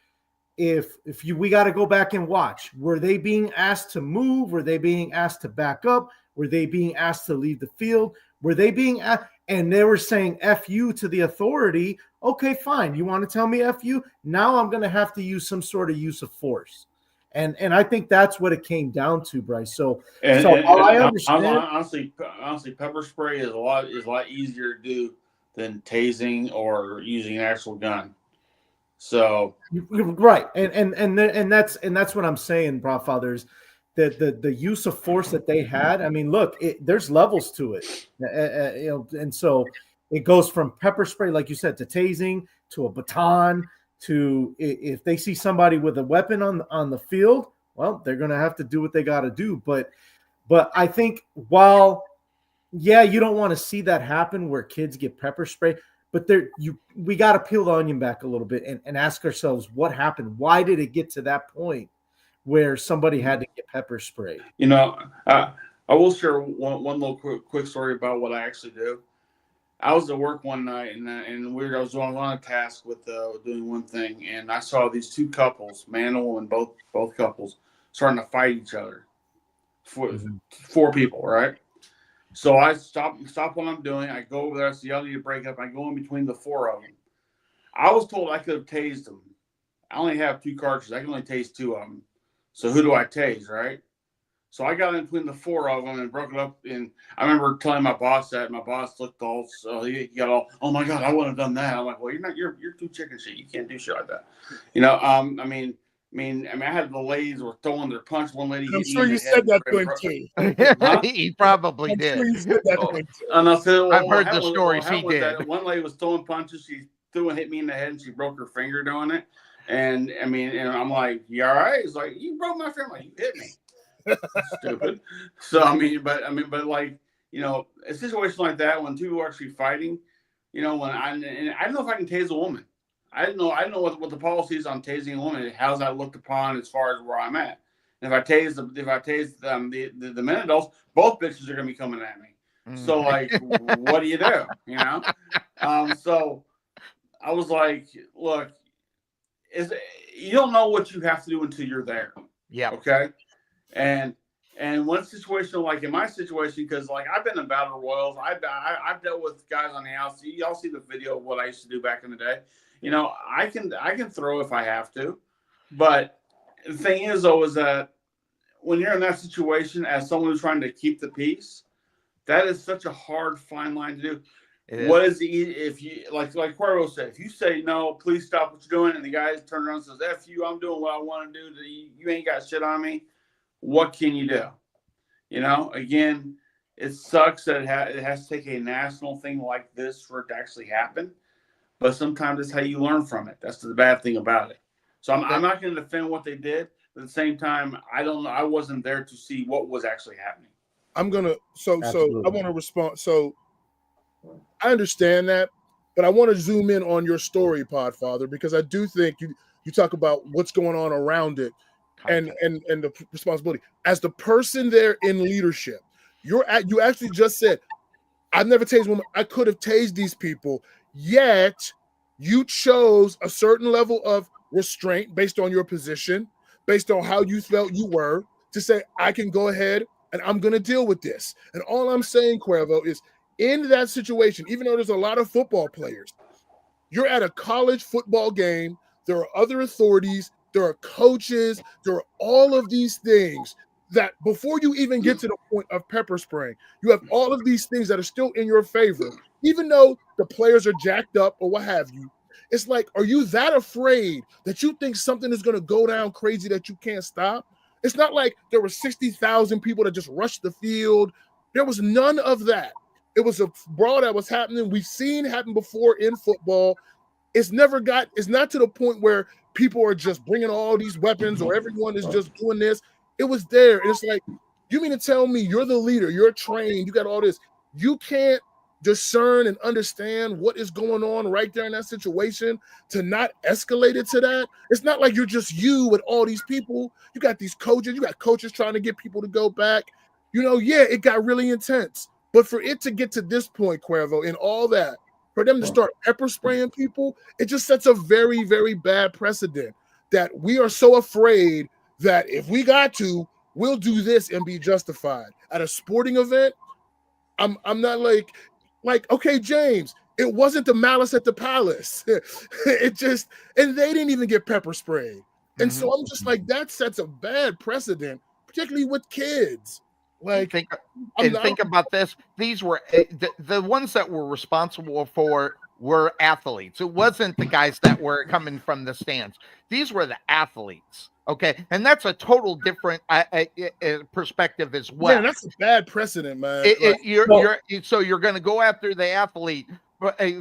we got to go back and watch. Were they being asked to move? Were they being asked to back up? Were they being asked to leave the field? Were they being asked? And they were saying F you to the authority. Okay, fine. You want to tell me F you? Now I'm going to have to use some sort of use of force. And I think that's what it came down to, Bryce. So I understand. Honestly, pepper spray is a lot easier to do than tasing or using an actual gun. So right, and that's what I'm saying, Broadfather, is that the use of force that they had. I mean, look, there's levels to it, and so it goes from pepper spray, like you said, to tasing, to a baton, to if they see somebody with a weapon on the field, well, they're going to have to do what they got to do. But I think yeah, you don't want to see that happen where kids get pepper spray. But we got to peel the onion back a little bit and ask ourselves what happened. Why did it get to that point where somebody had to get pepper sprayed? I will share one little quick story about what I actually do. I was at work one night and I was on a task with doing one thing, and I saw these two couples, man and woman, both couples, starting to fight each other. Four people, right? So I stop what I'm doing. I go over there. I see y'all need to break up. I go in between the four of them. I was told I could have tased them. I only have 2 cartridges. I can only tase 2 of them. So who do I tase, right? So I got in between the 4 of them and broke it up. And I remember telling my boss that. My boss looked all, so he got all, oh my God, I wouldn't have done that. I'm like, well, you're too chicken shit. You can't do shit like that. I mean, I had the ladies were throwing their punch. One lady. I'm sure you said that to him too. Huh? He probably did. Sure you said that to him too. And I said, well, I've heard the stories he did. One lady was throwing punches. She threw and hit me in the head, and she broke her finger doing it. And and I'm like, you all right? It's like, you broke my finger. I'm like, you hit me. Stupid. So but like, a situation like that when two are actually fighting, when I don't know if I can tase a woman. I don't know what the policy is on tasing a woman. How's that looked upon as far as where I'm at? And if I tase the men adults, both bitches are gonna be coming at me. So like, what do? So I was like, look, you don't know what you have to do until you're there. Yeah. Okay. And one situation, like in my situation, because like I've been in battle royals, I've dealt with guys on the outside. Y'all see the video of what I used to do back in the day. I can throw if I have to, but the thing is though is that when you're in that situation as someone who's trying to keep the peace, that is such a hard fine line to do. What is if you like Cuervo said, if you say no, please stop what you're doing, and the guy turns around and says, "F you, I'm doing what I want to do. You ain't got shit on me." What can you do? Again, it sucks that it has to take a national thing like this for it to actually happen. But sometimes it's how you learn from it. That's the bad thing about it. So I'm not going to defend what they did. But at the same time, I wasn't there to see what was actually happening. I'm gonna so I want to respond. So I understand that, but I want to zoom in on your story, Podfather, because I do think you talk about what's going on around it and the responsibility. As the person there in leadership, you actually just said, I've never tased women. I could have tased these people, yet you chose a certain level of restraint based on your position, based on how you felt you were, to say, I can go ahead and I'm going to deal with this. And all I'm saying, Cuervo, is in that situation, even though there's a lot of football players, you're at a college football game, there are other authorities, there are coaches, there are all of these things that before you even get to the point of pepper spraying, you have all of these things that are still in your favor, even though the players are jacked up or what have you. It's like, are you that afraid that you think something is going to go down crazy that you can't stop? It's not like there were 60,000 people that just rushed the field. There was none of that. It was a brawl that was happening. We've seen happen before in football. It's not to the point where people are just bringing all these weapons or everyone is just doing this. It was there. And it's like, you mean to tell me you're the leader, you're trained, you got all this. You can't discern and understand what is going on right there in that situation to not escalate it to that. It's not like you're just you with all these people. You got these coaches, you got coaches trying to get people to go back. Yeah, it got really intense. But for it to get to this point, Cuervo, and all that, for them to start pepper spraying people, it just sets a very, very bad precedent that we are so afraid that if we got to, we'll do this and be justified. At a sporting event, I'm not like, okay, James, it wasn't the malice at the palace. And they didn't even get pepper sprayed. And so I'm just like, that sets a bad precedent, particularly with kids. Like, think about this. These were the ones that were responsible for were athletes. It wasn't the guys that were coming from the stands. These were the athletes. Okay, and that's a total different perspective as well. Man, that's a bad precedent, man. So you're going to go after the athlete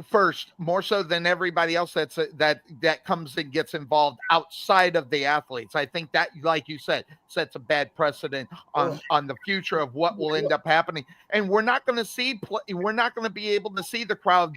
first, more so than everybody else that comes and gets involved outside of the athletes. I think that, like you said, sets a bad precedent on the future of what will end up happening. And we're not going to be able to see the crowd,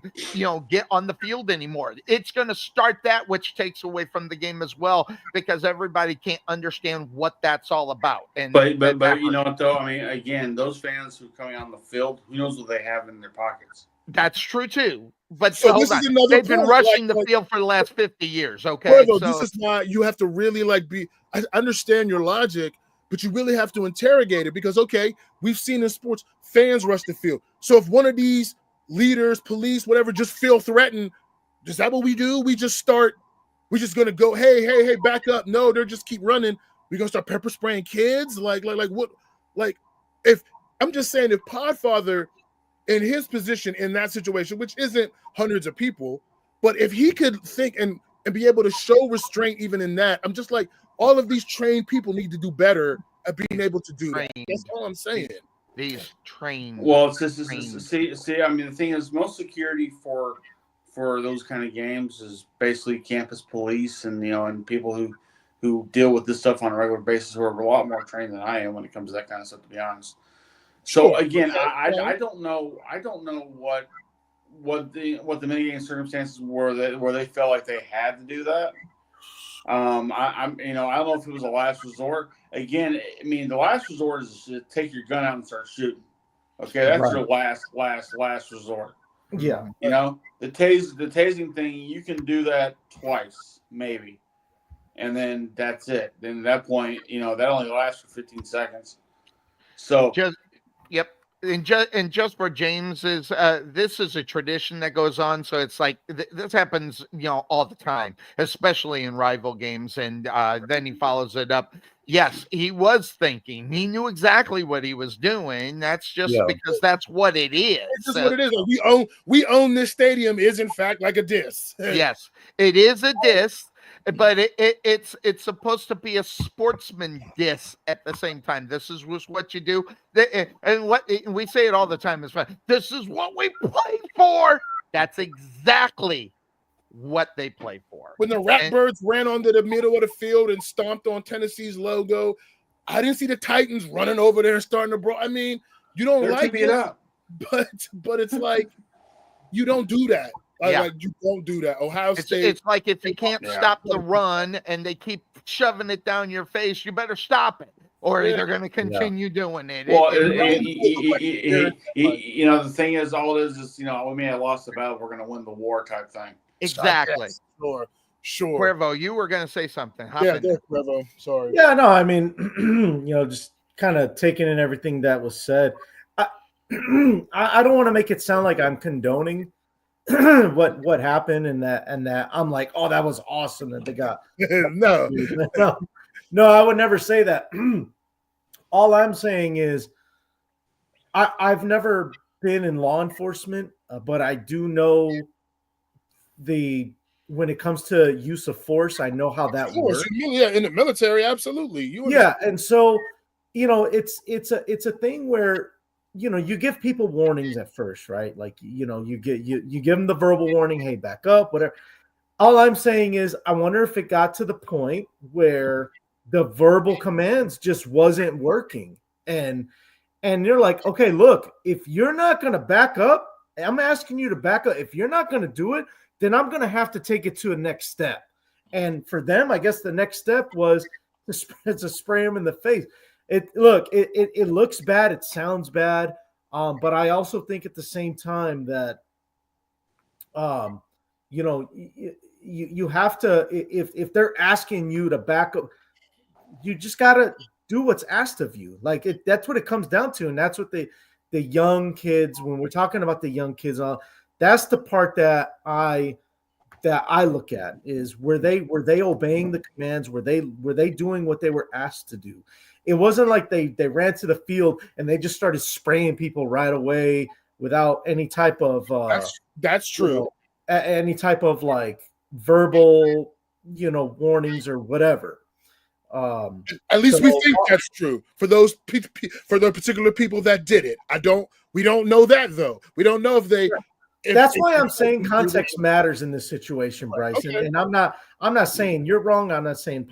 get on the field anymore. It's going to start that, which takes away from the game as well, because everybody can't understand what that's all about. And but you know what though? I mean, again, those fans who are coming on the field, who knows what they have in their pockets? That's true too. But so this is another they've been rushing the field for the last 50 years. Okay. Cuervo, this is why you have to really I understand your logic, but you really have to interrogate it, because we've seen in sports fans rush the field. So if one of these leaders, police, whatever, just feel threatened, is that what we do? We're just gonna go, hey, back up. No, they're just keep running. We're gonna start pepper spraying kids. Like what? Like, if I'm just saying, if Podfather in his position in that situation, which isn't hundreds of people, but if he could think and be able to show restraint even in that, I'm just like, all of these trained people need to do better at being able to do that. That's all I'm saying. These trained. Well, it's just see. I mean, the thing is, most security for those kind of games is basically campus police and and people who deal with this stuff on a regular basis, who are a lot more trained than I am when it comes to that kind of stuff, to be honest. So again, I don't know what the mitigating circumstances were where they felt like they had to do that. I don't know if it was a last resort. Again, I mean, the last resort is to take your gun out and start shooting. Okay, that's your last resort. Yeah. The tasing thing, you can do that twice, maybe. And then that's it. Then at that point, that only lasts for 15 seconds. So yep. And just for James's, this is a tradition that goes on. So it's like this happens, all the time, especially in rival games. And then he follows it up. Yes, he was thinking. He knew exactly what he was doing. That's just because that's what it is. It's just what it is. We own this stadium. Is in fact like a diss. Yes, it is a diss. But it's supposed to be a sportsman diss at the same time. This is what you do, and we say it all the time is fun. This is what we play for. That's exactly what they play for. When the Ratbirds ran onto the middle of the field and stomped on Tennessee's logo, I didn't see the Titans running over there and starting to brawl. I mean, you don't like it up, but it's like you don't do that. Like you don't do that. Ohio State. It's like if you can't stop the run and they keep shoving it down your face, you better stop it, or they're going to continue doing it. Well, the thing is, all it is we may have lost the battle, we're going to win the war type thing. Exactly. Sure. Cuervo, you were going to say something. Cuervo. Sorry. Yeah, no, I mean, just kind of taking in everything that was said. I don't want to make it sound like I'm condoning what happened and that I'm like, oh, that was awesome that they got. No, I would never say that. All I'm saying is I've never been in law enforcement, but I do know when it comes to use of force, I know how that works. Yeah, in the military, absolutely. And so it's a thing where you give people warnings at first, right? Like, you give them the verbal warning, hey, back up, whatever. All I'm saying is, I wonder if it got to the point where the verbal commands just wasn't working. And you're like, okay, look, if you're not going to back up, I'm asking you to back up. If you're not going to do it, then I'm going to have to take it to a next step. And for them, I guess the next step was to spray them in the face. It looks bad. It sounds bad. But I also think at the same time that, you have to, if they're asking you to back up, you just got to do what's asked of you. Like that's what it comes down to. And that's what the young kids, when we're talking about the young kids, that's the part that I look at is were they obeying the commands? Were they doing what they were asked to do? It wasn't like they ran to the field and they just started spraying people right away without any type of that's true. any type of like verbal, warnings or whatever. At least we think that's true for those for the particular people that did it. We don't know that though. We don't know if they. That's why I'm saying context matters in this situation, Bryce. Okay. And I'm not saying you're wrong. I'm not saying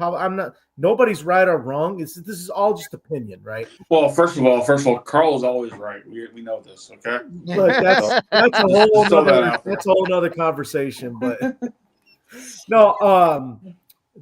nobody's right or wrong. This is all just opinion, right? Well, first of all, Carl is always right. We know this, okay? Look, that's a whole nother conversation. But no,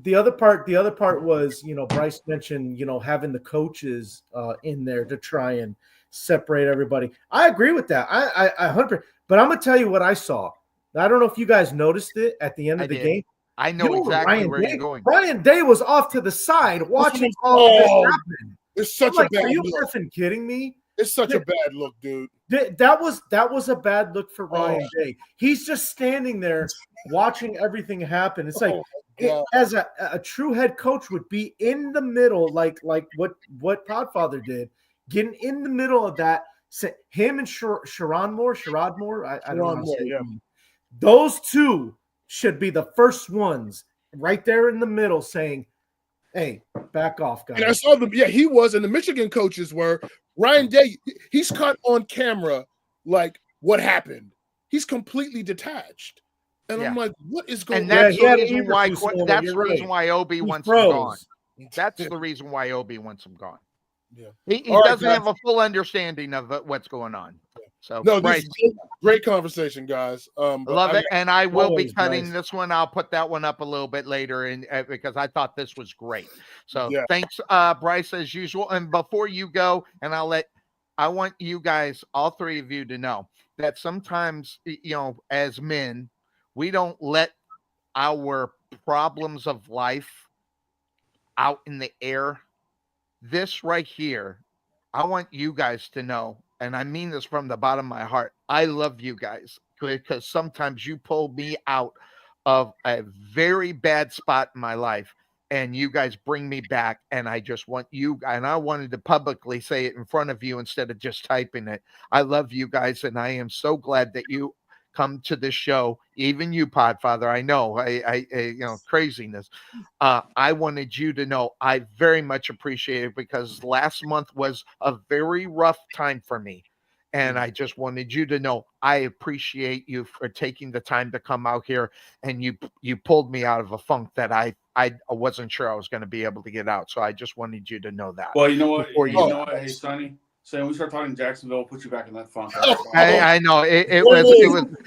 the other part was, Bryce mentioned, having the coaches in there to try and separate everybody. I agree with that. I 100%. But I'm gonna tell you what I saw. I don't know if you guys noticed it at the end of the game. I know exactly where you're going. Ryan Day was off to the side watching all this happen. It's such a bad Are you look. effing kidding me? It's such a bad look, dude. That was a bad look for Ryan Day. He's just standing there watching everything happen. It's like as a true head coach would be in the middle, like what Podfather did, getting in the middle of that. Him and Sherrod Moore, I don't know how to say it. Those two should be the first ones right there in the middle saying, hey, back off, guys. And I saw them. Yeah, he was, and the Michigan coaches were. Ryan Day, he's caught on camera like what happened. He's completely detached. And I'm like, what is going on? And that's the reason why reason why Obi wants him gone. That's the reason why Obi wants him gone. Yeah. He doesn't have a full understanding of what's going on. So no, this is great conversation, guys. Love it, and I will be cutting this one. I'll put that one up a little bit later, because I thought this was great. So thanks, Bryce, as usual. And before you go, and I want you guys, all three of you, to know that sometimes, as men, we don't let our problems of life out in the air. This right here, I want you guys to know, and I mean this from the bottom of my heart, I love you guys because sometimes you pull me out of a very bad spot in my life and you guys bring me back, and I just want you, and I wanted to publicly say it in front of you instead of just typing it. I love you guys, and I am so glad that you come to this show, even you, Podfather. I know, I craziness. I wanted you to know I very much appreciate it because last month was a very rough time for me. And I just wanted you to know I appreciate you for taking the time to come out here, and you pulled me out of a funk that I wasn't sure I was going to be able to get out. So I just wanted you to know that. Well, you know what? Hey, Sonny. So when we start talking Jacksonville, we'll put you back in that funk. I know it was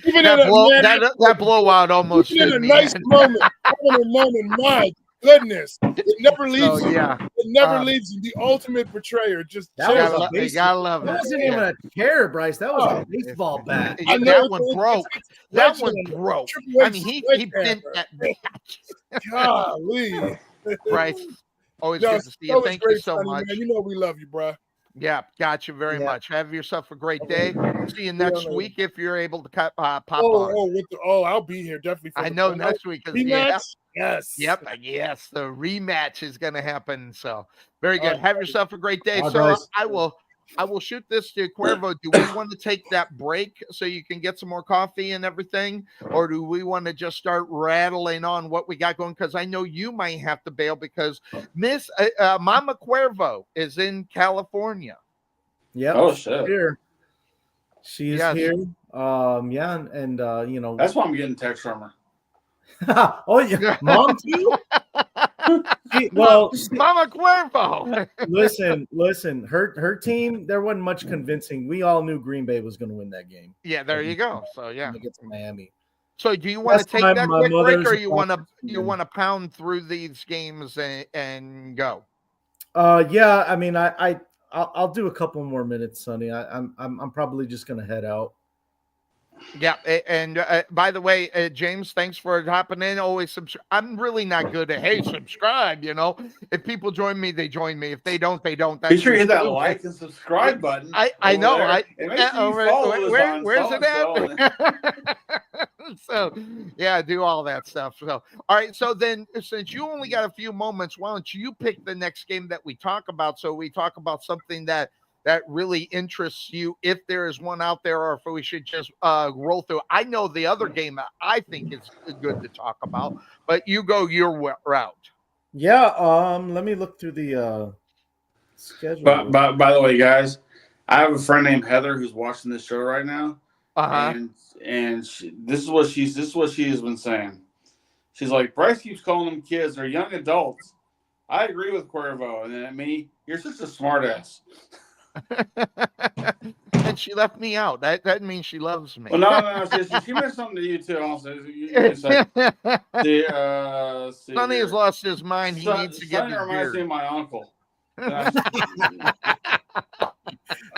that blowout almost in a nice moment. My goodness, it never leaves you. Yeah, it never leaves you. The ultimate betrayer. Just you gotta love it. That wasn't even a chair, Bryce. That was a baseball bat. That one broke. That one broke. I mean, he pinned that match. Golly, Bryce, always good to see you. Thank you so much. Man. You know we love you, bro. Yeah, got you very much. Have yourself a great day. See you next week if you're able to pop on. I'll be here definitely. I know next week. Yes. Yep. Yes. The rematch is going to happen. So very good. Have yourself a great day. So I will shoot this to Cuervo. Do we want to take that break so you can get some more coffee and everything? Or do we want to just start rattling on what we got going? Because I know you might have to bail because Miss Mama Cuervo is in California. Yeah. Oh, shit. Here. She is here. And that's why I'm getting text from her. Oh, yeah. Mom, too? Mama Cuervo. listen. Her team, there wasn't much convincing. We all knew Green Bay was going to win that game. Yeah, there you go. So yeah, get to Miami. So do you want to take that quick break, or you want to pound through these games and go? Yeah. I mean, I'll do a couple more minutes, Sonny. I'm probably just going to head out. Yeah, and by the way, James, thanks for hopping in. Always subscribe. I'm really not good at subscribe. If people join me, they join me. If they don't, they don't. Be sure you hit that like and subscribe button. I know. Where's it at? So yeah, do all that stuff. So all right. So then, since you only got a few moments, why don't you pick the next game that we talk about? So we talk about something that that really interests you, if there is one out there, or if we should just roll through. I know the other game that I think is good to talk about, but you go your route. Yeah, let me look through the schedule. By the way, guys, I have a friend named Heather who's watching this show right now, and this is what she has been saying. She's like, Bryce keeps calling them kids; they're young adults. I agree with Cuervo, and then me, you're such a smartass. And she left me out. That means she loves me. Well, no. She meant something to you too. Also, Sonny has lost his mind. He needs to get Sonny his reminds me beard. of my uncle.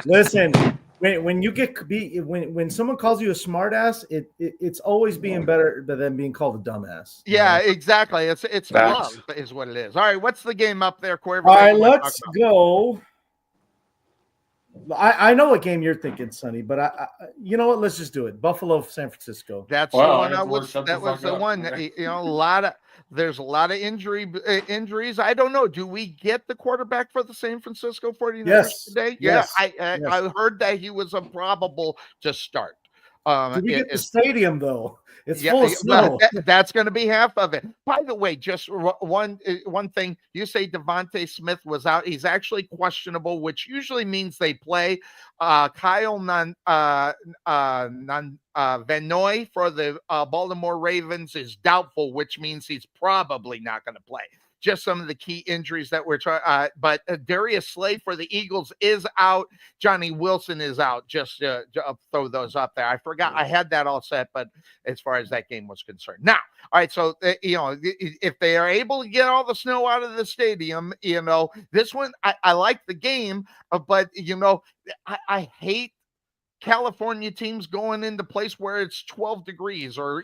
Listen, when you get when someone calls you a smartass, it's always being better than being called a dumbass. Yeah, exactly. It's Facts. love is what it is. All right, what's the game up there, Cuervo? All right, let's go. I know what game you're thinking, Sonny, but I you know what? Let's just do it. Buffalo, San Francisco. That's the one I was. That was the one. You know, there's a lot of injuries. I don't know. Do we get the quarterback for the San Francisco 49ers today? Yes. Yeah, I heard that he was improbable to start. Did we get the stadium though? It's full of snow. That's going to be half of it. By the way, just one thing. You say Devontae Smith was out. He's actually questionable, which usually means they play. Kyle Van Noy for the Baltimore Ravens is doubtful, which means he's probably not going to play. Just some of the key injuries that we're trying. But Darius Slay for the Eagles is out. Johnny Wilson is out. Just throw those up there. I forgot I had that all set, but as far as that game was concerned. Now, all right, so, if they are able to get all the snow out of the stadium, this one, I like the game, but, I hate California teams going into place where it's 12 degrees or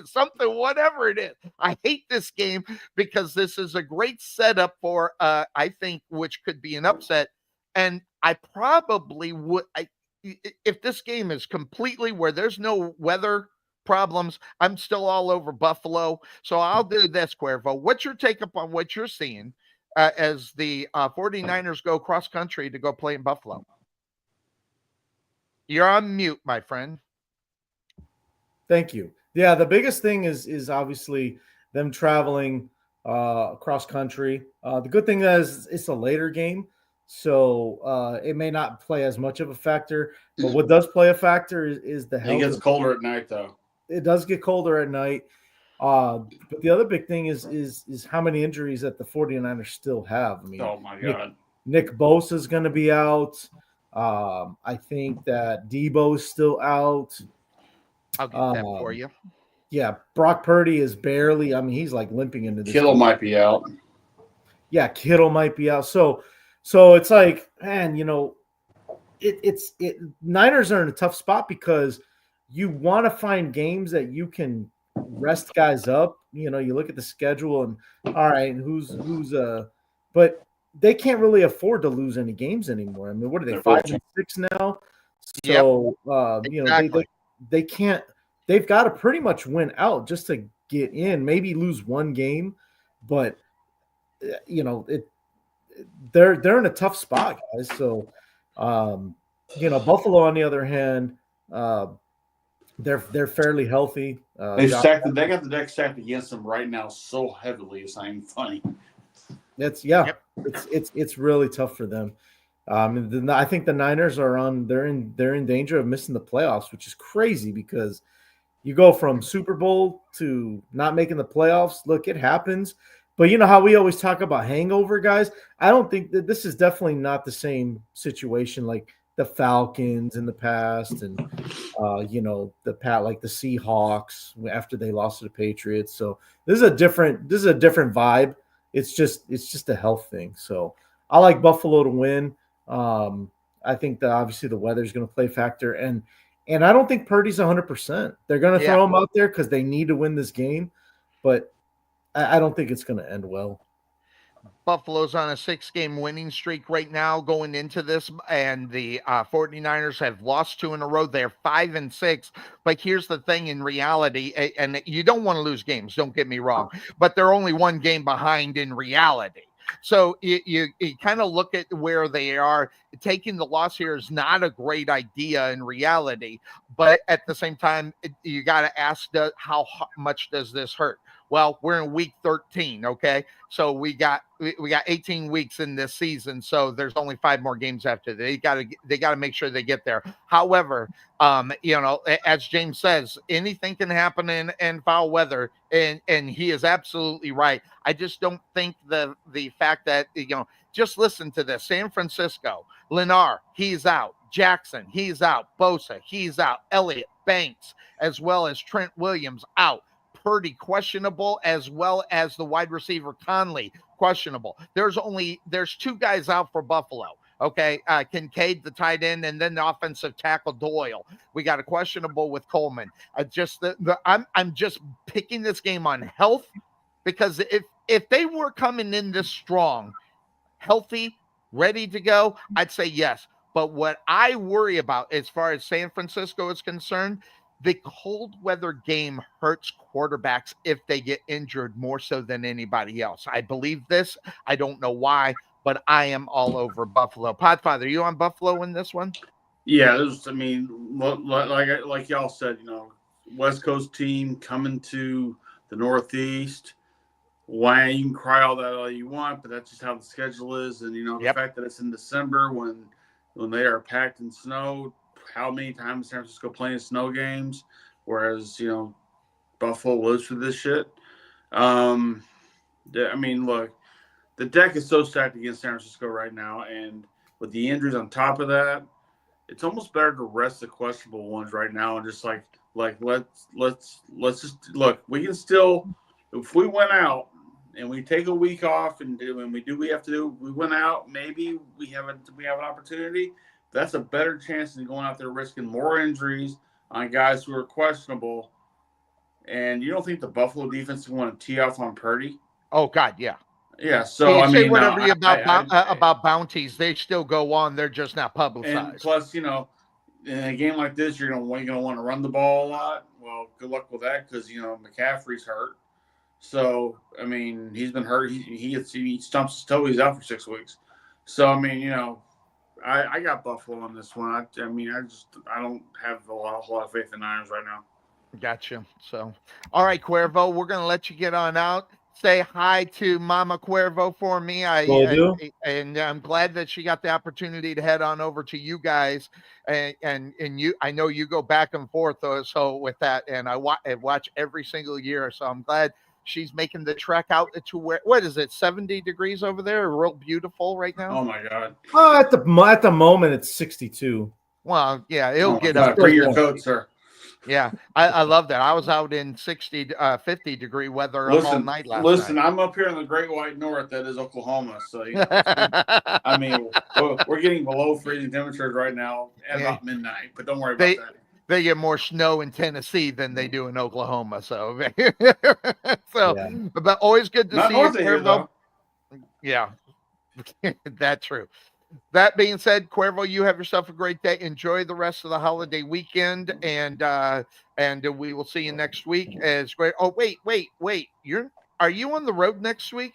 something, whatever it is. I hate this game because this is a great setup for I think, which could be an upset. And I probably would, if this game is completely where there's no weather problems, I'm still all over Buffalo. So I'll do this, Cuervo. What's your take up on what you're seeing as the 49ers go cross country to go play in Buffalo? You're on mute, my friend. Thank you. Yeah, the biggest thing is obviously them traveling cross country. The good thing is it's a later game, so it may not play as much of a factor. But what does play a factor is the health. It gets colder at night, though. It does get colder at night. But the other big thing is how many injuries that the 49ers still have. I mean, oh my God, Nick Bosa is going to be out. I think that Debo's still out. I'll get that for you. Yeah, Brock Purdy is barely. I mean, he's like limping into this. Kittle might be out. Yeah, Kittle might be out. So it's like, man, Niners are in a tough spot because you want to find games that you can rest guys up. You look at the schedule and all right, but they can't really afford to lose any games anymore. I mean, what are they, 5-6 now? So, exactly. they can't. They've got to pretty much win out just to get in. Maybe lose one game, but they're in a tough spot, guys. So, Buffalo on the other hand, they're fairly healthy. They got the deck stacked against them right now so heavily. It's not even funny. It's really tough for them. I think the Niners they're in danger of missing the playoffs, which is crazy because you go from Super Bowl to not making the playoffs. Look, it happens. But you know how we always talk about hangover, guys? I don't think that this is definitely not the same situation like the Falcons in the past and like the Seahawks after they lost to the Patriots. So this is a different vibe. It's just a health thing. So I like Buffalo to win. I think that obviously the weather is going to play a factor, and I don't think Purdy's 100%. They're going to throw him out there because they need to win this game, but I don't think it's going to end well. Buffalo's on a 6-game winning streak right now going into this, and the 49ers have lost 2 in a row. They're 5-6. But here's the thing in reality, and you don't want to lose games, don't get me wrong, but they're only 1 game behind in reality. So you kind of look at where they are. Taking the loss here is not a great idea in reality, but at the same time, you got to ask, how much does this hurt? Well, we're in week 13, okay? So we got 18 weeks in this season, so there's only 5 more games after. They got to make sure they get there. However, as James says, anything can happen in foul weather, and he is absolutely right. I just don't think the fact that, just listen to this. San Francisco, Lennar, he's out. Jackson, he's out. Bosa, he's out. Elliott, Banks, as well as Trent Williams, out. Purdy, questionable, as well as the wide receiver Conley, questionable. There's 2 guys out for Buffalo. Okay, Kincaid, the tight end, and then the offensive tackle Doyle. We got a questionable with Coleman. I'm just picking this game on health, because if they were coming in this strong, healthy, ready to go, I'd say yes. But what I worry about as far as San Francisco is concerned, the cold weather game hurts quarterbacks if they get injured more so than anybody else. I believe this. I don't know why, but I am all over Buffalo. Podfather, you on Buffalo in this one? Yeah, like y'all said, West Coast team coming to the Northeast. Why, you can cry all that all you want, but that's just how the schedule is. And the fact that it's in December when they are packed in snow. How many times San Francisco playing snow games, whereas Buffalo lives for this shit. Look, the deck is so stacked against San Francisco right now, and with the injuries on top of that, it's almost better to rest the questionable ones right now and just let's just look. We can still, if we went out and we take a week off and we do what we have to do, we went out, maybe we have an opportunity. That's a better chance than going out there risking more injuries on guys who are questionable. And you don't think the Buffalo defense is going to tee off on Purdy? Oh, God, yeah. Yeah, so say whatever about bounties, they still go on. They're just not publicized. And plus, in a game like this, you're going to want to run the ball a lot. Well, good luck with that because McCaffrey's hurt. So he's been hurt. He stumps his toe. He's out for 6 weeks. So I got Buffalo on this one. I don't have a whole lot of faith in Niners right now. Gotcha. So, all right, Cuervo, we're going to let you get on out. Say hi to Mama Cuervo for me. And I'm glad that she got the opportunity to head on over to you guys. And you, I know you go back and forth. So with that, and I watch every single year. So I'm glad she's making the trek out to what is it, 70 degrees over there? Real beautiful right now. Oh my God. At the moment it's 62. Well, yeah, it'll get up. Bring your coat, sir. Yeah, I love that. I was out in 50 degree weather all night last night. I'm up here in the Great White North. That is Oklahoma. So, we're getting below freezing temperatures right now at about midnight. But don't worry about that. They get more snow in Tennessee than they do in Oklahoma. So, but always good to see you, Cuervo. Yeah, that's true. That being said, Cuervo, you have yourself a great day. Enjoy the rest of the holiday weekend, and we will see you next week. As great. Oh, wait. Are you on the road next week?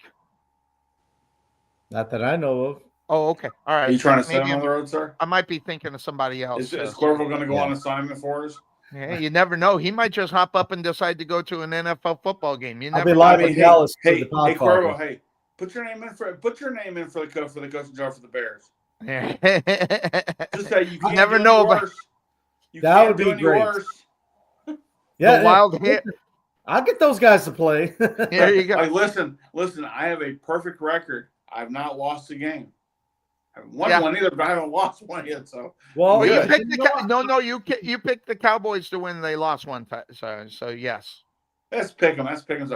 Not that I know of. Oh, okay. All right. Are you trying to send him on the road, sir? I might be thinking of somebody else. Is Cuervo going to go on assignment for us? Yeah, you never know. He might just hop up and decide to go to an NFL football game. You never I'll be live in Dallas. Hey, Cuervo. Hey. Put your name in for the coaching job for the Bears. Yeah. Just say you can't never know about that would be great. Yeah, wild hit. I'll get those guys to play. There you go. Like, listen. I have a perfect record. I've not lost a game. I haven't won one either, but I haven't lost one yet. So you picked you picked the Cowboys to win. They lost one time. So yes. Let's pick them. That's different.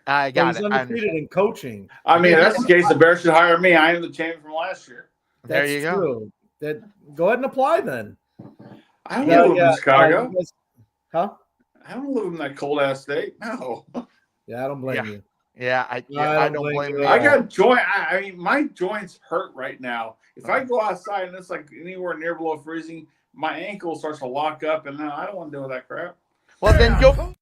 I got it. Undefeated in coaching. If that's the case, the Bears should hire me. I am the champion from last year. There you go. Go ahead and apply then. I don't live in Chicago. Huh? I don't live in that cold ass state. No. Yeah, I don't blame you. Yeah, I don't blame you. I got joint. My joints hurt right now. If I go outside and it's like anywhere near below freezing, my ankle starts to lock up, and I don't want to deal with that crap. Well, then go.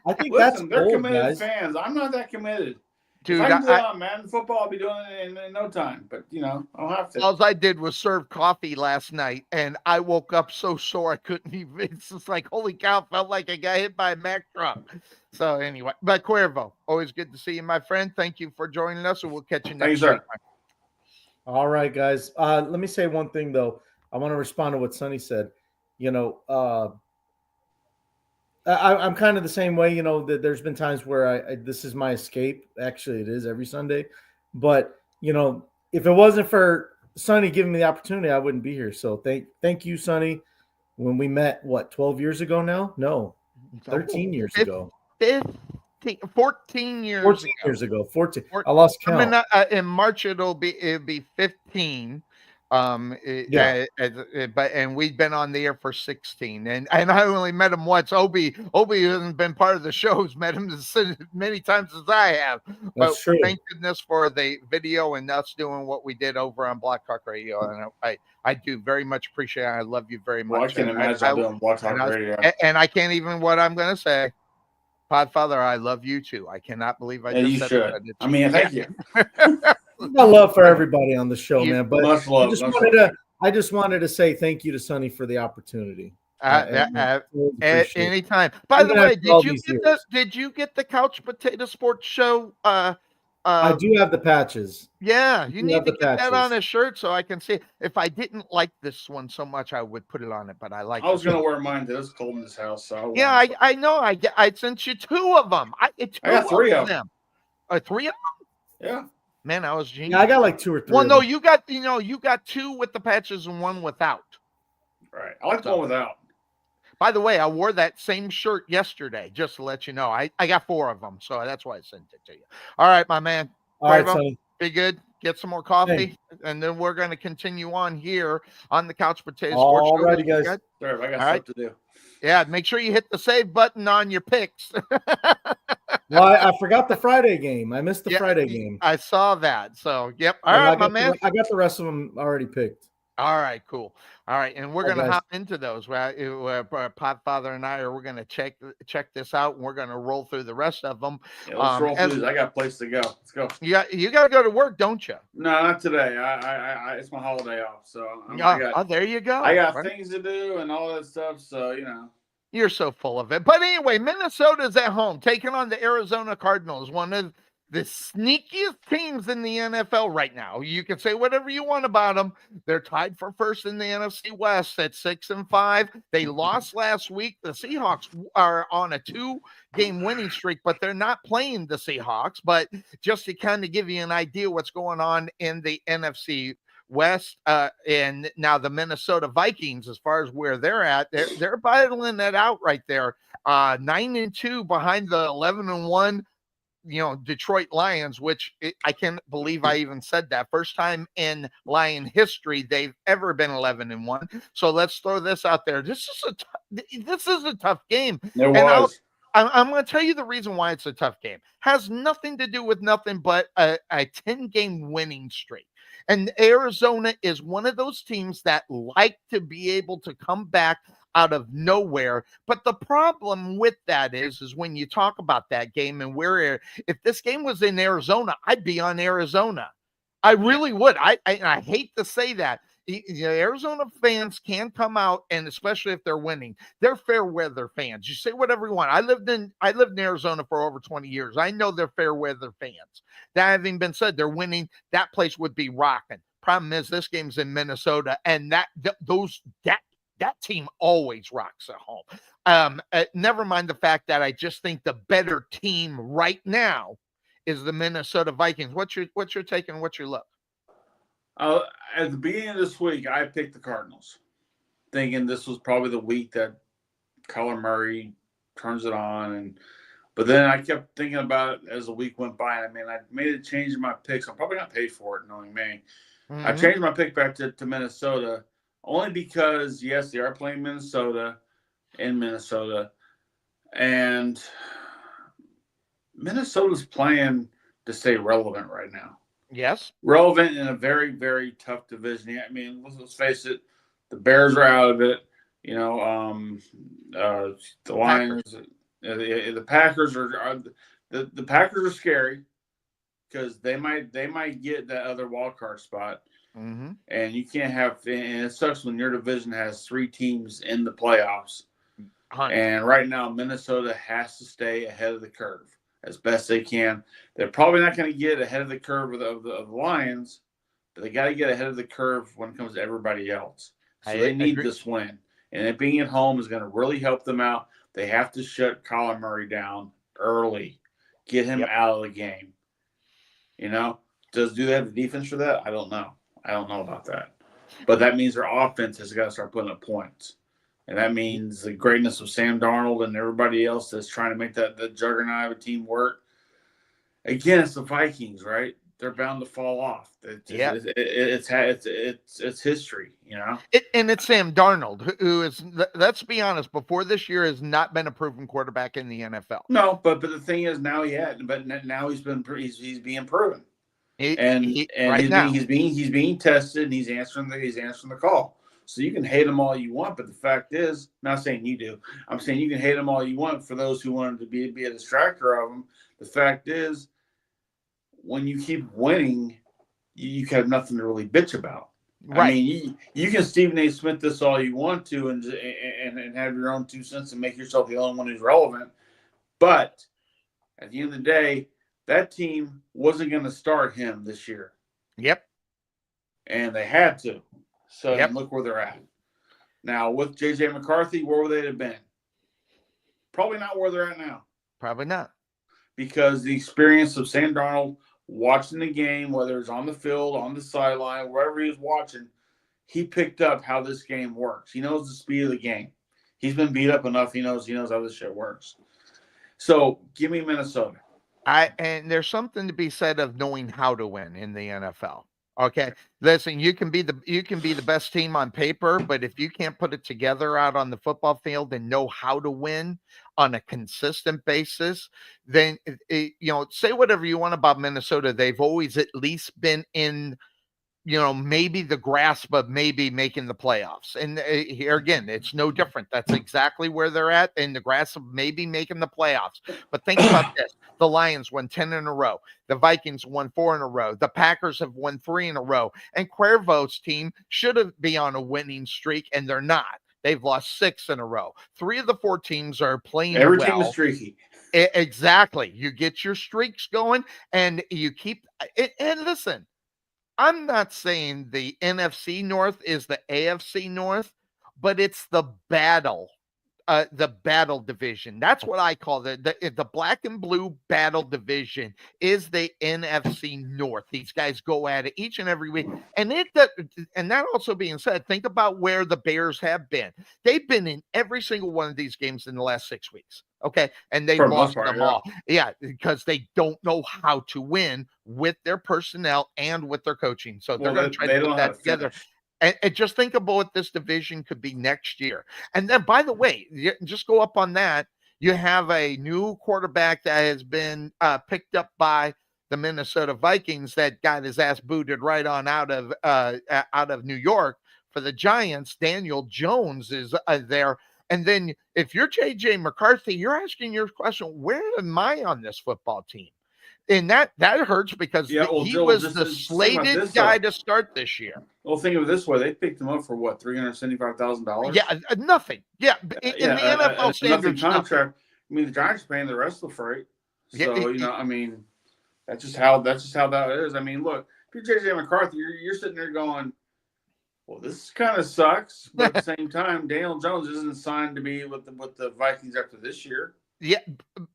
I think Listen, that's they're old, committed guys. fans. I'm not that committed. Dude, if I can do it on Madden football, I'll be doing it in no time. But, I don't have to. All I did was serve coffee last night, and I woke up so sore I couldn't even. It's just like, holy cow, felt like I got hit by a Mack truck. So anyway, but Cuervo, always good to see you, my friend. Thank you for joining us, and we'll catch you next week. All right, guys. Let me say one thing, though. I want to respond to what Sonny said. I'm kind of the same way, that there's been times where this is my escape. Actually, it is every Sunday. But, if it wasn't for Sonny giving me the opportunity, I wouldn't be here. So thank you, Sonny. When we met, 12 years ago now? No, 13 years ago. 14 years 14 years ago. 14. I lost count. In March it'll be 15. But we've been on the air for 16, and I only met him once. Obi hasn't been part of the shows. Met him as many times as I have. That's true. Thank goodness for the video and us doing what we did over on Block Talk Radio, and I do very much appreciate it. I love you very much. Well, I can imagine doing Block Talk Radio, and I can't even what I'm going to say. Podfather, I love you too. I cannot believe I just said should. that. I mean, thank you. My love for everybody on the show, man. But much love, I just wanted to say thank you to Sonny for the opportunity. Anytime. By the way, did you get the Couch Potato Sports Show? I do have the patches. Yeah, you need to get that on a shirt so I can see. If I didn't like this one so much, I would put it on it. But I like. I was gonna wear mine. It's cold in this house, so I know. I sent you 2 of them. I got 3 of them. 3 of them? Yeah. Man, I was genius. Yeah, I got like 2 or 3. Well, no, you got 2 with the patches and 1 without. Right. I like the one without. By the way, I wore that same shirt yesterday, just to let you know. I got 4 of them, so that's why I sent it to you. All right, my man. All right, Sonny. Be good. Get some more coffee, and then we're going to continue on here on the Couch Potato Sports Show. All righty, guys. Sure, I got stuff to do. Yeah, make sure you hit the save button on your picks. Well, I forgot the Friday game. I missed the Friday game. I saw that. So, yep. All right, my man. I got the rest of them already picked. All right, cool. All right, and we're going to hop into those. Podfather and we're going to check this out, and we're going to roll through the rest of them. Yeah, let's roll through these. I got a place to go. Let's go. You got to go to work, don't you? No, not today. I it's my holiday off, so there you go. I got things to do and all that stuff, so You're so full of it. But anyway, Minnesota's at home taking on the Arizona Cardinals, one of the sneakiest teams in the NFL right now. You can say whatever you want about them. They're tied for first in the NFC West at 6-5. They lost last week. The Seahawks are on a 2-game winning streak, but they're not playing the Seahawks. But just to kind of give you an idea what's going on in the NFC West, and now the Minnesota Vikings, as far as where they're at, they're battling that out right there. 9-2 behind the 11-1. Detroit Lions, which I can't believe I even said that. First time in Lion history they've ever been 11-1. So let's throw this out there. This is a tough game. I'm going to tell you the reason why it's a tough game. Has nothing to do with nothing but a 10-game winning streak. And Arizona is one of those teams that like to be able to come back out of nowhere. But the problem with that is when you talk about that game and if this game was in Arizona, I'd be on Arizona. I really would. I hate to say that. Arizona fans can come out, and especially if they're winning, they're fair weather fans. You say whatever you want. I lived in Arizona for over 20 years. I know they're fair weather fans. That having been said, they're winning. That place would be rocking. Problem is, this game's in Minnesota, and that team always rocks at home. Never mind the fact that I just think the better team right now is the Minnesota Vikings. What's your take and what's your look? At the beginning of this week, I picked the Cardinals, thinking this was probably the week that Kyler Murray turns it on. But then I kept thinking about it as the week went by. I made a change in my picks. I'm probably not paid for it, knowing me. Mm-hmm. I changed my pick back to Minnesota only because, yes, they are playing Minnesota in Minnesota. And Minnesota's playing to stay relevant right now. Yes. Relevant in a very, very tough division. Let's face it, the Bears are out of it. The Lions, The Packers are the Packers are scary because they might get that other wild card spot, and you can't have. And it sucks when your division has 3 teams in the playoffs. And right now, Minnesota has to stay ahead of the curve as best they can. They're probably not going to get ahead of the curve of the Lions, but they got to get ahead of the curve when it comes to everybody else. So they need this win, and it being at home is going to really help them out. They have to shut Kyler Murray down early, get him out of the game. Do they have the defense for that? I don't know. I don't know about that, but that means their offense has got to start putting up points. And that means the greatness of Sam Darnold and everybody else that's trying to make the juggernaut of a team work. Again, it's the Vikings, right? They're bound to fall off. It's history, And it's Sam Darnold, who is, let's be honest, before this year has not been a proven quarterback in the NFL. No, but the thing is now now he's being proven. He's being tested and he's answering the call. So you can hate him all you want, but the fact is, not saying you do. I'm saying you can hate him all you want for those who wanted to be a distractor of him. The fact is, when you keep winning, you have nothing to really bitch about. Right. I mean, you can Stephen A. Smith this all you want to and have your own 2 cents and make yourself the only one who's relevant. But at the end of the day, that team wasn't going to start him this year. Yep. And they had to. So look where they're at. Now, with J.J. McCarthy, where would they have been? Probably not where they're at now. Probably not. Because the experience of Sam Darnold watching the game, whether it's on the field, on the sideline, wherever he was watching, he picked up how this game works. He knows the speed of the game. He's been beat up enough. He knows how this shit works. So give me Minnesota. And there's something to be said of knowing how to win in the NFL. Okay, listen, you can be the best team on paper, but if you can't put it together out on the football field and know how to win on a consistent basis, then say whatever you want about Minnesota. They've always at least been in, maybe the grasp of maybe making the playoffs. And here again, it's no different. That's exactly where they're at, in the grasp of maybe making the playoffs. But think about this. The Lions won 10 in a row. The Vikings won 4 in a row. The Packers have won 3 in a row. And Cuervo's team should have been on a winning streak, and they're not. They've lost 6 in a row. 3 of the 4 teams are playing Every well. team is streaky. Exactly. You get your streaks going, and you keep – and listen, I'm not saying the NFC North is the AFC North, but it's the battle division. That's what I call the black and blue battle division is the NFC North. These guys go at it each and every week. And that also being said, think about where the Bears have been. They've been in every single one of these games in the last 6 weeks. Okay. And they've lost them all. Yeah. Because they don't know how to win with their personnel and with their coaching. So they're going to try to put that together. And just think about what this division could be next year. And then, by the way, just go up on that. You have a new quarterback that has been picked up by the Minnesota Vikings that got his ass booted right on out of New York for the Giants. Daniel Jones is there. And then if you're J.J. McCarthy, you're asking your question, where am I on this football team? And that hurts because he was the slated guy to start this year. Well, think of it this way: they picked him up for what, $375,000? Yeah, nothing. Yeah, in the NFL standards, contract. Nothing. I mean, the Giants are paying the rest of the freight. So I mean, that's just how that is. I mean, look, if you're J.J. McCarthy, you're sitting there going, "Well, this kind of sucks," but at the same time, Daniel Jones isn't signed to be with the Vikings after this year. Yeah,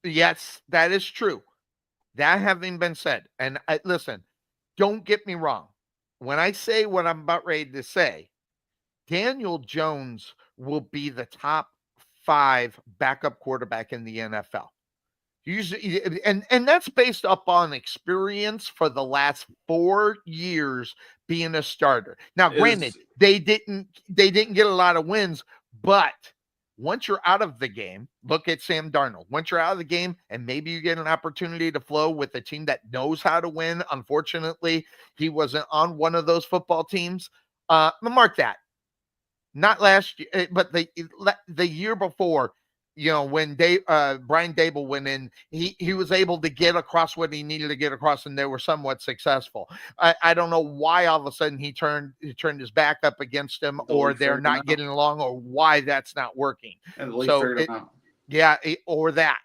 yes, that is true. That having been said, and listen, don't get me wrong. When I say what I'm about ready to say, Daniel Jones will be the top 5 backup quarterback in the NFL. Usually, and that's based upon experience for the last 4 years being a starter. Now, granted, they didn't get a lot of wins, but once you're out of the game, look at Sam Darnold. Once you're out of the game and maybe you get an opportunity to flow with a team that knows how to win. Unfortunately, he wasn't on one of those football teams. Mark that. Not last year, but the year before, when Brian Dable went in, he was able to get across what he needed to get across, and they were somewhat successful. I don't know why all of a sudden he turned his back up against him, or they're not getting along, or why that's not working. And the league figured him out. Yeah, or that.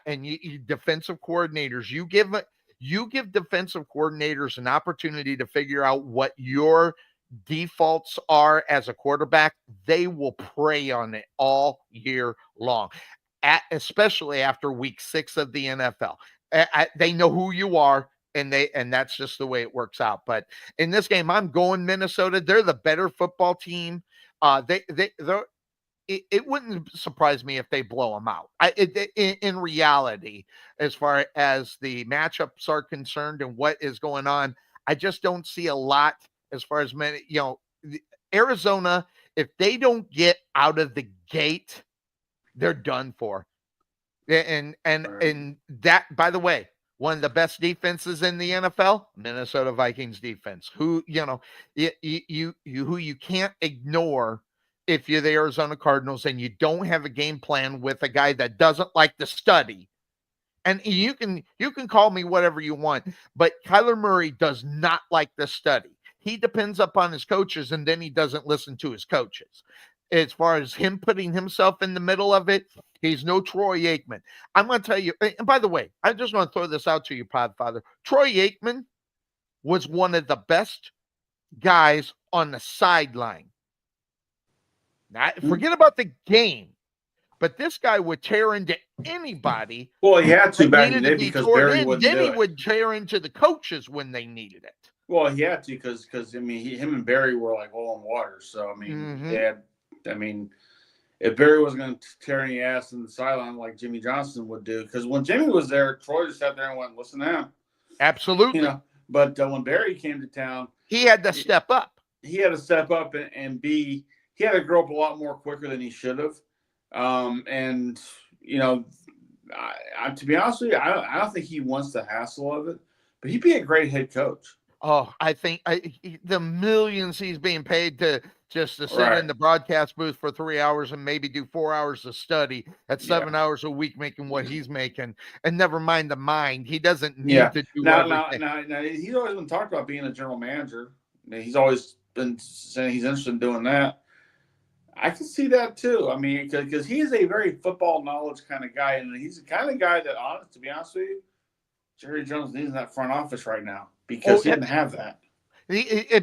And you defensive coordinators, you give defensive coordinators an opportunity to figure out what your defaults are as a quarterback. They will prey on it all year long, especially after week 6 of the NFL. They know who you are, and that's just the way it works out. But in this game, I'm going Minnesota. They're the better football team. It wouldn't surprise me if they blow them out. In reality, as far as the matchups are concerned and what is going on, I just don't see a lot as far as many, Arizona, if they don't get out of the gate, they're done for. And that, by the way, one of the best defenses in the NFL, Minnesota Vikings defense, who, who you can't ignore if you're the Arizona Cardinals and you don't have a game plan with a guy that doesn't like to study. And you can call me whatever you want, but Kyler Murray does not like to study. He depends upon his coaches, and then he doesn't listen to his coaches. As far as him putting himself in the middle of it, he's no Troy Aikman. I'm going to tell you, and by the way, I just want to throw this out to you, Podfather. Troy Aikman was one of the best guys on the sideline. Now, forget about the game, but this guy would tear into anybody. Well, he had to back in the day because Barry wouldn't do it. Then he would tear into the coaches when they needed it. Well, he had to because him and Barry were like oil and water. So if Barry was going to tear any ass in the sideline like Jimmy Johnson would do, because when Jimmy was there, Troy just sat there and went, "Listen to him." Absolutely. But when Barry came to town, he had to step up. He had to step up and be. He had to grow up a lot more quicker than he should have. To be honest with you, I don't think he wants the hassle of it, but he'd be a great head coach. Oh, I think the millions he's being paid to just to sit in the broadcast booth for 3 hours and maybe do 4 hours of study at 7 hours a week, making what he's making, and never mind the mind. He doesn't need to do everything. Now, he's always been talking about being a general manager. He's always been saying he's interested in doing that. I can see that too. I mean, because he is a very football knowledge kind of guy, and he's the kind of guy that, to be honest with you, Jerry Jones needs in that front office right now because he didn't have that.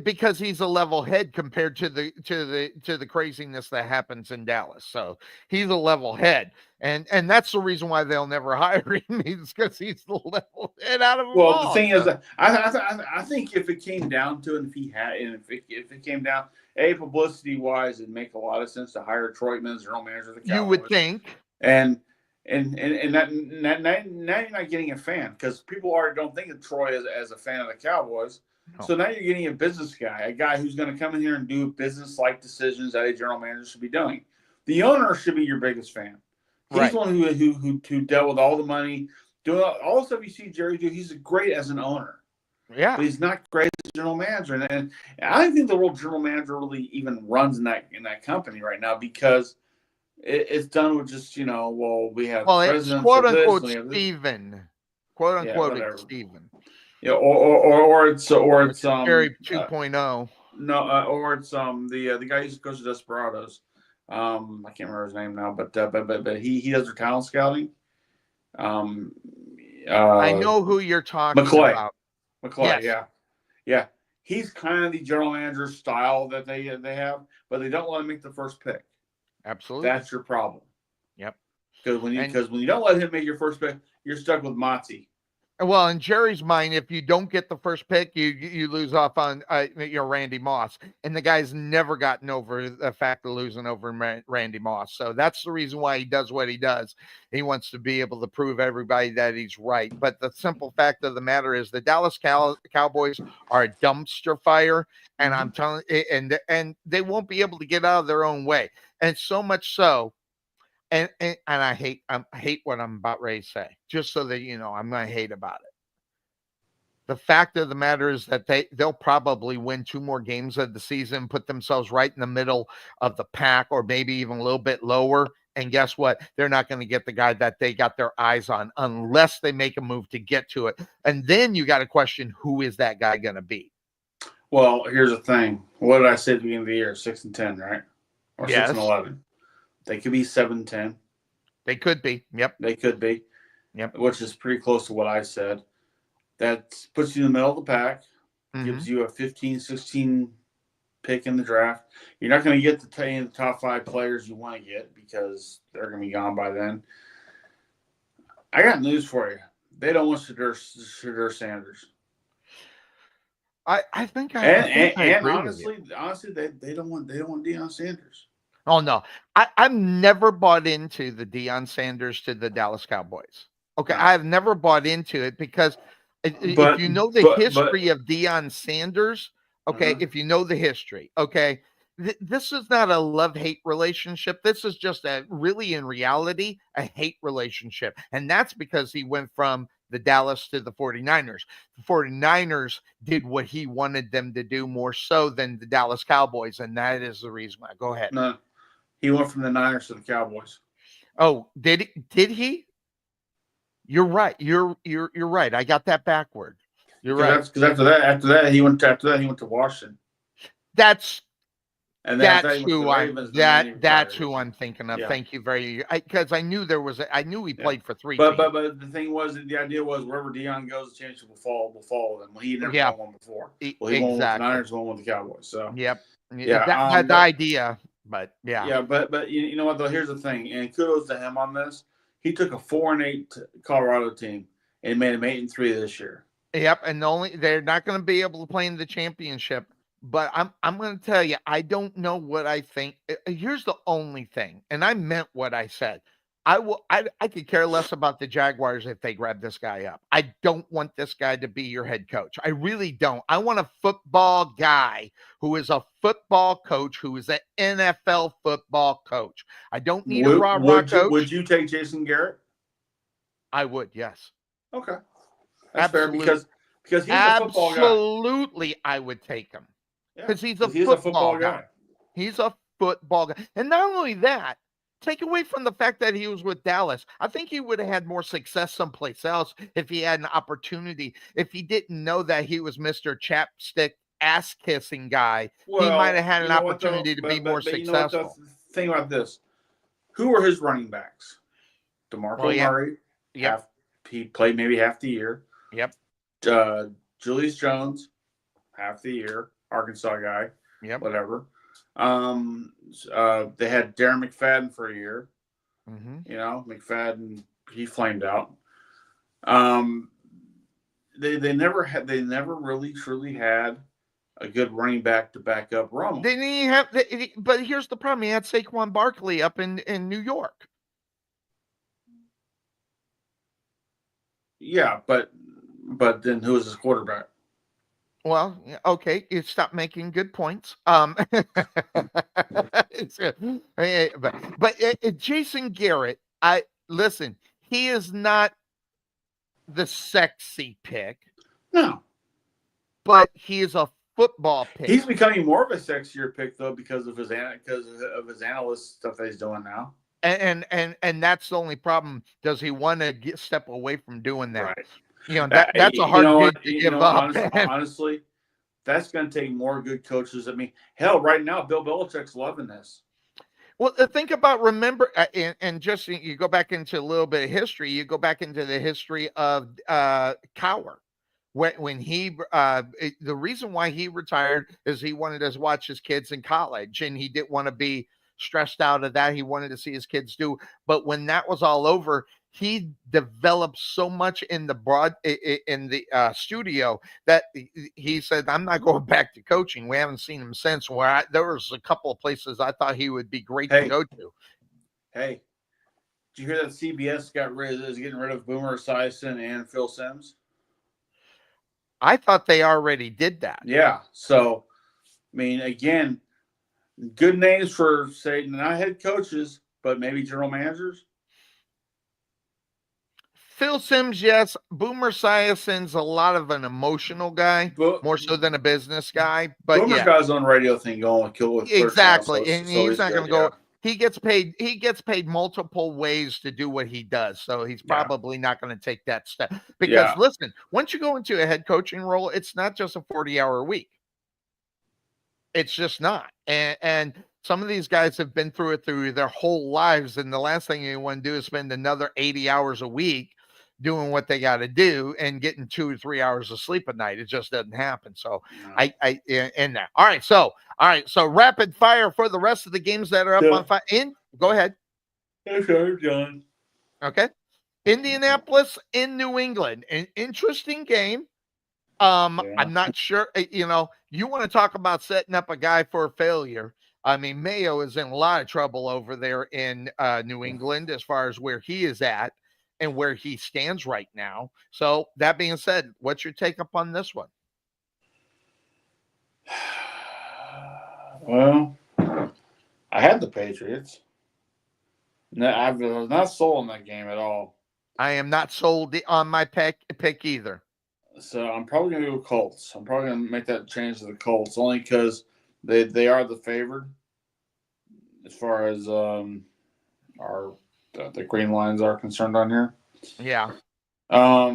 Because he's a level head compared to the craziness that happens in Dallas. So he's a level head, and that's the reason why they'll never hire him. Is because he's the level head out of them all. Well, the thing is that I think if it came down to it, if it came down, publicity wise, it'd make a lot of sense to hire Troy Aikman as general manager of the Cowboys. You would think, and now you're not getting a fan because people already don't think of Troy as a fan of the Cowboys. No. So now you're getting a business guy, a guy who's going to come in here and do business-like decisions that a general manager should be doing. The owner should be your biggest fan. He's the one who dealt with all the money, doing all the stuff you see Jerry do. He's great as an owner. Yeah, but he's not great as a general manager, and I don't think the world general manager really even runs in that company right now because it's done with just we have it's quote unquote Steven, quote unquote it's Steven. Yeah, or it's Jerry 2.0. No, or it's the guy who used to coach the Desperados. I can't remember his name now, but he does their talent scouting. I know who you're talking about. McClay, yeah. He's kind of the general manager style that they have, but they don't let him make the first pick. Absolutely, that's your problem. Yep. Because when you don't let him make your first pick, you're stuck with Motzi. Well, in Jerry's mind, if you don't get the first pick, you lose off on Randy Moss, and the guy's never gotten over the fact of losing over Randy Moss. So that's the reason why he does what he does. He wants to be able to prove everybody that he's right. But the simple fact of the matter is, the Dallas Cowboys are a dumpster fire, and I'm telling, and they won't be able to get out of their own way, and so much so. And I hate what I'm about ready to say, just so that I'm going to hate about it. The fact of the matter is that they'll probably win 2 more games of the season, put themselves right in the middle of the pack, or maybe even a little bit lower, And guess what? They're not going to get the guy that they got their eyes on unless they make a move to get to it. And then you got to question, who is that guy going to be? Well, here's the thing. What did I say at the beginning of the year? 6-10, right? Or Yes. 6-11. They could be 7-10. They could be. Yep. They could be. Yep. Which is pretty close to what I said. That puts you in the middle of the pack. Gives you a 15, 16 pick in the draft. You're not going to get the top 5 players you want to get because they're going to be gone by then. I got news for you. They don't want Shadur Sanders. I think I and agree honestly, they don't want Deion Sanders. Oh no, I've never bought into the Deion Sanders to the Dallas Cowboys. Okay, I've never bought into it because if you know the history of Deion Sanders, okay, if you know the history, okay, this is not a love-hate relationship. This is just really in reality a hate relationship, and that's because he went from the Dallas to the 49ers. The 49ers did what he wanted them to do more so than the Dallas Cowboys, and that is the reason why. Go ahead. No, he went from the Niners to the Cowboys. Oh, did he? You're right. You're right. I got that backward. You're right. Because after that he went to Washington. That's That's who I'm thinking of. Yeah. Thank you very much. Because I knew he played for 3 But teams. but the thing was, the idea was wherever Deion goes, the championship will follow them. Well, he never won one before. Well, he won with the Niners, won with the Cowboys. So yep. Yeah, that idea. But yeah. Yeah, but you know what though? Here's the thing, and kudos to him on this. He took a 4-8 Colorado team and made them 8-3 this year. Yep, and they're not going to be able to play in the championship. But I'm going to tell you, I don't know what I think. Here's the only thing, and I meant what I said. I could care less about the Jaguars if they grab this guy up. I don't want this guy to be your head coach. I really don't. I want a football guy who is a football coach, who is an NFL football coach. I don't need a rah-rah coach. Would you take Jason Garrett? I would, yes. Okay. That's fair because he's a football guy. Absolutely, I would take him. Because he's a football guy. He's a football guy. And not only that, take away from the fact that he was with Dallas, I think he would have had more success someplace else if he had an opportunity. If he didn't know that he was Mr. Chapstick ass-kissing guy, he might have had an opportunity to be more successful. You know what, think about this. Who were his running backs? DeMarco Murray. Yep. He played maybe half the year. Yep. Julius Jones, half the year. Arkansas guy. Yep. Whatever. They had Darren McFadden for a year. You know, McFadden, he flamed out. They never really truly had a good running back to back up Romo. They didn't have, but here's the problem: he had Saquon Barkley up in New York. Yeah, but then who was his quarterback? Well, okay, you stop making good points. Jason Garrett, listen, he is not the sexy pick. No. But he is a football pick. He's becoming more of a sexier pick though because of his analyst stuff that he's doing now. And that's the only problem. Does he want to step away from doing that? Right. You know, that's a hard gig to give up. Honestly, that's going to take more good coaches. I mean, hell, right now, Bill Belichick's loving this. Well, think about, remember, and just you go back into a little bit of history. You go back into the history of Cowher. When he, the reason why he retired is he wanted to watch his kids in college, and he didn't want to be stressed out of that. He wanted to see his kids do. But when that was all over, he developed so much in the studio that he said, "I'm not going back to coaching." We haven't seen him since. There was a couple of places I thought he would be great to go to. Hey, did you hear that CBS is getting rid of Boomer Esiason and Phil Simms? I thought they already did that. Yeah. So, I mean, again, good names for, say, not head coaches, but maybe general managers. Phil Simms, yes. Boomer Esiason's a lot of an emotional guy, more so than a business guy. But Boomer's got his own radio thing going with exactly, and he's not going to go. he gets paid multiple ways to do what he does. So he's probably not going to take that step. Because listen, once you go into a head coaching role, it's not just a 40-hour week. It's just not. And some of these guys have been through it through their whole lives. And the last thing you want to do is spend another 80 hours a week doing what they got to do and getting 2 or 3 hours of sleep a night. It just doesn't happen. So I in that. All right. So rapid fire for the rest of the games that are up on fire. Go ahead. Sure, John. Okay. Indianapolis in New England. An interesting game. I'm not sure. You want to talk about setting up a guy for failure. I mean, Mayo is in a lot of trouble over there in New England as far as where he is at and where he stands right now. So that being said, what's your take up on this one? Well, I had the Patriots. No, I was not sold on that game at all. I am not sold on my pick either. So I'm probably going to go Colts. I'm probably going to make that change to the Colts only because they are the favored as far as the green lines are concerned on here. Yeah. I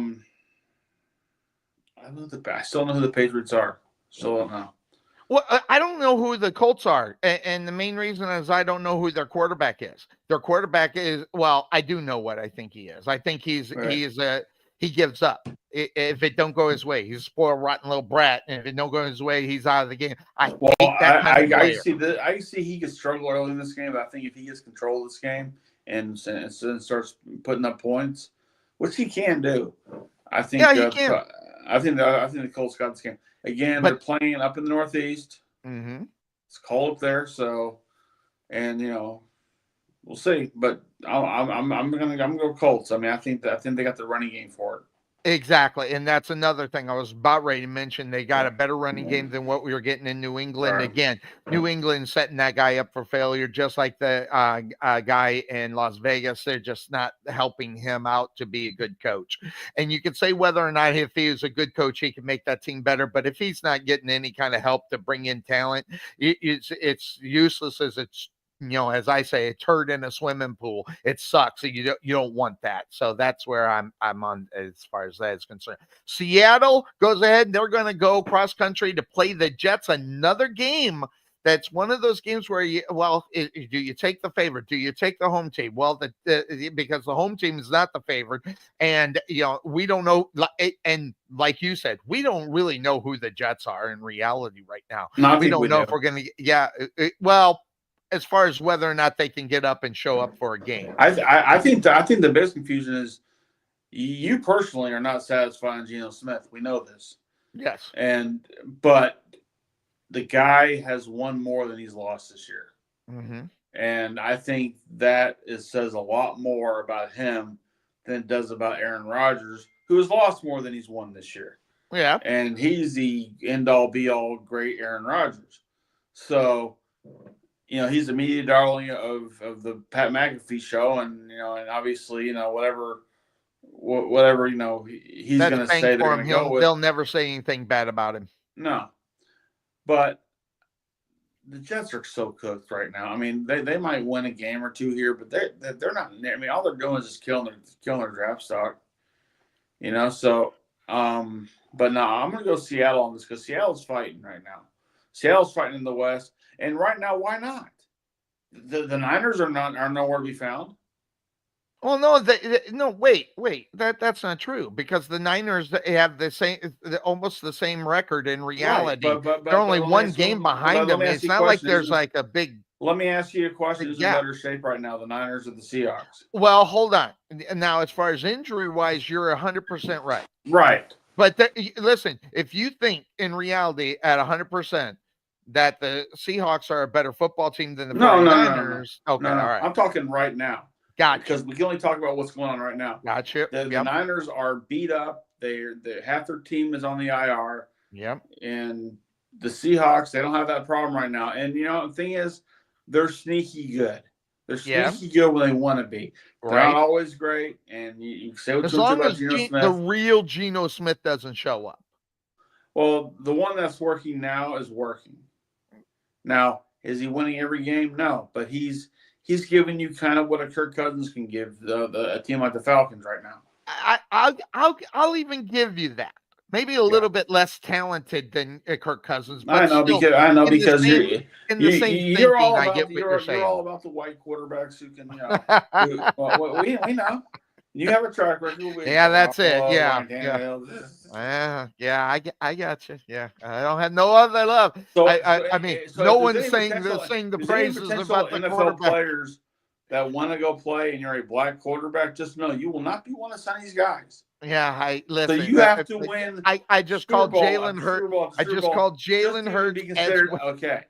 still don't know who the Patriots are. Still don't know. Well, I don't know who the Colts are, and the main reason is I don't know who their quarterback is. Their quarterback is, well, I do know what I think he is. I think he gives up. If it don't go his way, he's a spoiled, rotten little brat, and if it don't go his way, he's out of the game. I hate that kind of player. I see he could struggle early in this game, but I think if he gets control of this game and starts putting up points, which he can do, I think. Yeah, he can. I think the Colts got this game. Again, they're playing up in the Northeast. Mm-hmm. It's cold up there, so we'll see. But I'm gonna go Colts. I mean, I think they got the running game for it. Exactly, and that's another thing I was about ready to mention. They got a better running game than what we were getting in New England. Right. Again, New England setting that guy up for failure, just like the guy in Las Vegas. They're just not helping him out to be a good coach. And you can say whether or not if he is a good coach, he can make that team better. But if he's not getting any kind of help to bring in talent, it's useless as it's. As I say, a turd in a swimming pool. It sucks. You don't want that. So that's where I'm on as far as that is concerned. Seattle goes ahead. They're going to go cross country to play the Jets. Another game that's one of those games where do you take the favorite? Do you take the home team? Well, because the home team is not the favorite, and we don't know. And like you said, we don't really know who the Jets are in reality right now. We don't know if we're going to. Yeah. As far as whether or not they can get up and show up for a game. I think the biggest confusion is you personally are not satisfied in Geno Smith. We know this. Yes. But the guy has won more than he's lost this year. Mm-hmm. And I think that says a lot more about him than it does about Aaron Rodgers, who has lost more than he's won this year. Yeah. And he's the end-all, be-all great Aaron Rodgers. So he's the media darling of the Pat McAfee show, and obviously, whatever he's going to say, they're going to go with. They'll never say anything bad about him. No, but the Jets are so cooked right now. I mean, they might win a game or two here, but they're not. I mean, all they're doing is just killing their draft stock. So but no, I'm going to go Seattle on this because Seattle's fighting right now. Seattle's fighting in the West. And right now, why not? The Niners are nowhere to be found. Well, no, wait. That's not true because the Niners have almost the same record in reality. Right, but they're only one game behind them. It's not like there's like a big. Let me ask you a question: who's in better shape right now, the Niners or the Seahawks? Well, hold on. Now, as far as injury-wise, you're 100% right. Right. But listen, if you think in reality at 100%. That the Seahawks are a better football team than the 49ers. No. Okay, all right. I'm talking right now. Gotcha. Because we can only talk about what's going on right now. Gotcha. The Niners are beat up. Half their team is on the IR. Yep. And the Seahawks, they don't have that problem right now. And the thing is, they're sneaky good. They're sneaky good when they want to be. They're not always great. And you say what as you long about as Geno Smith. the real Geno Smith doesn't show up. Well, the one that's working now is working. Now, is he winning every game? No, but he's he's giving you kind of what a Kirk Cousins can give a team like the Falcons right now. I'll even give you that. Maybe a little bit less talented than Kirk Cousins, but I know still, because you're all I about get what you're saying. You're all about the white quarterbacks who can, we know. You have a track record. Yeah, that's it. I got you. Yeah, I don't have no other love. I mean, no one's saying the praises about the NFL quarterback. players that want to go play, and you're a black quarterback. Just know you will not be one of Sonny's guys. Yeah, listen. So you have to win. I just called Jalen Hurts. I just called Jalen Hurts. Okay.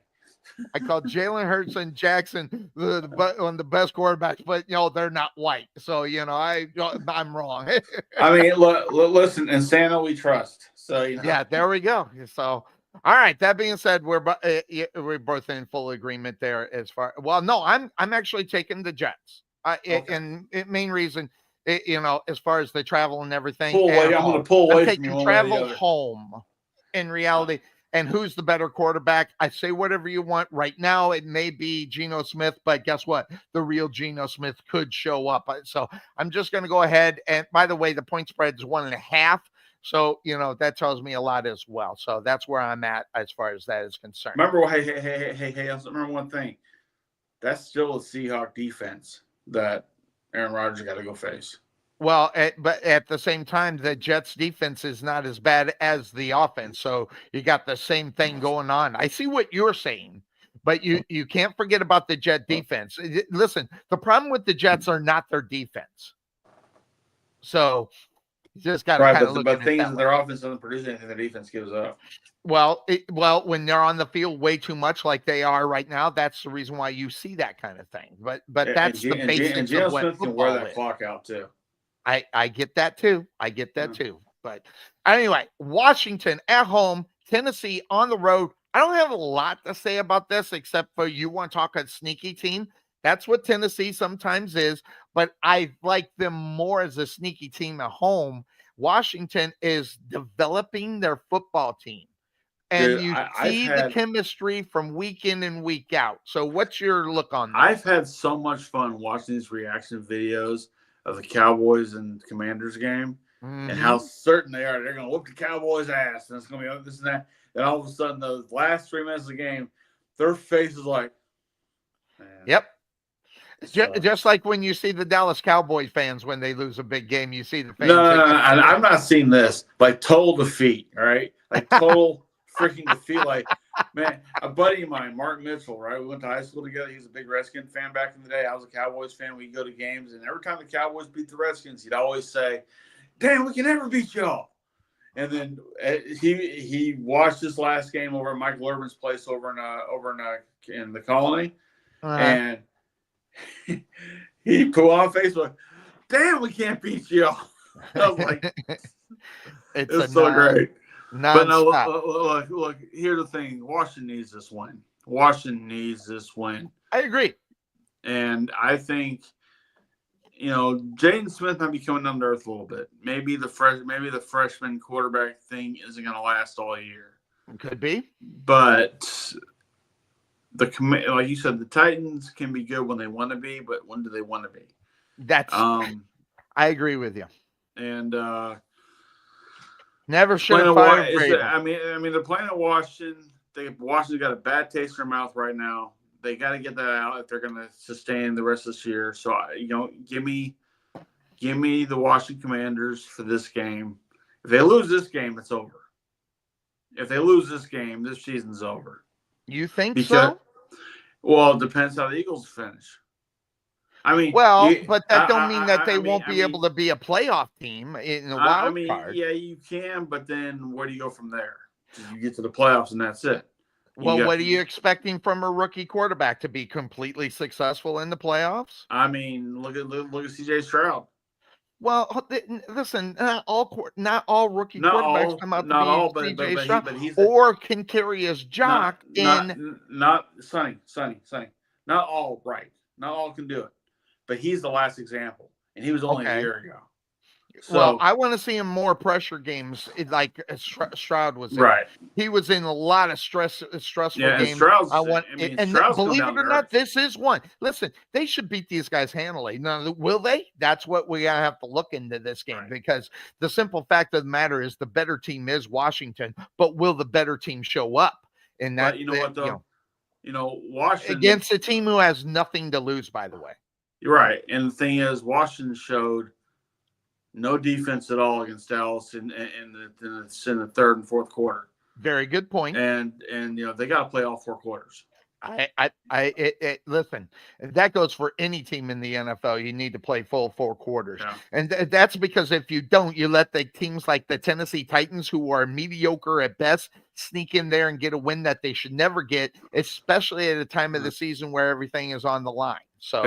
I called Jalen Hurts and Jackson one of the best quarterbacks, but they're not white. So I'm wrong. I mean, listen, in Santa we trust. So yeah, there we go. So all right. That being said, we're both in full agreement there. As far no, I'm actually taking the Jets. And main reason, as far as the travel and everything. I'm going to pull away from you. I'm travel home. In reality. And who's the better quarterback? I say whatever you want. Right now, it may be Geno Smith, but guess what? The real Geno Smith could show up. So I'm just going to go ahead. And by the way, the point spread is 1.5. So, that tells me a lot as well. So that's where I'm at as far as that is concerned. Remember, hey, I remember one thing. That's still a Seahawk defense that Aaron Rodgers got to go face. Well, but at the same time, the Jets defense is not as bad as the offense. So you got the same thing going on. I see what you're saying, but you can't forget about the Jet defense. Listen, the problem with the Jets are not their defense. So you just got to kind of look at it. But things that their offense doesn't produce anything their defense gives up. Well, when they're on the field way too much like they are right now, that's the reason why you see that kind of thing. But that's the basics of what Smith can wear that clock out too. I get that too. But anyway, Washington at home, Tennessee on the road. I don't have a lot to say about this except for you want to talk a sneaky team. That's what Tennessee sometimes is, but I like them more as a sneaky team at home. Washington is developing their football team. And you see the chemistry from week in and week out. So what's your look on that? I've had so much fun watching these reaction videos of the Cowboys and Commanders game and how certain they are. They're going to whoop the Cowboys' ass, and it's going to be this and that. And all of a sudden, the last 3 minutes of the game, their face is like, man. Yep. Just like when you see the Dallas Cowboys fans when they lose a big game, you see the fans. No. I've not seen this. Like total defeat, all right? Like total freaking defeat. Like, man, a buddy of mine, Mark Mitchell, right? We went to high school together. He's a big Redskins fan back in the day. I was a Cowboys fan. We'd go to games, and every time the Cowboys beat the Redskins, he'd always say, "Damn, we can never beat y'all." And then he watched this last game over at Michael Irvin's place over in the Colony, and he put on Facebook, "Damn, we can't beat y'all." I was like, "It's so great." But no, look. Here's the thing: Washington needs this win. I agree, and I think Jaden Smith might be coming down to earth a little bit. Maybe the freshman quarterback thing isn't going to last all year. It could be, but like you said, the Titans can be good when they want to be, but when do they want to be? That's I agree with you. And never should have fired Brady. I mean, they're playing at Washington. Washington's got a bad taste in their mouth right now. They got to get that out if they're going to sustain the rest of this year. So, give me the Washington Commanders for this game. If they lose this game, it's over. If they lose this game, this season's over. You think so? Well, it depends how the Eagles finish. I mean, but that don't mean that they won't be able to be a playoff team in the wild card. Yeah, you can, but then where do you go from there? You get to the playoffs and that's it. What are you expecting from a rookie quarterback to be completely successful in the playoffs? I mean, look at CJ Stroud. Well, listen, not all rookie quarterbacks come out to be CJ Stroud, or can carry his jock Not Sonny. Not all right. Not all can do it. But he's the last example, and he was only a year ago. Well, So I want to see him more pressure games, like Stroud was in. right. He was in a lot of stressful Yeah, and games. Stroud's. And Stroud's come believe down it or to not, earth. this is one. Listen, they should beat these guys handily. Now, will they? That's what we gotta have to look into this game, because the simple fact of the matter is the better team is Washington, but will the better team show up? And that, But you know what though? Washington against a team who has nothing to lose, by the way. You're right, and the thing is, Washington showed no defense at all against Dallas in the third and fourth quarter. Very good point. And they got to play all 4 quarters. Listen, that goes for any team in the NFL. You need to play full 4 quarters. Yeah. And that's because if you don't, you let the teams like the Tennessee Titans, who are mediocre at best, sneak in there and get a win that they should never get, especially at a time of the season where everything is on the line. So,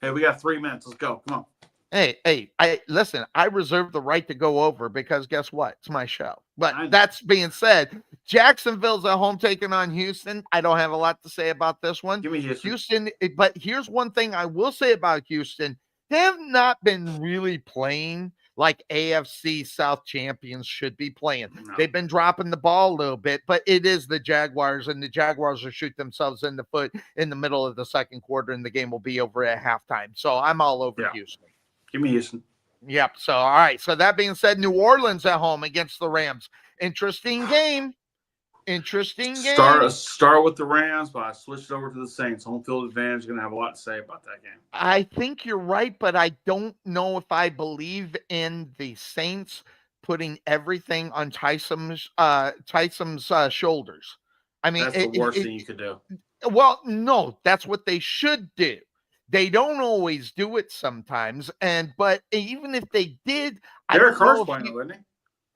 Hey, we got 3 minutes. Let's go. Come on. Hey, I reserve the right to go over, because guess what? It's my show. But that's being said, Jacksonville's at home taking on Houston. I don't have a lot to say about this one. Give me Houston. But here's one thing I will say about Houston. They have not been really playing like AFC South champions should be playing. No. They've been dropping the ball a little bit, but it is the Jaguars, and the Jaguars will shoot themselves in the foot in the middle of the second quarter, and the game will be over at halftime. So I'm all over Houston. Give me Houston. Yep. So, all right. So that being said, New Orleans at home against the Rams. Interesting game. Start with the Rams, but I switched over to the Saints. Home field advantage is going to have a lot to say about that game. I think you're right, but I don't know if I believe in the Saints putting everything on Tyson's shoulders. I mean, that's the worst thing you could do. Well, no, that's what they should do. They don't always do it sometimes, but even if they did, Derek Carr's playing, isn't he?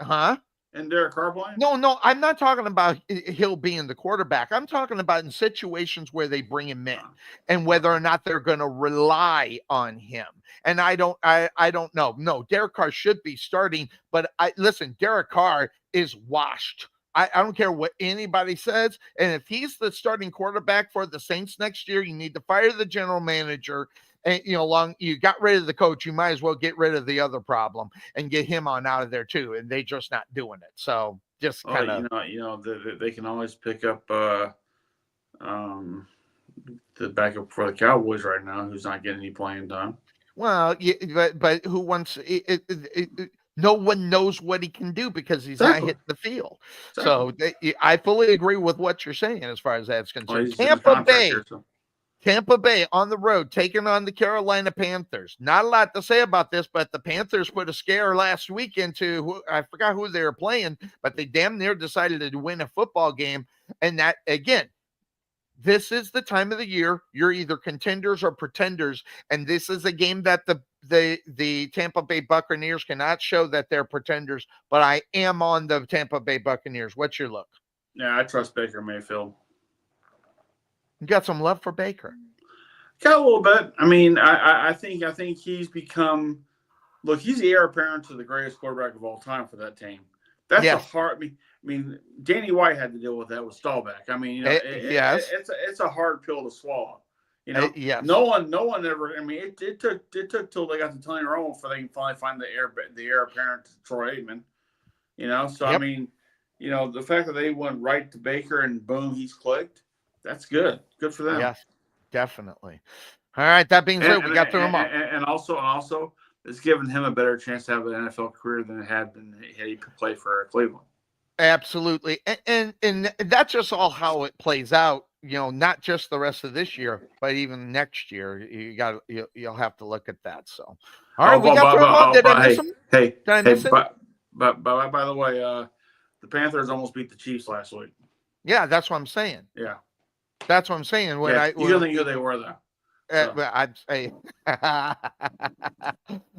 Huh? And Derek Carr playing? No, I'm not talking about Hill being the quarterback. I'm talking about in situations where they bring him in and whether or not they're going to rely on him. And I don't know. No, Derek Carr should be starting, but listen, Derek Carr is washed. I don't care what anybody says. And if he's the starting quarterback for the Saints next year, you need to fire the general manager. And you got rid of the coach, you might as well get rid of the other problem and get him on out of there too. And they just not doing it. So just kind of, they can always pick up the backup for the Cowboys right now, who's not getting any playing time. Well, but who wants it? No one knows what he can do because he's not hitting the field. Exactly. So I fully agree with what you're saying as far as that's concerned. Tampa Bay on the road taking on the Carolina Panthers. Not a lot to say about this, but the Panthers put a scare last week into I forgot who they were playing, but they damn near decided to win a football game. And that, again, this is the time of the year you're either contenders or pretenders, and this is a game that the Tampa Bay Buccaneers cannot show that they're pretenders, but I am on the Tampa Bay Buccaneers. What's your look? Yeah, I trust Baker Mayfield. You got some love for Baker? Got a little bit. I mean, I think he's become – look, he's the heir apparent to the greatest quarterback of all time for that team. That's a hard – I mean, Danny White had to deal with that with Staubach. I mean, it's a hard pill to swallow. Yes. No one ever. I mean, it took till they got to Tony Romo before they can finally find the heir apparent to Troy Aikman. So I mean, the fact that they went right to Baker and boom, he's clicked. That's good. Good for them. Yes, definitely. All right. That being said, we got through them all. And also, it's given him a better chance to have an NFL career than it had been had he play for Cleveland. Absolutely. And that's just all how it plays out, not just the rest of this year, but even next year. You'll have to look at that. So, all right, we got through them all. Did I miss them? Did I miss it? But by the way, the Panthers almost beat the Chiefs last week. Yeah, that's what I'm saying. Yeah. That's what I'm saying. You don't think who they were, though. I'd say. All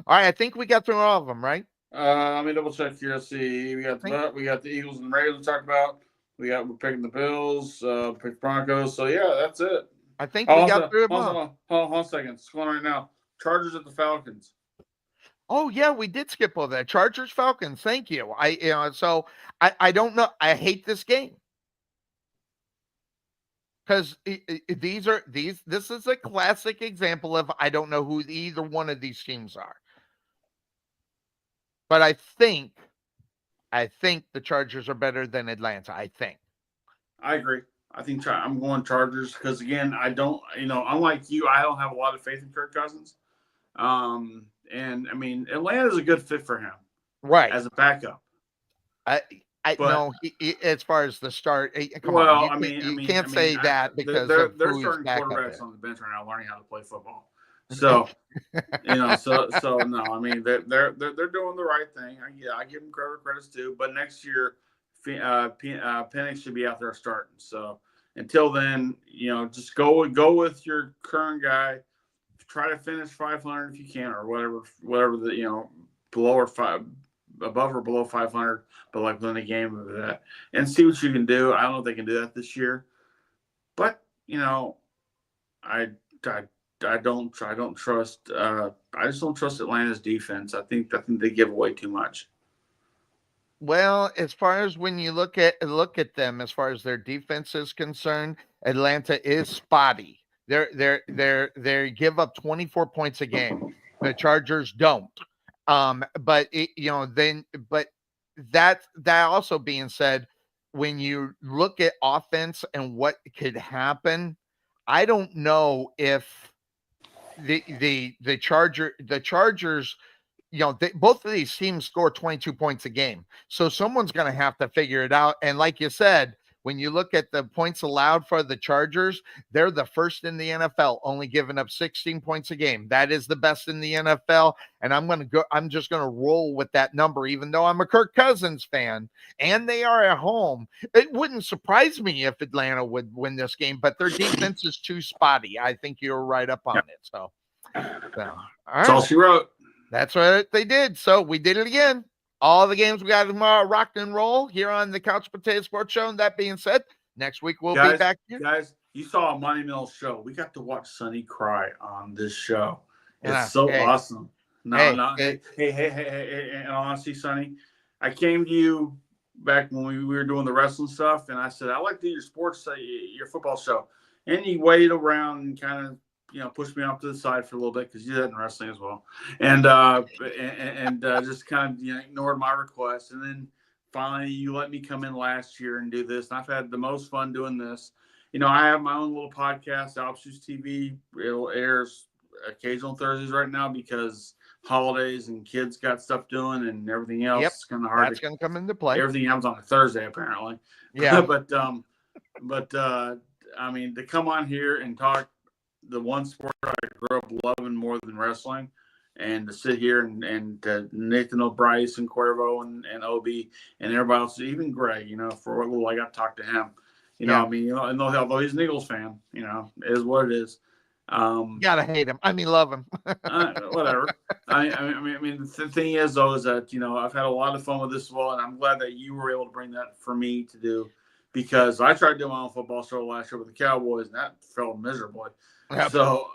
right, I think we got through all of them, right? Let me double check here. Let's see. We got the Eagles and the Ravens we talked about. We're picking the Bills, pick Broncos. So yeah, that's it. I think we got through them all. Hold on a second. It's going right now. Chargers at the Falcons. Oh yeah, we did skip over that. Chargers Falcons. Thank you. So I don't know. I hate this game. Because this is a classic example of I don't know who either one of these teams are. But I think the Chargers are better than Atlanta. I think. I agree. I think I'm going Chargers because, again, I don't, unlike you, I don't have a lot of faith in Kirk Cousins. And I mean, Atlanta's a good fit for him, right, as a backup. I know as far as the start. Come well, on, you can't say that because they're who starting backup quarterbacks is. on the bench right now, learning how to play football. So, so no, I mean they're doing the right thing. I give them credits too. But next year, Penix should be out there starting. So until then, just go with your current guy. Try to finish 500 if you can, or whatever the below or above or below 500, but like win a game of that and see what you can do. I don't know if they can do that this year, but I don't trust. I just don't trust Atlanta's defense. I think they give away too much. Well, as far as when you look at them, as far as their defense is concerned, Atlanta is spotty. They give up 24 points a game. The Chargers don't. But that also being said, when you look at offense and what could happen, I don't know if the Chargers, both of these teams score 22 points a game. So someone's going to have to figure it out. And like you said, when you look at the points allowed for the Chargers, they're the first in the NFL, only giving up 16 points a game. That is the best in the NFL. And I'm just going to roll with that number, even though I'm a Kirk Cousins fan and they are at home. It wouldn't surprise me if Atlanta would win this game, but their defense is too spotty. I think you're right up on it. So all right. That's all she wrote. That's what they did. So we did it again. All the games we got tomorrow, rock and roll here on the Couch Potato Sports Show. And that being said, next week we'll be back here. Guys, you saw a Money Mills show. We got to watch Sonny cry on this show. It's awesome. Hey, and honestly, Sonny, I came to you back when we were doing the wrestling stuff, and I said, I like to do your football show. And he waited around and kind of pushed me off to the side for a little bit because you did in wrestling as well, and just kind of ignored my request. And then finally, you let me come in last year and do this. And I've had the most fun doing this. I have my own little podcast, Options TV. It airs occasional Thursdays right now because holidays and kids got stuff doing and everything else. Yep, it's kind of hard. That's going to come into play. Everything comes on a Thursday apparently. Yeah, but I mean, to come on here and talk the one sport I grew up loving more than wrestling, and to sit here and Nathan O'Brice and Cuervo and Obi and everybody else, even Greg, for a little I got to talk to him. I mean, and although he's an Eagles fan, it is what it is. Gotta hate him. I mean, love him. Whatever. I mean, the thing is, though, is that I've had a lot of fun with this as well, and I'm glad that you were able to bring that for me to do, because I tried doing my own football show last year with the Cowboys, and that fell miserably. Yep. So,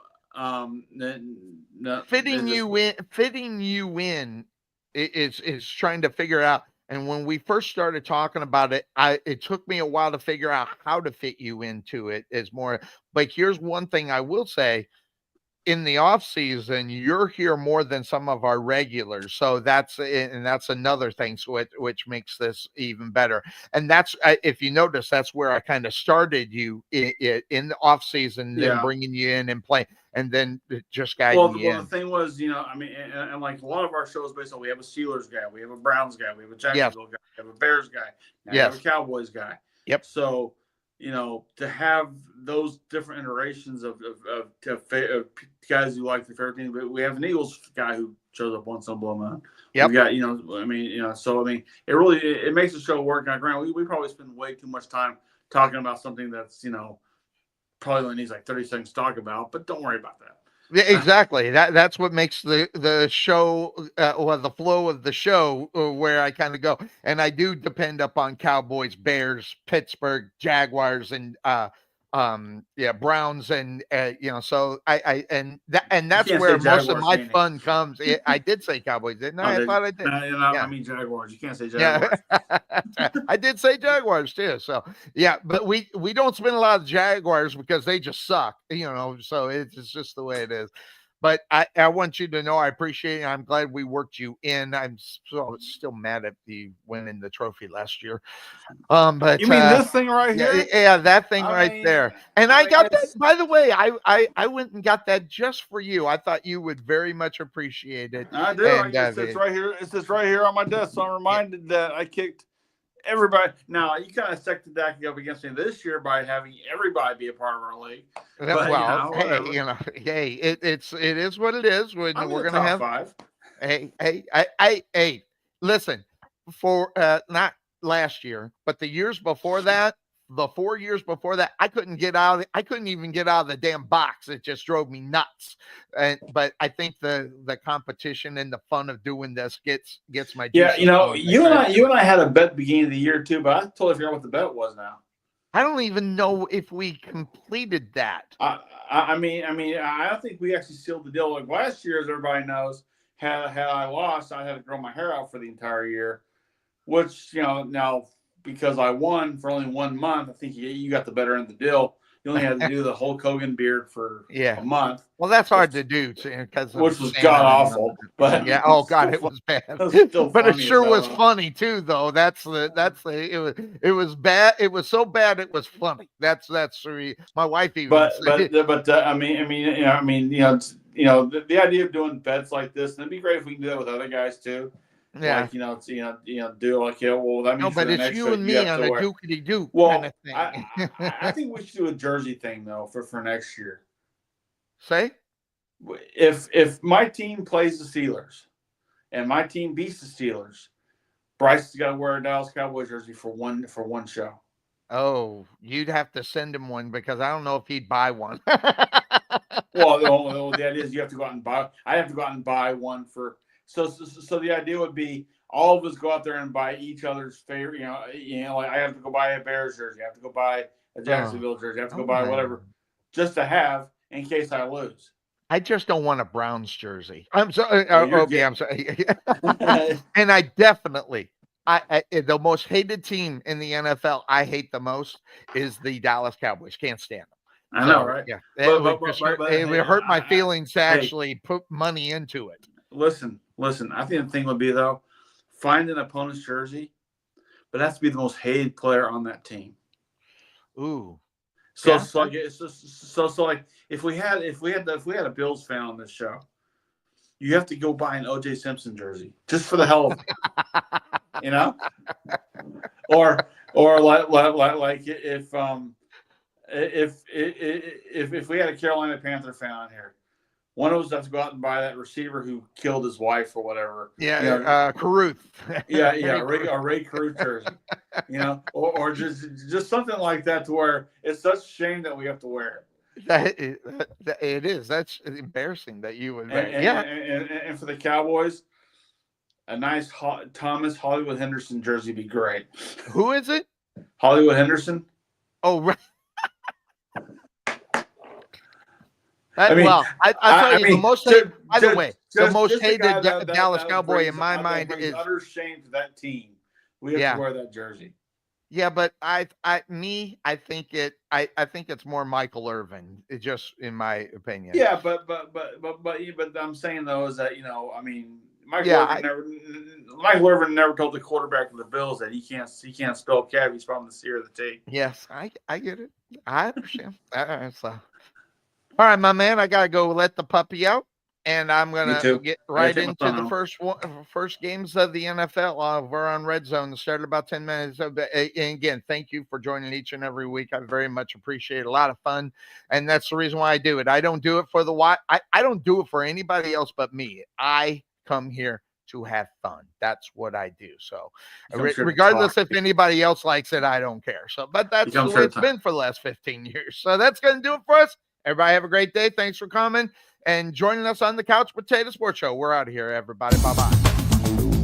fitting you in is trying to figure out. And when we first started talking about it, it took me a while to figure out how to fit you into it. Is more, but here's one thing I will say: in the off season, you're here more than some of our regulars. So that's another thing, which makes this even better. And that's, if you notice, that's where I kind of started you in the off season, then bringing you in and playing, and then just guiding you in. The thing was, I mean, and like a lot of our shows, basically, we have a Steelers guy, we have a Browns guy, we have a Jacksonville guy, we have a Bears guy, we have a Cowboys guy. Yep. So, to have those different iterations of guys who like the favorite team, but we have an Eagles guy who shows up once in a blue moon. Yep. We got, so I mean, it really it makes the show work. Now, granted, we probably spend way too much time talking about something that's probably only needs like 30 seconds to talk about, but don't worry about that. Yeah, exactly. That's what makes the show or the flow of the show where I kind of go. And I do depend upon Cowboys, Bears, Pittsburgh, Jaguars, and Browns, and so that's where most of my fun comes. I did say Cowboys, didn't I? I thought I did. I mean Jaguars. You can't say Jaguars. Yeah. I did say Jaguars too. So but we don't spend a lot of Jaguars because they just suck. So it's just the way it is. but I want you to know I appreciate it. I'm glad we worked you in. I'm still mad at the winning the trophy last year. But you mean this thing right here? Yeah, that thing there. And I got that. By the way, I went and got that just for you. I thought you would very much appreciate it. I do. It sits right here. It sits right here on my desk. So I'm reminded that I kicked everybody. Now you kind of stuck the deck up against me this year by having everybody be a part of our league. But, hey, it is what it is. We're gonna have 5. Hey, listen, for not last year, but the years before that, the 4 years before that, I couldn't even get out of the damn box. It just drove me nuts. But I think the competition and the fun of doing this gets my juices going. you and I had a bet beginning of the year too, but I totally forgot what the bet was now. I don't even know if we completed that. I mean, I don't think we actually sealed the deal. Like last year, as everybody knows, had I lost, I had to grow my hair out for the entire year, which, now because I won for only 1 month, I think you got the better end of the deal. You only had to do the Hulk Hogan beard for a month. Well, that's hard to do because which was god awful. But yeah, oh god, it was bad. But it sure was funny too, though. It was bad. It was so bad it was funny. That's my wife even. But I mean, the idea of doing bets like this, and it'd be great if we can do that with other guys too. Yeah, do like well that means no, but it's you and me on a dookity dook kind of thing. I think we should do a jersey thing though for next year. Say, if my team plays the Steelers and my team beats the Steelers, Bryce has got to wear a Dallas Cowboys jersey for one show. Oh, you'd have to send him one because I don't know if he'd buy one. Well, the idea is you have to go out and buy. I have to go out and buy one for. So the idea would be all of us go out there and buy each other's favorite. Like I have to go buy a Bears jersey. I have to go buy a Jacksonville jersey. I have to go buy whatever, just to have in case I lose. I just don't want a Browns jersey. I'm sorry. I'm sorry. And I definitely, the most hated team in the NFL I hate the most is the Dallas Cowboys. Can't stand them. I know, right? Yeah, it would hurt my feelings to actually put money into it. Listen. I think the thing would be though, find an opponent's jersey, but it has to be the most hated player on that team. Ooh. So like if we had a Bills fan on this show, you have to go buy an O.J. Simpson jersey just for the hell of it, or like if we had a Carolina Panther fan on here. One of us has to go out and buy that receiver who killed his wife or whatever. Yeah, Caruth. Ray Caruth jersey. Or just something like that to where it's such a shame that we have to wear it. It is. That's embarrassing that you would. And for the Cowboys, a nice Thomas Hollywood Henderson jersey would be great. Who is it? Hollywood Henderson. Oh, right. I tell you, the most hated. By the way, the most hated Dallas Cowboy in my mind is utter shame to that team. We have to wear that jersey. Yeah, but I think it's more Michael Irvin, just in my opinion. Yeah, but I'm saying though is that Michael Irvin never told the quarterback of the Bills that he can't spell Cav. He's from the Sierra of the T. Yes, I get it. I understand. All right, my man, I gotta go let the puppy out, and I'm gonna get right into the first games of the NFL. We're on Red Zone. It started about 10 minutes. And again, thank you for joining each and every week. I very much appreciate it. A lot of fun, and that's the reason why I do it. I don't do it for I don't do it for anybody else but me. I come here to have fun. That's what I do. So regardless if anybody else likes it, I don't care. So, but that's the way it's been for the last 15 years. So that's going to do it for us. Everybody have a great day. Thanks for coming and joining us on the Couch Potato Sports Show. We're out of here, everybody. Bye-bye.